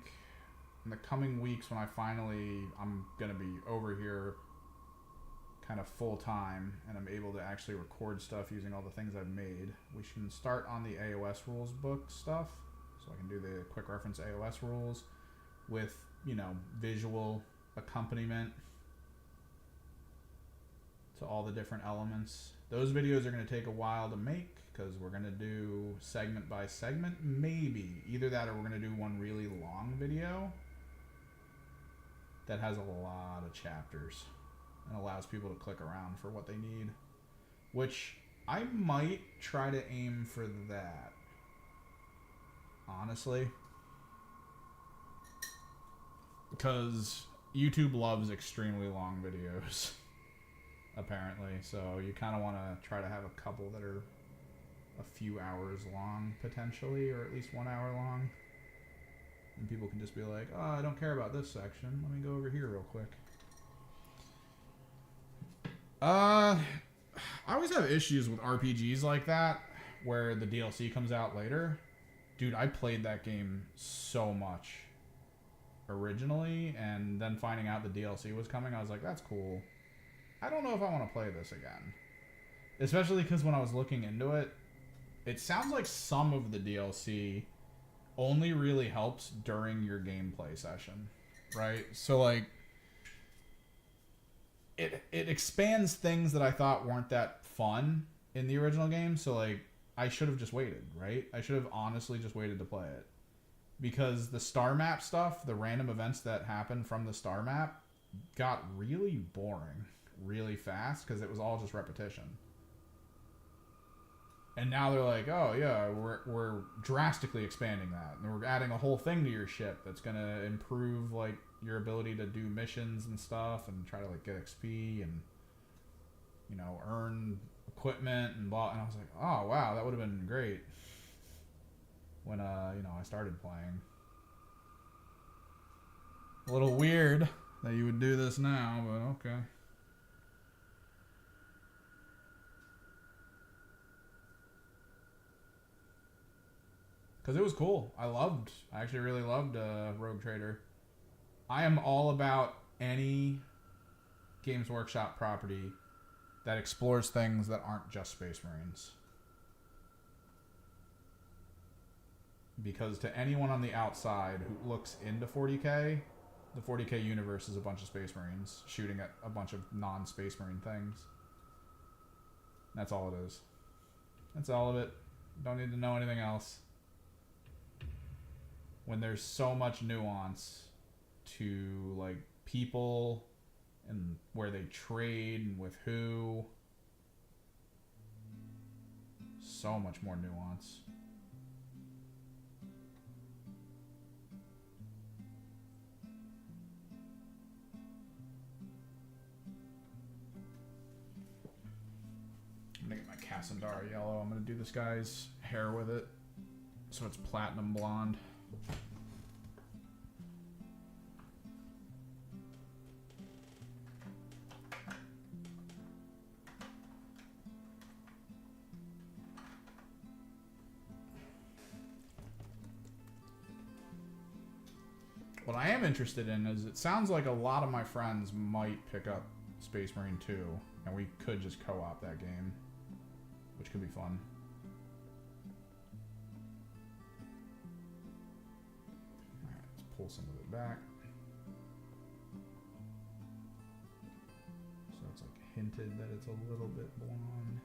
in the coming weeks when I'm gonna be over here kind of full time and I'm able to actually record stuff using all the things I've made. We should start on the AOS rules book stuff, so I can do the quick reference AOS rules with, you know, visual accompaniment to all the different elements. Those videos are going to take a while to make because we're going to do segment by segment, maybe. Either that or we're going to do one really long video that has a lot of chapters and allows people to click around for what they need, which I might try to aim for that, honestly, because YouTube loves extremely long videos apparently, so you kind of want to try to have a couple that are a few hours long potentially, or at least 1 hour long, and people can just be like, oh, I don't care about this section, let me go over here real quick. I always have issues with RPGs like that, where the DLC comes out later. Dude, I played that game so much originally, and then finding out the DLC was coming, I was like, that's cool. I don't know if I want to play this again. Especially because when I was looking into it, it sounds like some of the DLC only really helps during your gameplay session, right? So, like, it expands things that I thought weren't that fun in the original game. So, like, I should have just waited, right? I should have honestly just waited to play it. Because the star map stuff, the random events that happened from the star map, got really boring really fast because it was all just repetition. And now they're like, oh yeah, we're drastically expanding that, and we're adding a whole thing to your ship that's gonna improve like your ability to do missions and stuff, and try to like get XP and, you know, earn equipment and blah. And I was like, oh wow, that would have been great when you know, I started playing. A little weird that you would do this now, but okay. Because it was cool. I actually really loved Rogue Trader. I am all about any Games Workshop property that explores things that aren't just Space Marines. Because to anyone on the outside who looks into 40K, the 40K universe is a bunch of Space Marines shooting at a bunch of non-Space Marine things. That's all it is. That's all of it. Don't need to know anything else. When there's so much nuance to like people and where they trade and with who, so much more nuance. I'm gonna get my Cassandara yellow. I'm gonna do this guy's hair with it so it's platinum blonde. What I am interested in is, it sounds like a lot of my friends might pick up Space Marine 2, and we could just co-op that game, which could be fun. Alright, let's pull some of it back. So it's like hinted that it's a little bit blonde.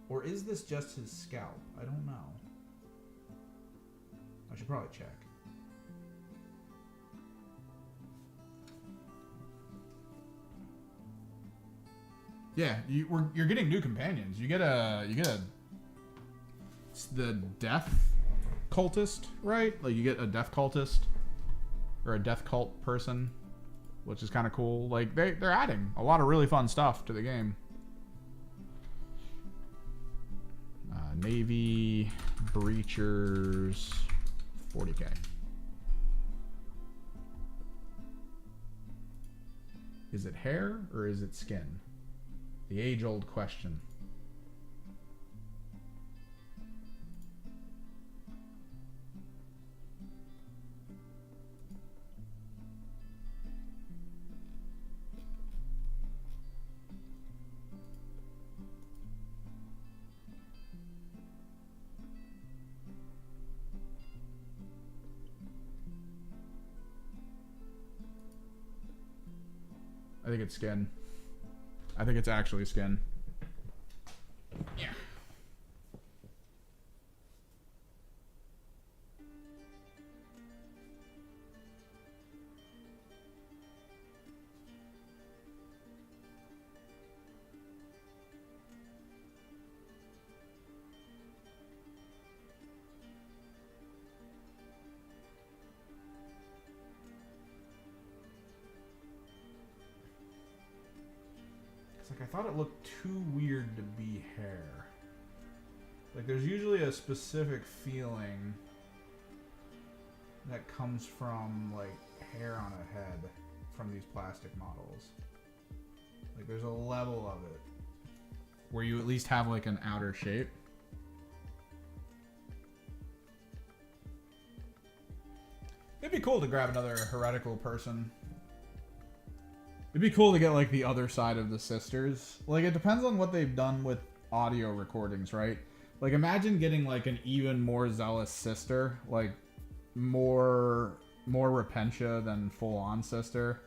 Or is this just his scalp? I don't know. I should probably check. Yeah, you're getting new companions. You get the death cultist, right? Like you get a death cultist or a death cult person, which is kind of cool. Like they're adding a lot of really fun stuff to the game. Navy Breachers 40K. Is it hair or is it skin? The age-old question. I think it's skin. I think it's actually skin. Yeah. Like, I thought it looked too weird to be hair. Like, there's usually a specific feeling that comes from, like, hair on a head from these plastic models. Like, there's a level of it where you at least have, like, an outer shape. It'd be cool to grab another heretical person. It'd be cool to get, like, the other side of the sisters. Like, it depends on what they've done with audio recordings, right? Like, imagine getting, like, an even more zealous sister. Like, more Repentia than full-on sister.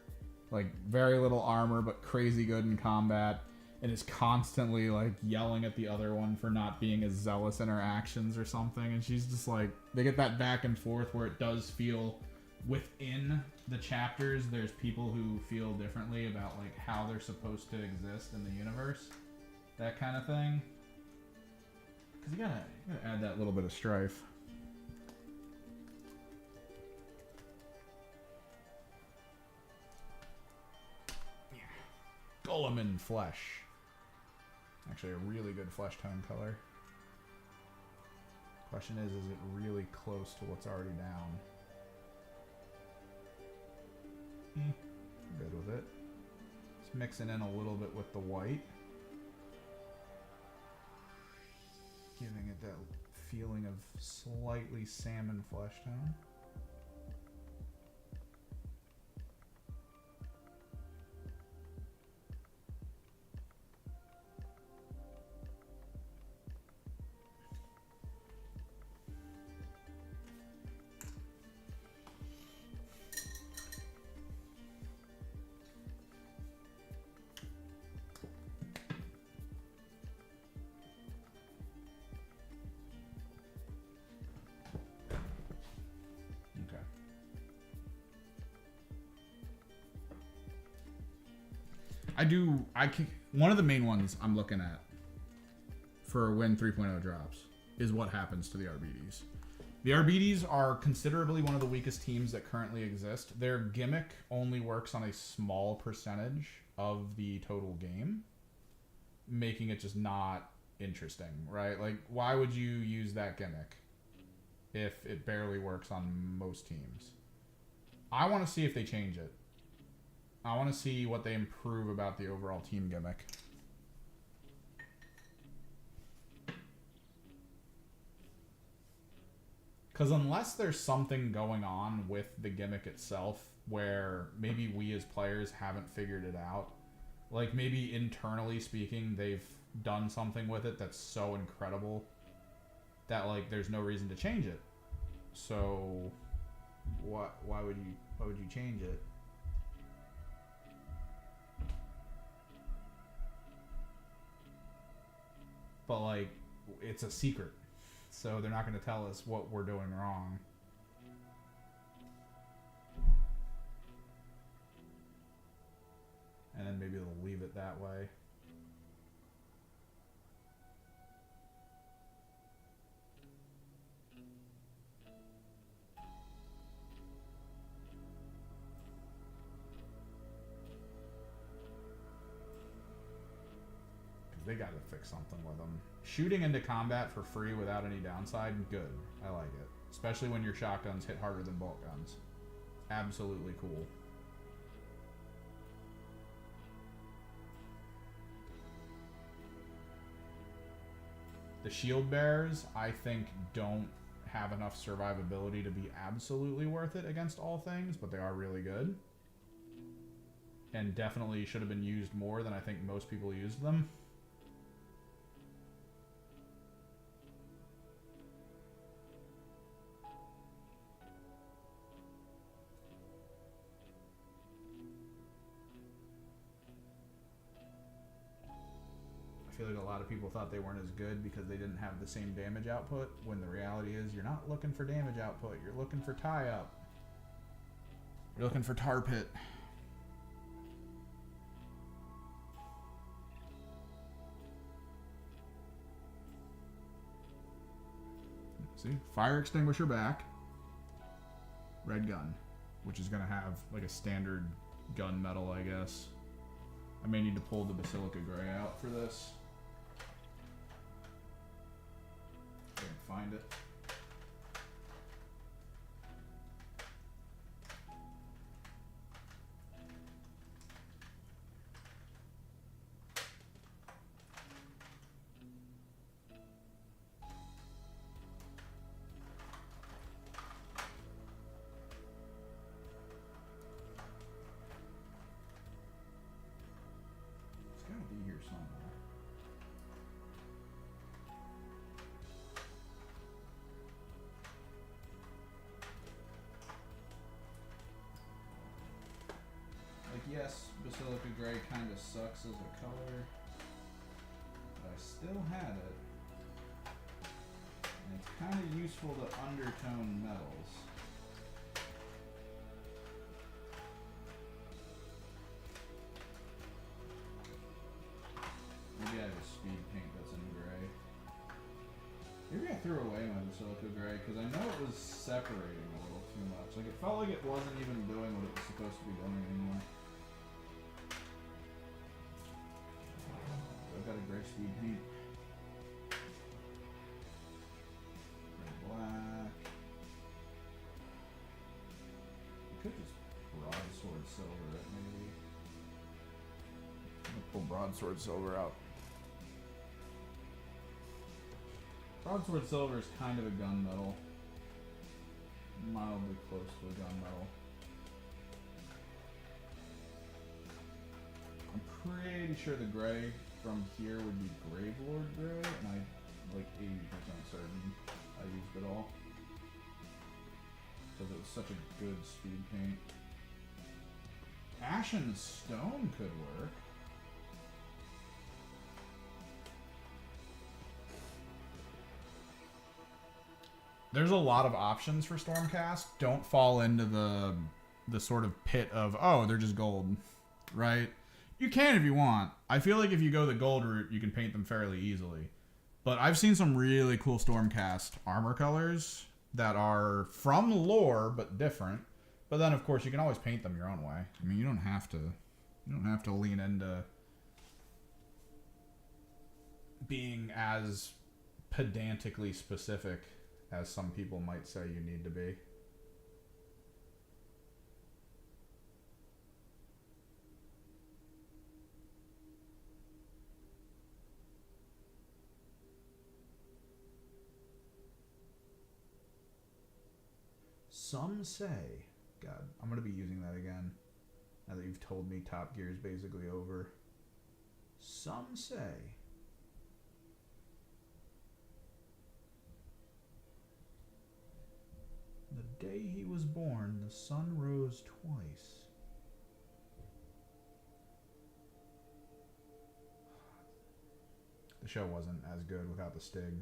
Like, very little armor, but crazy good in combat. And is constantly, like, yelling at the other one for not being as zealous in her actions or something. And she's just, like... They get that back and forth where it does feel... Within the chapters, there's people who feel differently about, like, how they're supposed to exist in the universe. That kind of thing. Because you gotta add that little bit of strife. Yeah. Golem in flesh. Actually, a really good flesh tone color. Question is it really close to what's already down? Good with it. Just mixing in a little bit with the white. Giving it that feeling of slightly salmon flesh tone. One of the main ones I'm looking at for when 3.0 drops is what happens to the RBDs. The RBDs are considerably one of the weakest teams that currently exist. Their gimmick only works on a small percentage of the total game, making it just not interesting, right? Like, why would you use that gimmick if it barely works on most teams? I want to see if they change it. I want to see what they improve about the overall team gimmick. Because unless there's something going on with the gimmick itself where maybe we as players haven't figured it out, like maybe internally speaking they've done something with it that's so incredible that like there's no reason to change it. So why would you change it? But like it's a secret. So they're not going to tell us what we're doing wrong. And then maybe they'll leave it that way. They got to fix something with them. Shooting into combat for free without any downside, good. I like it. Especially when your shotguns hit harder than bolt guns. Absolutely cool. The shield bearers, I think, don't have enough survivability to be absolutely worth it against all things, but they are really good. And definitely should have been used more than I think most people used them. I feel like a lot of people thought they weren't as good because they didn't have the same damage output, when the reality is you're not looking for damage output, you're looking for tie-up. You're looking for tar pit. See? Fire extinguisher back. Red gun, which is going to have like a standard gun metal, I guess. I may need to pull the Basilica Gray out for this. If I can find it. It's gotta be here somewhere. Like, yes, Basilica Gray kind of sucks as a color, but I still had it. And it's kind of useful to undertone metals. Maybe I have a speed paint that's in gray. Maybe I threw away my Basilica Gray because I know it was separating a little too much. Like, it felt like it wasn't even doing what it was supposed to be doing anymore. So I've got a gray speed paint. Red black. I could just broadsword silver it maybe. I'm gonna pull broadsword silver out. Broadsword silver is kind of a gunmetal. Mildly close to a gunmetal. I'm pretty sure the gray from here would be Gravelord gray, and I'm like 80% certain I used it all. Because it was such a good speed paint. Ashen Stone could work. There's a lot of options for Stormcast. Don't fall into the sort of pit of, oh, they're just gold, right? You can if you want. I feel like if you go the gold route, you can paint them fairly easily. But I've seen some really cool Stormcast armor colors that are from lore but different. But then, of course, you can always paint them your own way. I mean, you don't have to lean into being as pedantically specific as some people might say you need to be. Some say, God, I'm going to be using that again now that you've told me Top Gear is basically over. Some say the day he was born, the sun rose twice. The show wasn't as good without the Stig.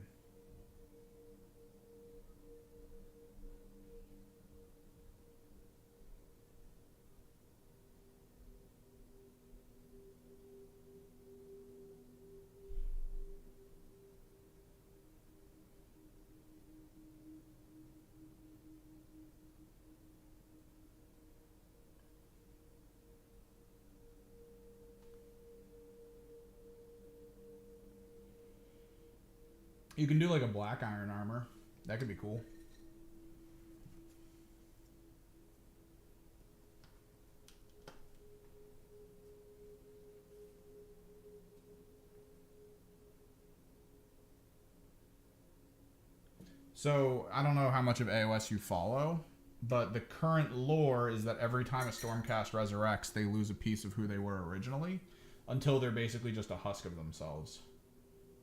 You can do like a black iron armor. That could be cool. So I don't know how much of AOS you follow, but the current lore is that every time a Stormcast resurrects, they lose a piece of who they were originally, until they're basically just a husk of themselves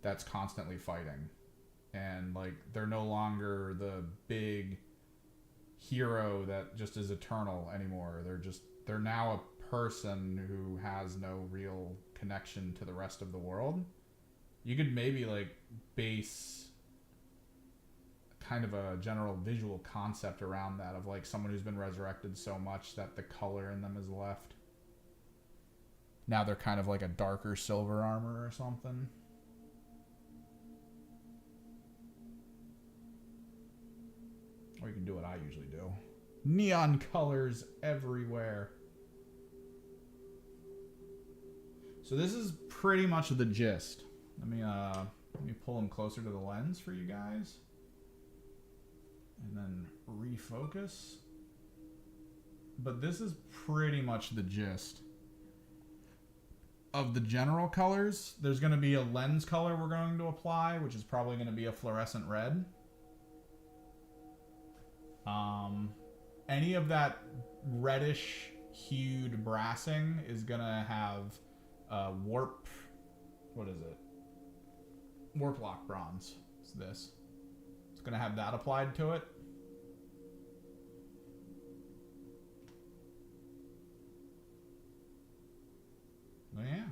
that's constantly fighting. And like they're no longer the big hero that just is eternal anymore. They're now a person who has no real connection to the rest of the world. You could maybe like base kind of a general visual concept around that of like someone who's been resurrected so much that the color in them is left. Now they're kind of like a darker silver armor or something. Or you can do what I usually do. Neon colors everywhere. So this is pretty much the gist. Let me pull them closer to the lens for you guys. And then refocus. But this is pretty much the gist of the general colors. There's going to be a lens color we're going to apply, which is probably going to be a fluorescent red. Any of that reddish hued brassing is going to have warp... What is it? Warp lock bronze. It's this. It's going to have that applied to it. Oh, yeah.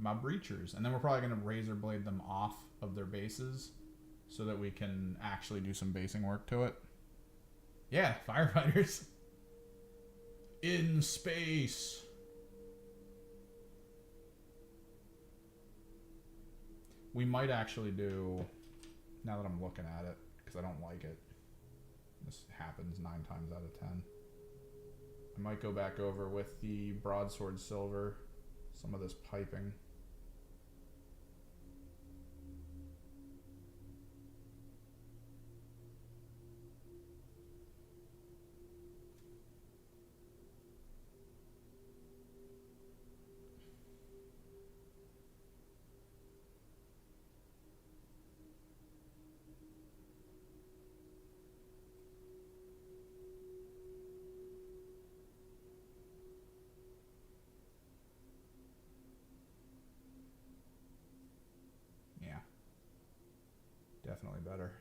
My breachers. And then we're probably going to razor blade them off of their bases so that we can actually do some basing work to it. Yeah, firefighters. In space. We might actually do, now that I'm looking at it, because I don't like it. This happens 9 times out of 10. I might go back over with the broadsword silver, some of this piping. Definitely better.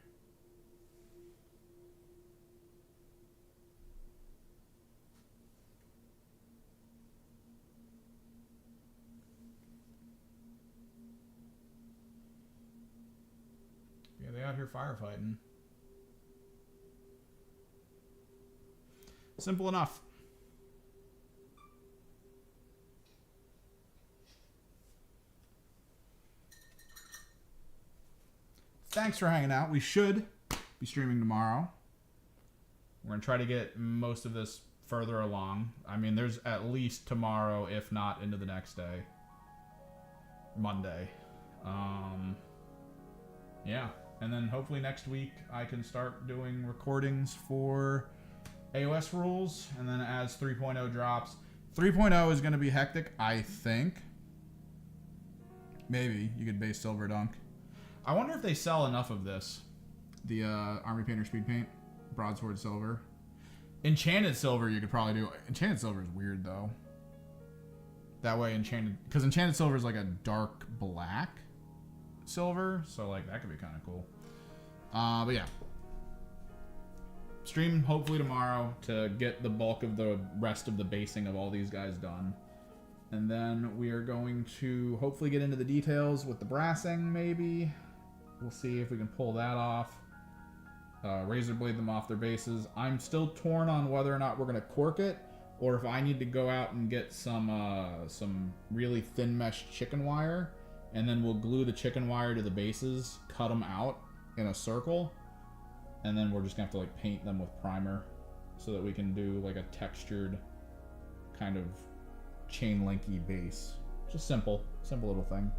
Yeah, they out here firefighting. Simple enough. Thanks for hanging out. We should be streaming tomorrow. We're going to try to get most of this further along. I mean, there's at least tomorrow, if not into the next day. Monday. Yeah. And then hopefully next week I can start doing recordings for AOS rules. And then as 3.0 drops. 3.0 is going to be hectic, I think. Maybe you could base Silver Dunk. I wonder if they sell enough of this. The Army Painter Speed Paint. Broadsword Silver. Enchanted Silver you could probably do. Enchanted Silver is weird though. That way Enchanted... Because Enchanted Silver is like a dark black silver. So like that could be kind of cool. But yeah. Stream hopefully tomorrow to get the bulk of the rest of the basing of all these guys done. And then we are going to hopefully get into the details with the brassing maybe. We'll see if we can pull that off. Razor blade them off their bases. I'm still torn on whether or not we're going to cork it, or if I need to go out and get some really thin mesh chicken wire, and then we'll glue the chicken wire to the bases, cut them out in a circle, and then we're just going to have to like paint them with primer so that we can do like a textured kind of chain linky base. Just simple little thing.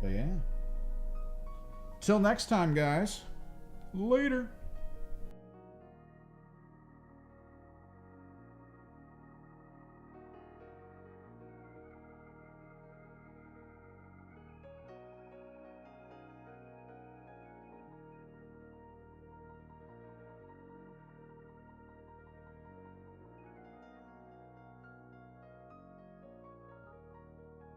But yeah. Till next time, guys. Later.